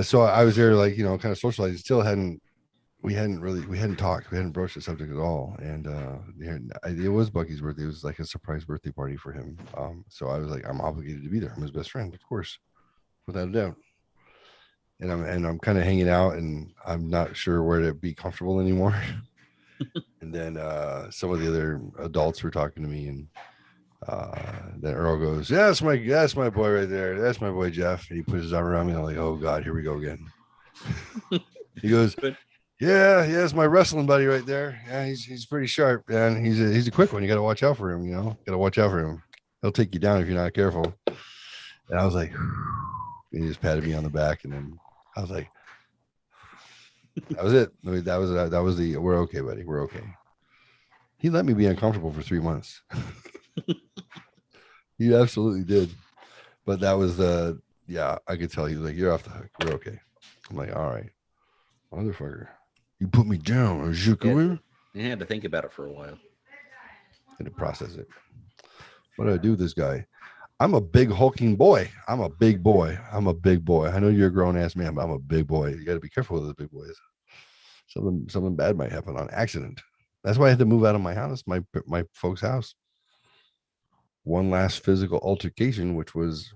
So I was there, like, kind of socializing. Still we hadn't talked. We hadn't broached the subject at all. And it was Bucky's birthday. It was like a surprise birthday party for him. So I was like, I'm obligated to be there. I'm his best friend, of course. without a doubt. And I'm kind of hanging out, and I'm not sure where to be comfortable anymore. And then some of the other adults were talking to me, and then Earl goes, "Yeah, that's my boy right there. That's my boy Jeff." And he puts his arm around me. I'm like, "Oh God, here we go again." He goes, "Yeah, it's my wrestling buddy right there. Yeah, he's pretty sharp, man. He's a quick one. You got to watch out for him. You know, got to watch out for him. He'll take you down if you're not careful." And I was like, and he just patted me on the back, and then I was like, that was it. I mean, that was the we're okay, buddy. We're okay. He let me be uncomfortable for 3 months. He absolutely did. But that was I could tell he was like, "You're off the hook. We're okay." I'm like, "All right, motherfucker, you put me down." You had to think about it for a while. Had to process it. What do I do with this guy? I'm a big hulking boy. I'm a big boy. I know you're a grown ass man, but I'm a big boy. You got to be careful with those big boys. Something bad might happen on accident. That's why I had to move out of my house, my folks' house. One last physical altercation, which was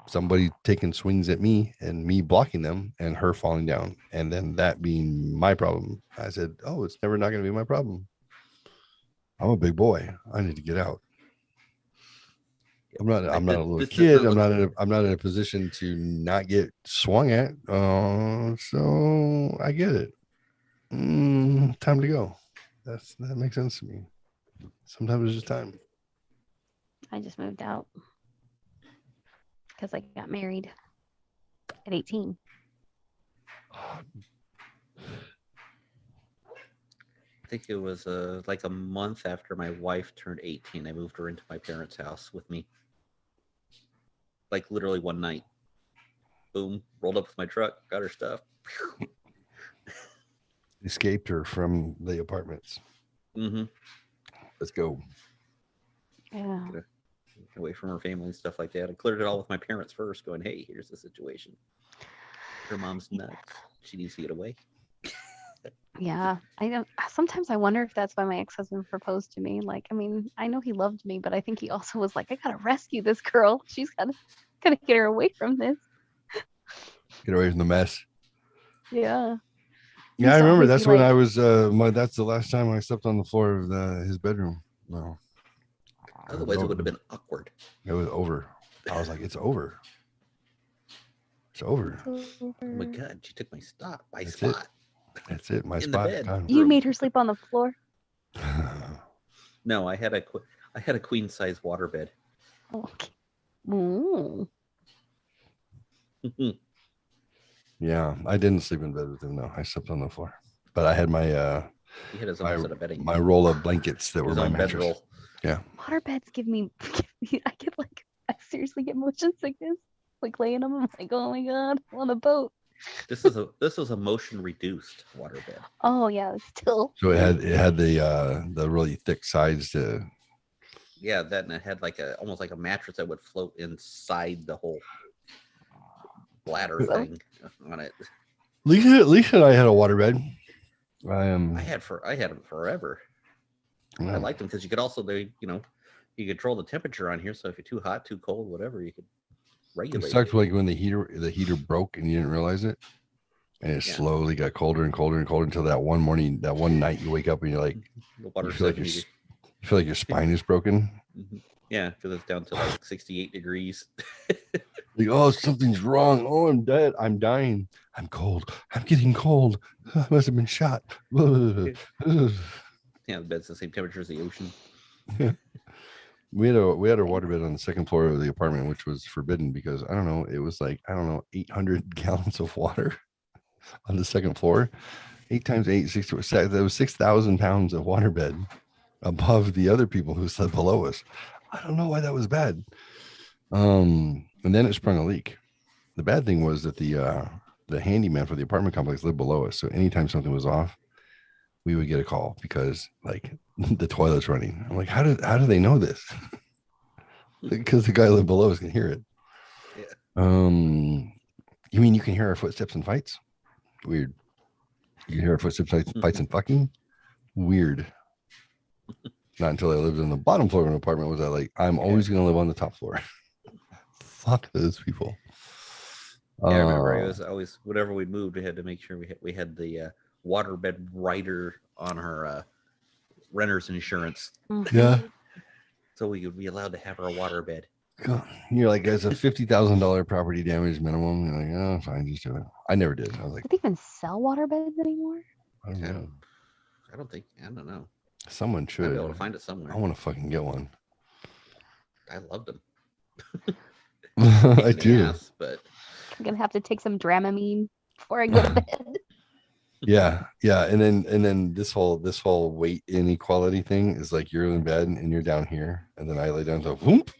somebody taking swings at me and me blocking them and her falling down, and then that being my problem. I said, "Oh, it's never not going to be my problem. I'm a big boy. I need to get out. I'm not a little kid. I'm not in a position to not get swung at. So I get it. Time to go. That makes sense to me. Sometimes it's just time." I just moved out because I got married at 18. I think it was like a month after my wife turned 18. I moved her into my parents' house with me. Like literally one night. Boom, rolled up with my truck, got her stuff. Escaped her from the apartments. Mm-hmm. Let's go. Yeah. Get away from her family and stuff like that. I cleared it all with my parents first, going, "Hey, here's the situation. Her mom's nuts. She needs to get away." Yeah. I don't sometimes I wonder if that's why my ex-husband proposed to me. Like, I mean, I know he loved me, but I think he also was like, "I gotta rescue this girl. She's gotta get her away from this." Get away from the mess. Yeah. Yeah, I So remember he'd that's be when like- I was that's the last time I slept on the floor of his bedroom. No. Otherwise, it would have been awkward. It was over. I was like, "It's over. It's over." Oh my God, she took my spot. My That's spot. That's it. My In the spot. bed. Gone. You made her sleep on the floor? No, I had a queen size waterbed. Okay. Ooh. Yeah, I didn't sleep in bed with him. No, I slept on the floor, but I had my He had his own set of bedding. my roll of blankets that were His my own mattress. bedroll. Yeah. Water beds give me I seriously get motion sickness. Like laying them, I'm like, "Oh my God, I'm on a boat." This is a motion reduced waterbed. Oh yeah, still. So it had the really thick sides to. Yeah, that and it had like almost like a mattress that would float inside the whole bladder thing on it. Lisa and I had a waterbed. I had them forever. I liked them because you could also you control the temperature on here. So if you're too hot, too cold, whatever, you could It regulate. sucked like when the heater broke and you didn't realize it, and it slowly got colder and colder and colder until that one morning, that one night you wake up and you're like, The water you feel like said you feel like your spine is broken. yeah, because it's down to like 68 degrees. Like, "Oh, something's wrong. Oh, I'm dead. I'm dying. I'm cold. I'm getting cold. I must have been shot." Yeah, the bed's the same temperature as the ocean. We had a waterbed on the second floor of the apartment, which was forbidden because it was like 800 gallons of water on the second floor. 8 times 8, 60. There was 6,000 pounds of waterbed above the other people who slept below us. I don't know why that was bad. And then it sprung a leak. The bad thing was that the handyman for the apartment complex lived below us, so anytime something was off, we would get a call because like the toilet's running. I'm like, how do they know this? Because the guy lived below us can hear it. Yeah. You mean you can hear our footsteps in fights? Weird. You can hear our footsteps, fights and fucking? Weird. Not until I lived in the bottom floor of an apartment was I like, I'm always going to live on the top floor. Fuck those people. Yeah, I remember it Uh, was always whenever we moved, we had to make sure we had the waterbed rider on her renter's insurance, yeah. so we would be allowed to have our waterbed. God, you're like, as a $50,000 property damage minimum. You're like, oh, fine, just do it. I never did. I was like, Do they even sell water beds anymore? I don't know. I don't know. Someone I'd be should. able to find it somewhere. I want to fucking get one. I loved them. I do. Yes, but I'm gonna have to take some Dramamine before I go to bed. Yeah, yeah. And then this whole weight inequality thing is like you're in bed and you're down here, and then I lay down to whoop.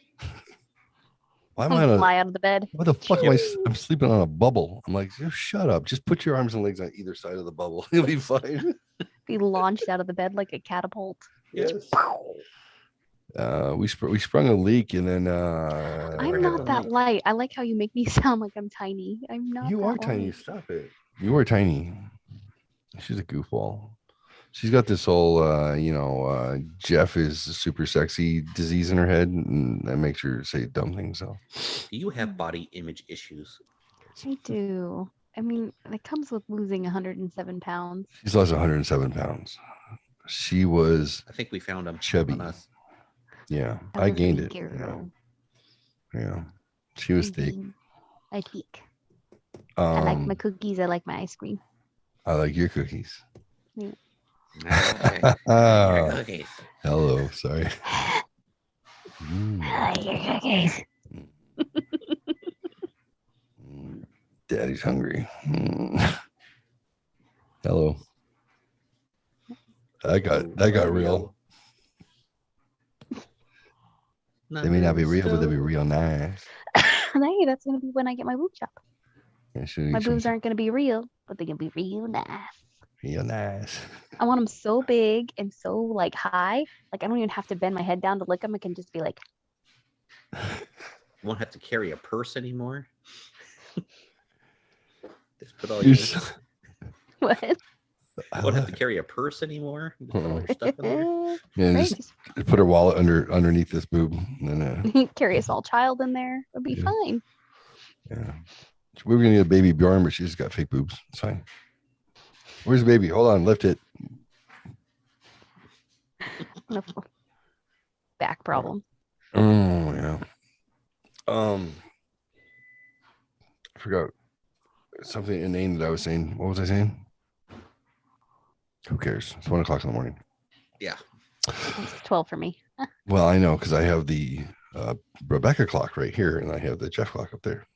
Why am I on a, Fly out of the bed. what the fuck am I? I'm sleeping on a bubble. I'm like, just shut up. Just put your arms and legs on either side of the bubble. You'll be fine. Be launched out of the bed like a catapult. Yes. We sprung a leak, and then I'm not that light. I like how you make me sound like I'm tiny. I'm not. You that are tiny. light. Stop it. You are tiny. She's a goofball. She's got this whole, Jeff is super sexy disease in her head, and that makes her say dumb things. So, do you have body image issues? I do. I mean, it comes with losing 107 pounds. she's lost 107 pounds. She was, I think we found them Chubby. on us. yeah, I I was gained a it. girl. Yeah. She was thick. Mhm. I thick. I like my cookies. I like my ice cream. I like your cookies. Okay. Oh, Your cookies. hello. Sorry. Mm. I like your cookies. Daddy's hungry. Hello. That got real. They may not be real, but they'll be real nice. Hey, that's gonna be when I get my boob job. I should My eat some boobs aren't gonna be real, but they can be real nice. real nice. I want them so big and so like high, like I don't even have to bend my head down to lick them. It can just be like, Won't have to carry a purse anymore. Just put all You're your, so- what? won't have to carry a purse anymore. You can put all your stuff in there. Yeah, Right, just put her wallet underneath this boob, and then just carry a small child in there. It'll be Yeah. fine. yeah. We were gonna get a baby Bjorn, but she's got fake boobs. It's fine. Where's the baby? Hold on, lift it. No back problem. Oh yeah. I forgot something inane that I was saying. What was I saying? Who cares? It's 1 o'clock in the morning. Yeah. It's 12 for me. Well, I know because I have the Rebecca clock right here, and I have the Jeff clock up there,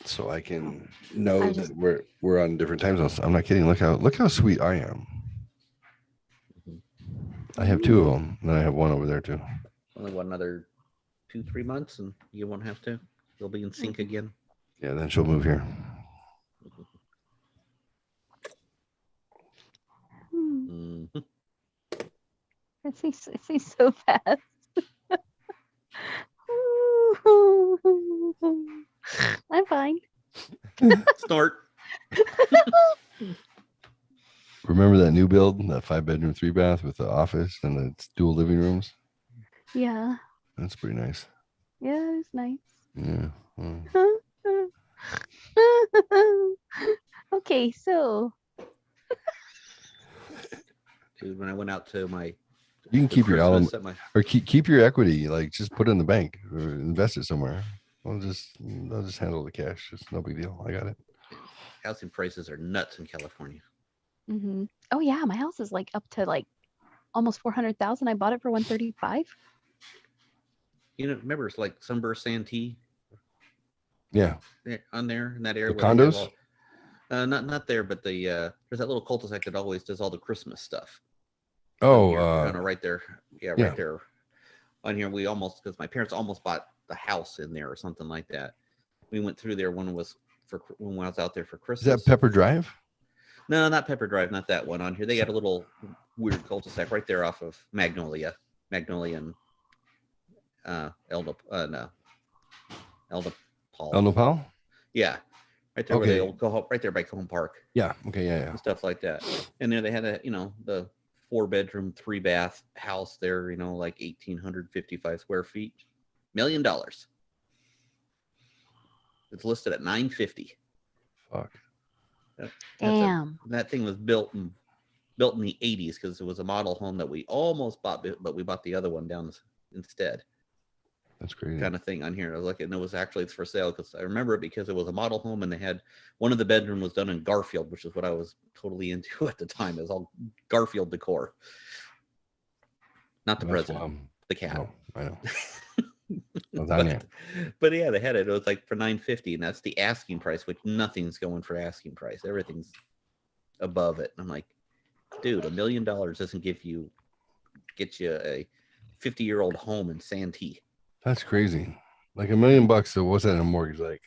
so I can know I that just- we're on different time zones. I'm not kidding. Look how sweet I am. I have two of them, and I have one over there too. Only one another 2-3 months, and you won't have to. You'll be in sync again. Yeah, then she'll move here. Hmm. Mhm. It seems so fast. I'm fine. Snort. Remember that new build, that 5-bedroom, 3-bath with the office and the dual living rooms? Yeah. That's pretty nice. Yeah, it's nice. Yeah. Well, Okay, so Dude, when I went out to my you can keep your Christmas element at my or keep your equity, like just put it in the bank or invest it somewhere. I'll just handle the cash. It's no big deal. I got it. housing prices are nuts in California. mhm. Oh yeah, my house is like up to like almost 400,000. I bought it for 135. You know, remember it's like Sunburst Santee Yeah. on there in that area. The where they have condos? not there, but the there's that little cul-de-sac that always does all the Christmas stuff. Oh, Kind of right there. Yeah, yeah. right there. On here, we almost because my parents almost bought the house in there or something like that. We went through there when I was out there for is Christmas. that Pepper Drive? No, not Pepper Drive, not that one on here. They got a little weird cul-de-sac right there off of Magnolia and Elda Paul. El Nopal? Yeah, right there where they Okay. old go right there by Cone Park Yeah. Okay. Yeah. Yeah. and stuff like that. And there they had the 4-bedroom, 3-bath house there, like 1,855 square feet, $1 million. It's listed at 950. Fuck. Damn. That thing was built in the 80s because it was a model home that we almost bought, but we bought the other one down instead. That's crazy. Kind of thing on here. I was looking, and it was actually it's for sale because I remember it because it was a model home, and they had one of the bedroom was done in Garfield, which is what I was totally into at the time. It was all Garfield decor, not the That's president, wild. the cat. Oh, I know. Lasagna. But yeah, they had it. It was like for 950, and that's the asking price, which nothing's going for asking price. Everything's above it. And I'm like, dude, $1 million doesn't get you a 50-year-old home in Santee. That's crazy. Like $1 million bucks. So what's that in a mortgage? Like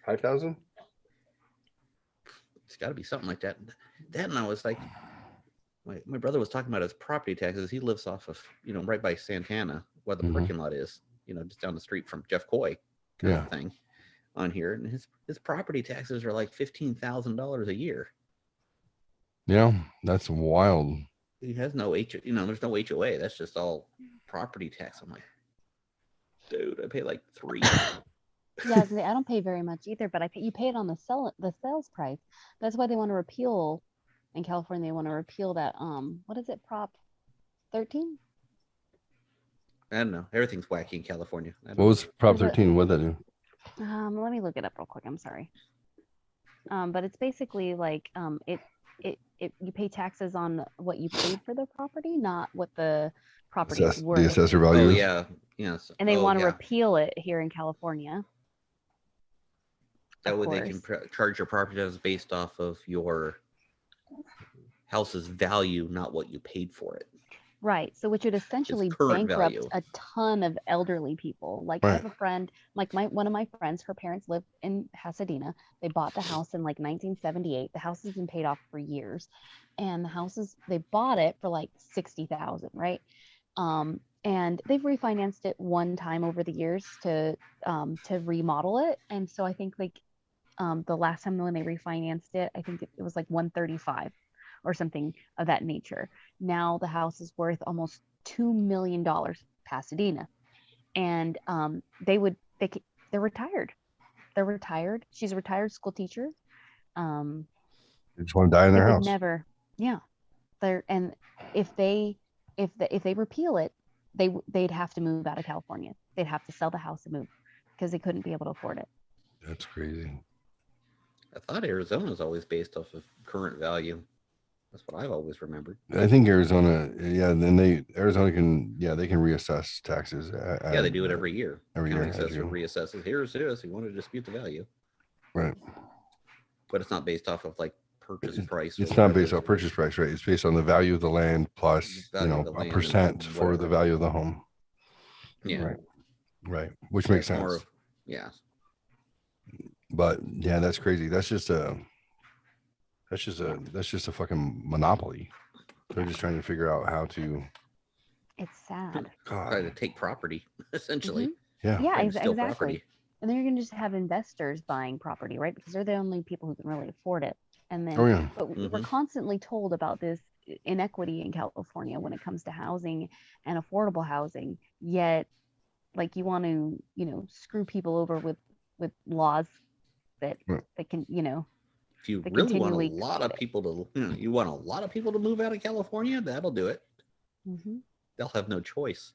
5,000? It's got to be something like that. That, and I was like, my brother was talking about his property taxes. He lives off of, right by Santana, where the parking lot is, just down the street from Jeff Coy kind of thing on here. And his property taxes are like $15,000 a year. Yeah, that's wild. He has no there's no HOA. That's just all property tax. I'm like, dude, I pay like $3. Yeah, I don't pay very much either, but you pay it on the sales price. That's why they want to repeal in California. They want to repeal that what is it, Prop 13? I don't know. Everything's wacky in California. What was Prop 13? What did that do? Let me look it up real quick. I'm sorry. But it's basically like you pay taxes on what you paid for the property, not what the property is worth. The assessor value. Oh yeah, yes. And they want to repeal it here in California. That way they can charge your property taxes based off of your house's value, not what you paid for it. Right. So which would essentially bankrupt a ton of elderly people. Like I have a friend, like one of my friends, her parents live in Pasadena. They bought the house in like 1978. The house has been paid off for years. And they bought it for like $60,000, right? And they've refinanced it one time over the years to remodel it. And so I think like the last time when they refinanced it, I think it was like 135 or something of that nature. Now the house is worth almost $2 million, Pasadena. And they're retired. They're retired. She's a retired school teacher. They just want to die in their house. Never. Yeah. And if they repeal it, they'd have to move out of California. They'd have to sell the house and move because they couldn't be able to afford it. That's crazy. I thought Arizona is always based off of current value. That's what I've always remembered. I think Arizona, Arizona can reassess taxes. Yeah, they do it every year. Every year. Assessor reassesses. Here's this. You want to dispute the value. Right. But it's not based off of like purchase price. It's not based on purchase price, right? It's based on the value of the land plus, a percent for the value of the home. Yeah. Right. Which makes sense. Yeah. But yeah, that's crazy. That's just a fucking monopoly. They're just trying to figure out how to. It's sad. Try to take property, essentially. Mm-hmm. Yeah, exactly. Property. And then you're gonna just have investors buying property, right? Because they're the only people who can really afford it. And then, but we're constantly told about this inequity in California when it comes to housing and affordable housing. Yet, like you want to, screw people over with laws that can, If you really want a lot of people to move out of California, that'll do it. Mm-hmm. They'll have no choice.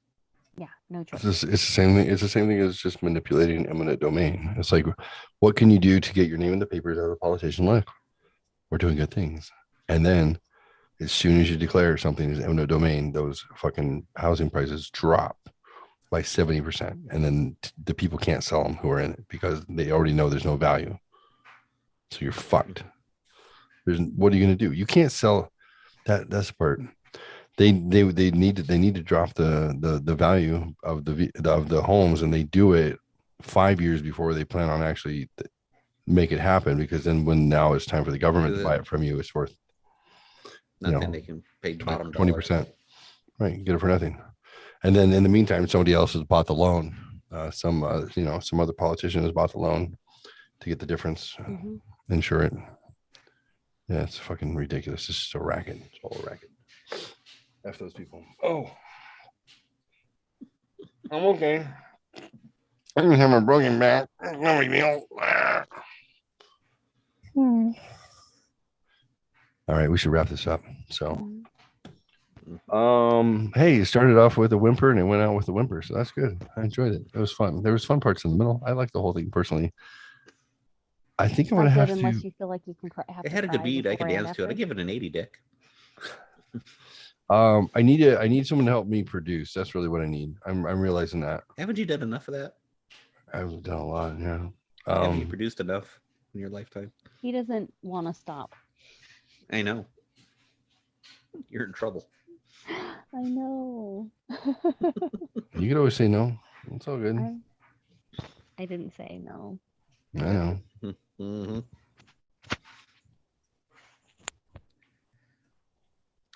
Yeah, no choice. It's the same thing. It's the same thing as just manipulating eminent domain. It's like, what can you do to get your name in the papers as a politician? Like, we're doing good things, and then as soon as you declare something as eminent domain, those fucking housing prices drop by 70%, and then the people can't sell them who are in it because they already know there's no value. So you're fucked. What are you going to do? You can't sell that. That's the part. They need to drop the value of the homes, and they do it 5 years before they plan on actually make it happen. Because then when now it's time for the government to buy it from you, it's worth nothing. They can pay bottom 20%. Right, you get it for nothing. And then in the meantime, somebody else has bought the loan. Some other politician has bought the loan to get the difference. Insure it. Yeah, it's fucking ridiculous. It's just a racket. It's all a racket. F those people. Oh, I'm okay. I'm having a broken back. Hmm. All right, we should wrap this up. So, Mm. hey, it started off with a whimper and it went out with a whimper, so that's good. I enjoyed it. It was fun. There was fun parts in the middle. I like the whole thing personally. I think I'm Not gonna good have unless to. you feel like you can have It to had a good cry beat. I could before and dance to it. I after. give it an 80, Dick. I need someone to help me produce. That's really what I need. I'm realizing that. Haven't you done enough of that? I've done a lot. Yeah. Haven't you produced enough in your lifetime? He doesn't want to stop. I know. You're in trouble. I know. You could always say no. It's all good. I didn't say no. I know. Mm-hmm.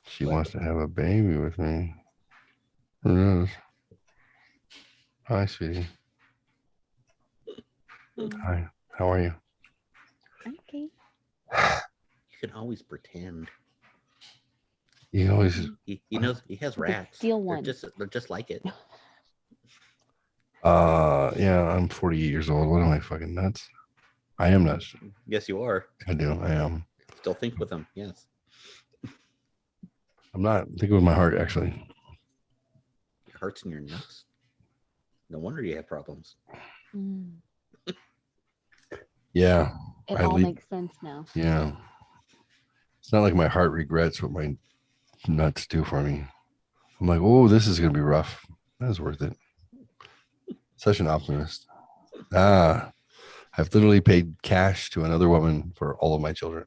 She wants to have a baby with me. Who knows? Hi, sweetie. Hi. How are you? I'm okay. You can always pretend. You always. He knows he has rats. steal They're one. They're just like it. Yeah, I'm 48 years old. What am I, fucking nuts? I am nuts. Yes, you are. I do. I am. Still think with them. Yes. I'm not thinking with my heart, actually. Your heart's in your nuts. No wonder you have problems. Mm. Yeah. It I all leave- makes sense now. Yeah. It's not like my heart regrets what my nuts do for me. I'm like, oh, this is going to be rough. That's worth it. Such an optimist. I've literally paid cash to another woman for all of my children.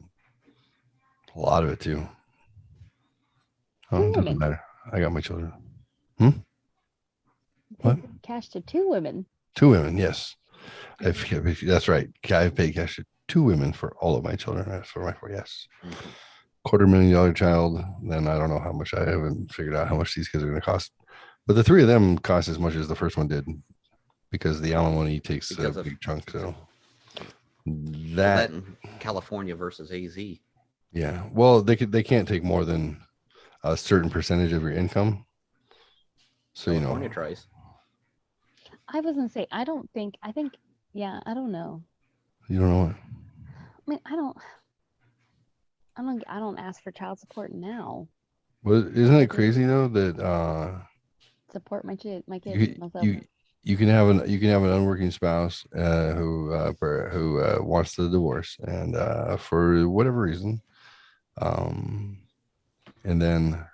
A lot of it, too. Oh, it doesn't matter. I got my children. What? Cash to 2 women. 2 women, yes. That's right. I've paid cash to 2 women for all of my children. That's for yes. $250,000 child. Then I don't know how much. I haven't figured out how much these kids are going to cost. But the 3 of them cost as much as the first one did, because the alimony takes a big chunk. So that California versus AZ. Yeah. Well, they can't take more than a certain percentage of your income. So California tries. I was gonna say I think yeah, I don't know. You don't know what? I mean, I don't ask for child support now. Well, isn't it crazy though that Support my kids myself. you can have an unworking spouse who wants the divorce, and for whatever reason, and then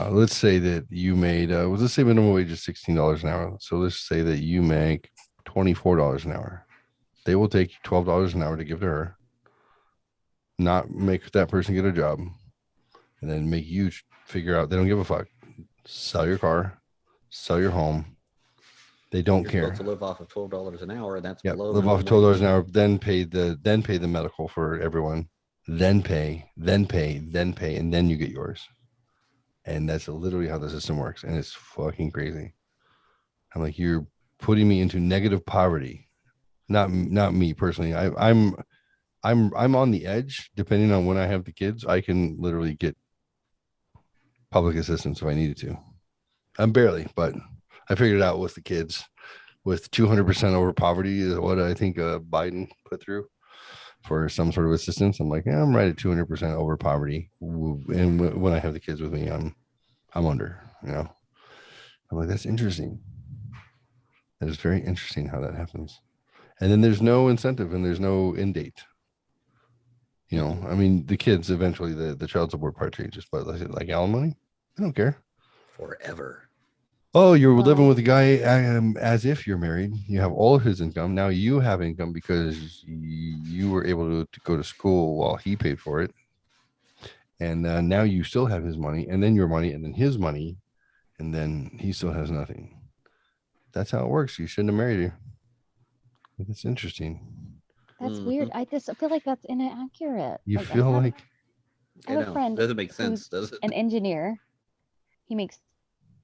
let's say that you made let's say minimum wage is $16 an hour. So let's say that you make $24 an hour. They will take $12 an hour to give to her, not make that person get a job, and then make you figure out they don't give a fuck. Sell your car, sell your home. They don't care. Supposed to live off of $12 an hour, and that's below live off minimum $12 wage. an hour. Then pay the medical for everyone. Then pay, and then you get yours. And that's literally how the system works, and it's fucking crazy. I'm like, you're putting me into negative poverty. Not me personally. I'm on the edge. Depending on when I have the kids, I can literally get public assistance if I needed to. I'm barely, but I figured it out with the kids. With 200% over poverty is what I think Biden put through for some sort of assistance. I'm like, yeah, I'm right at 200% over poverty. And when I have the kids with me, I'm under, I'm like, that's interesting. That is very interesting how that happens. And then there's no incentive and there's no end date. I mean, the kids eventually the child support part changes, but like alimony, I don't care. Forever. Oh, you're living with a guy as if you're married. You have all of his income. Now you have income because you were able to go to school while he paid for it. And now you still have his money, and then your money, and then his money, and then he still has nothing. That's how it works. You shouldn't have married her. That's interesting. That's weird. I just feel like that's inaccurate. You feel like I have a friend. Doesn't make sense, who's does it? An engineer. He makes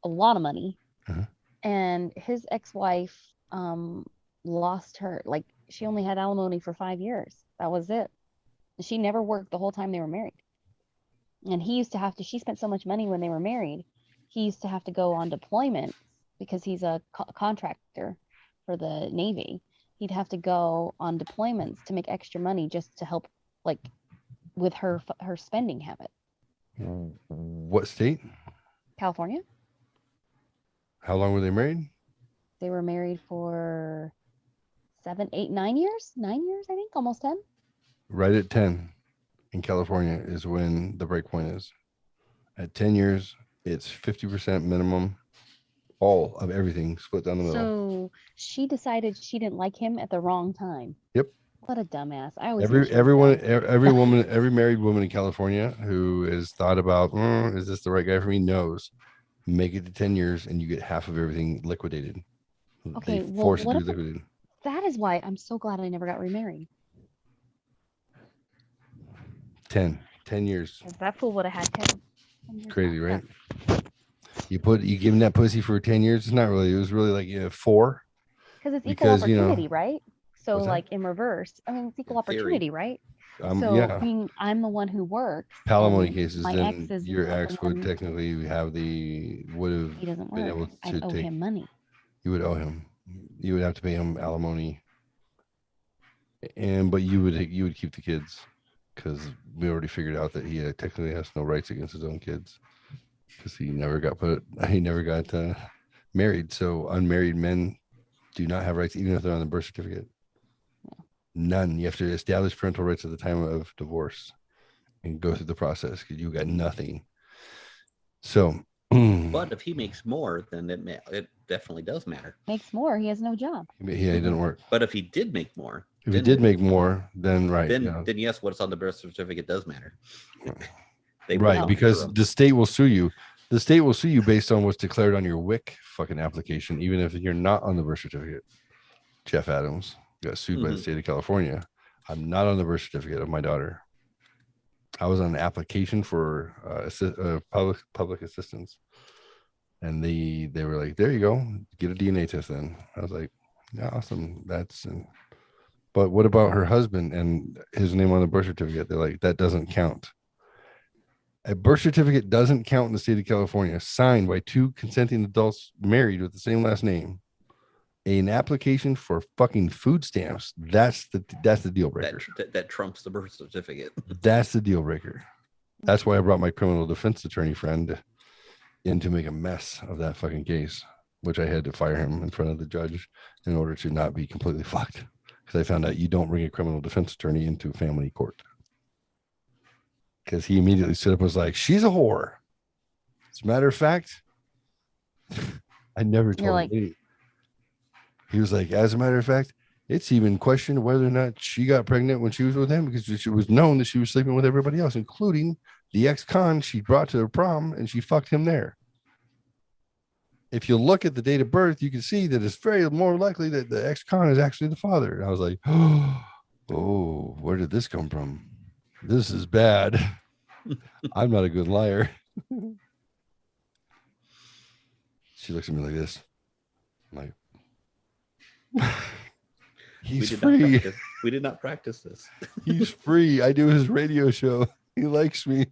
a lot of money, and his ex-wife lost her. Like, she only had alimony for 5 years. That was it. She never worked the whole time they were married. And he used to have to. She spent so much money when they were married. He used to have to go on deployment because he's a contractor. for the Navy. He'd have to go on deployments to make extra money just to help, like, with her spending habit. What state? California. How long were they married? They were married for 7, 8, 9 years. 9 years, I think, almost 10. Right at 10 in California is when the break point is. At 10 years, it's 50% minimum, all of everything split down the middle. So she decided she didn't like him at the wrong time. Yep. What a dumbass. I always think she was Every dumb. woman, every married woman in California who has thought about, is this the right guy for me? Knows. Make it to 10 years and you get half of everything liquidated. Okay, They well, force it what to be about- liquidated. That is why I'm so glad I never got remarried. 10 years. 'Cause that fool would have had 10. Crazy, right? You give him that pussy for 10 years. It's not really, it was really like 4. Because it's equal Because, you know- opportunity, right? So What's that? like in reverse, I mean, it's equal In theory. opportunity, right? Yeah. So being I'm the one who works. Palimony and cases, my then ex is your the ex would one- technically would have He doesn't been able work. I to owe take, him money. you would owe him. You would have to pay him alimony. But you would keep the kids because we already figured out that he technically has no rights against his own kids because he never got married. So unmarried men do not have rights even if they're on the birth certificate. None. You have to establish parental rights at the time of divorce and go through the process because you got nothing. So, But if he makes more, then it definitely does matter. Makes more. He has no job. yeah, it didn't work. But if he did make more, If he did make more, then right. then yeah. then yes, what's on the birth certificate does matter. They Right, will because confirm. the state will sue you. The state will sue you based on what's declared on your WIC fucking application, even if you're not on the birth certificate. Jeff Adams got sued by the Mhm. state of California. I'm not on the birth certificate of my daughter. I was on an application for public assistance, and they were like, "There you go, get a DNA test." Then I was like, yeah, "Awesome, but what about her husband and his name on the birth certificate?" They're like, "That doesn't count." A birth certificate doesn't count in the state of California, signed by 2 consenting adults married with the same last name. An application for fucking food stamps. That's the deal breaker. that trumps the birth certificate. That's the deal breaker. That's why I brought my criminal defense attorney friend in to make a mess of that fucking case, which I had to fire him in front of the judge in order to not be completely fucked. Because I found out you don't bring a criminal defense attorney into family court. Because he immediately stood up and was like, "She's a whore." As a matter of fact, I never told You're like- him. He was like, "As a matter of fact, it's even questioned whether or not she got pregnant when she was with him because it was known that she was sleeping with everybody else, including the ex-con she brought to the prom, and she fucked him there." If you look at the date of birth, you can see that it's very more likely that the ex-con is actually the father. And I was like, "Oh, where did this come from? This is bad." I'm not a good liar. She looks at me like this. I'm like, he's free. We did not practice this. He's free. I do his radio show. He likes me.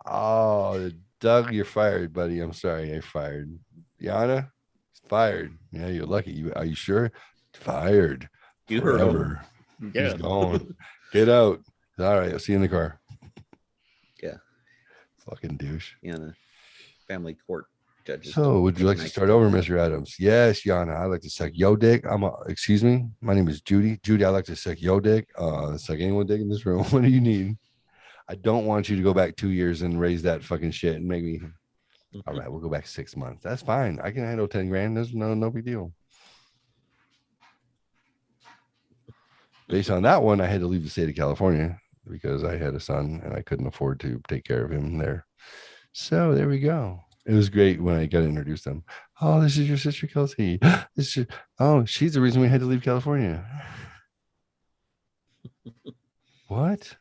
Oh, Doug, you're fired, buddy. I'm sorry, you're fired. Yana, fired. Yeah, you're lucky. Are you sure? Fired. You heard him. Forever. Yeah. He's gone. Get out. All right, I'll see you in the car. Yeah. Fucking douche. Yeah, the family court judges. So, would you like to start over, Mr. Adams? Yes, Yana. I'd like to suck yo dick. Excuse me. My name is Judy. Judy, I'd like to suck yo dick. Suck anyone dick in this room. What do you need? I don't want you to go back 2 years and raise that fucking shit and make me. All right, we'll go back 6 months. That's fine. I can handle 10 grand. There's no big deal. Based on that one, I had to leave the state of California because I had a son and I couldn't afford to take care of him there. So there we go. It was great when I got to introduce them. Oh, this is your sister Kelsey. She's the reason we had to leave California. What?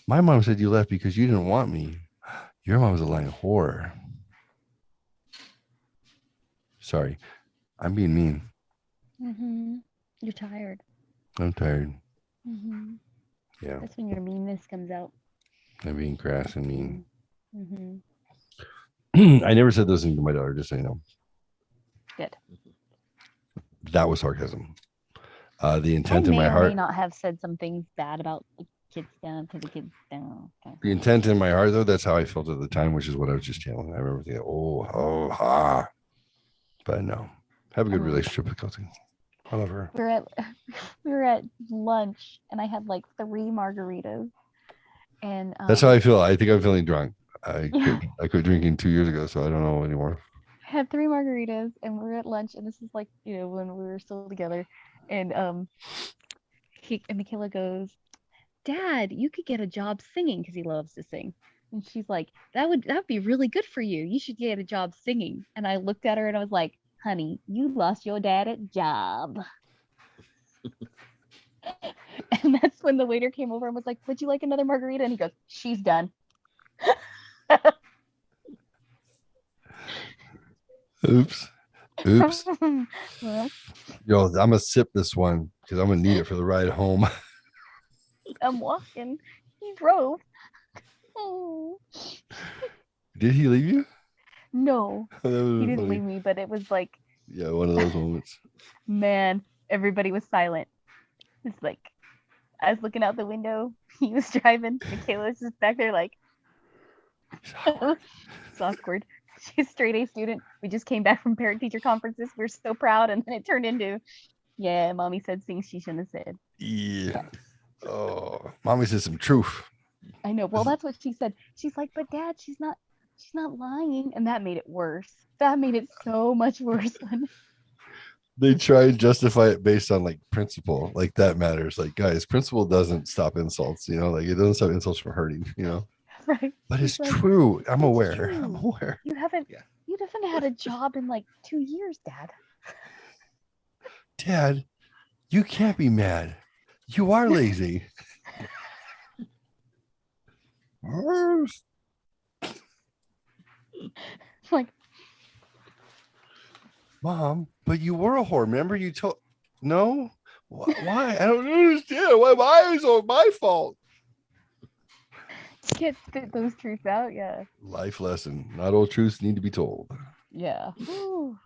My mom said you left because you didn't want me. Your mom was a lying whore. Sorry, I'm being mean. Mm-hmm. You're tired. I'm tired. Mm-hmm. Yeah, That's when your meanness comes out. I'm being crass and mean. Mm-hmm. I never said those things to my daughter, just so you know. Good. That was sarcasm. The I intent in may my or may heart. not have said some things bad about the kids down to the kids down. Okay. The intent in my heart, though, that's how I felt at the time, which is what I was just channeling. I remember thinking, ha. But no, have a good relationship with Kelsey. I love her. We were at lunch and I had like 3 margaritas. And That's how I feel. I think I'm feeling drunk. Yeah. I quit drinking 2 years ago, so I don't know anymore. I had 3 margaritas and we were at lunch and this is like, when we were still together. And and Michaela goes, Dad, you could get a job singing because he loves to sing. And she's like, that would be really good for you. You should get a job singing. And I looked at her and I was like, honey, you lost your dad at job. And that's when the waiter came over and was like, would you like another margarita? And he goes, she's done. Oops. Well, Yo, I'm gonna sip this one because I'm gonna need it for the ride home. I'm walking. He drove. Oh. Did he leave you? No, That he was didn't funny. leave me, but it was like, Yeah, one of those moments. man, everybody was silent. It's like, I was looking out the window. He was driving. Michaela was just back there like, it's awkward. She's a straight A student. We just came back from parent teacher conferences. We're so proud. And then it turned into, yeah, mommy said things she shouldn't have said. Yeah. Oh, mommy said some truth. I know. Well, that's what she said. She's like, but Dad, she's not lying. And that made it worse. That made it so much worse. They try and justify it based on like principle, like that matters. Like, guys, principle doesn't stop insults, like it doesn't stop insults from hurting, Right. But it's like, true. I'm "It's aware. true. I'm aware. You haven't Yeah. had a job in like 2 years, Dad. Dad, you can't be mad. You are lazy. Like, Mom, but you were a whore. Remember you told no? Why? I don't understand. Why is it my fault? can't spit those truths out. Yeah. Life lesson. Not all truths need to be told. Yeah. Woo.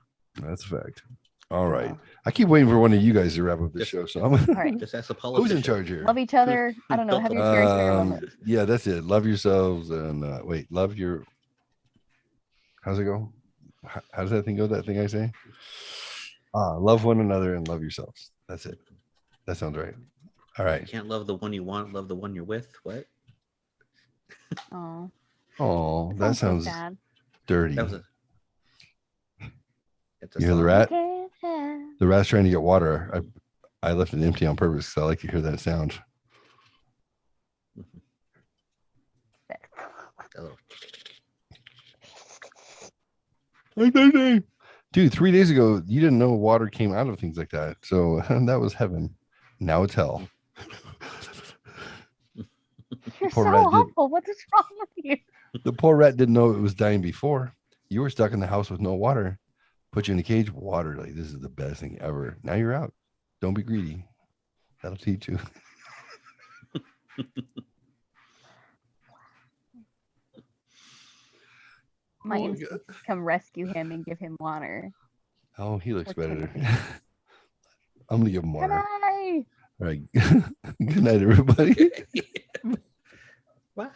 That's a fact. All right. I keep waiting for one of you guys to wrap up this show. So I'm All right. Just ask the who's politician. in charge here? Love each other. I don't know. Have your scary square moment. Yeah, that's it. Love yourselves and love your. How's it go? How does that thing go? That thing I say? Love one another and love yourselves. That's it. That sounds right. All You right. can't love the one you want, love the one you're with. What? Oh. Oh, that sounds sad. dirty. That was a. It's a You hear the song. rat? Can't have- The rat's trying to get water. I left it empty on purpose because I like to hear that sound. A little- Dude, 3 days ago, you didn't know water came out of things like that. So that was heaven. Now it's hell. You're Poor so rat did- awful. What is wrong with you? The poor rat didn't know it was dying before. You were stuck in the house with no water. Put you in a cage, water. Like, this is the best thing ever. Now you're out. Don't be greedy. That'll teach you. My Oh my instinct is to come rescue him and give him water. Oh, he looks Or better. Timothy. I'm gonna give him Good water. night. All right. Good night, everybody. Bye.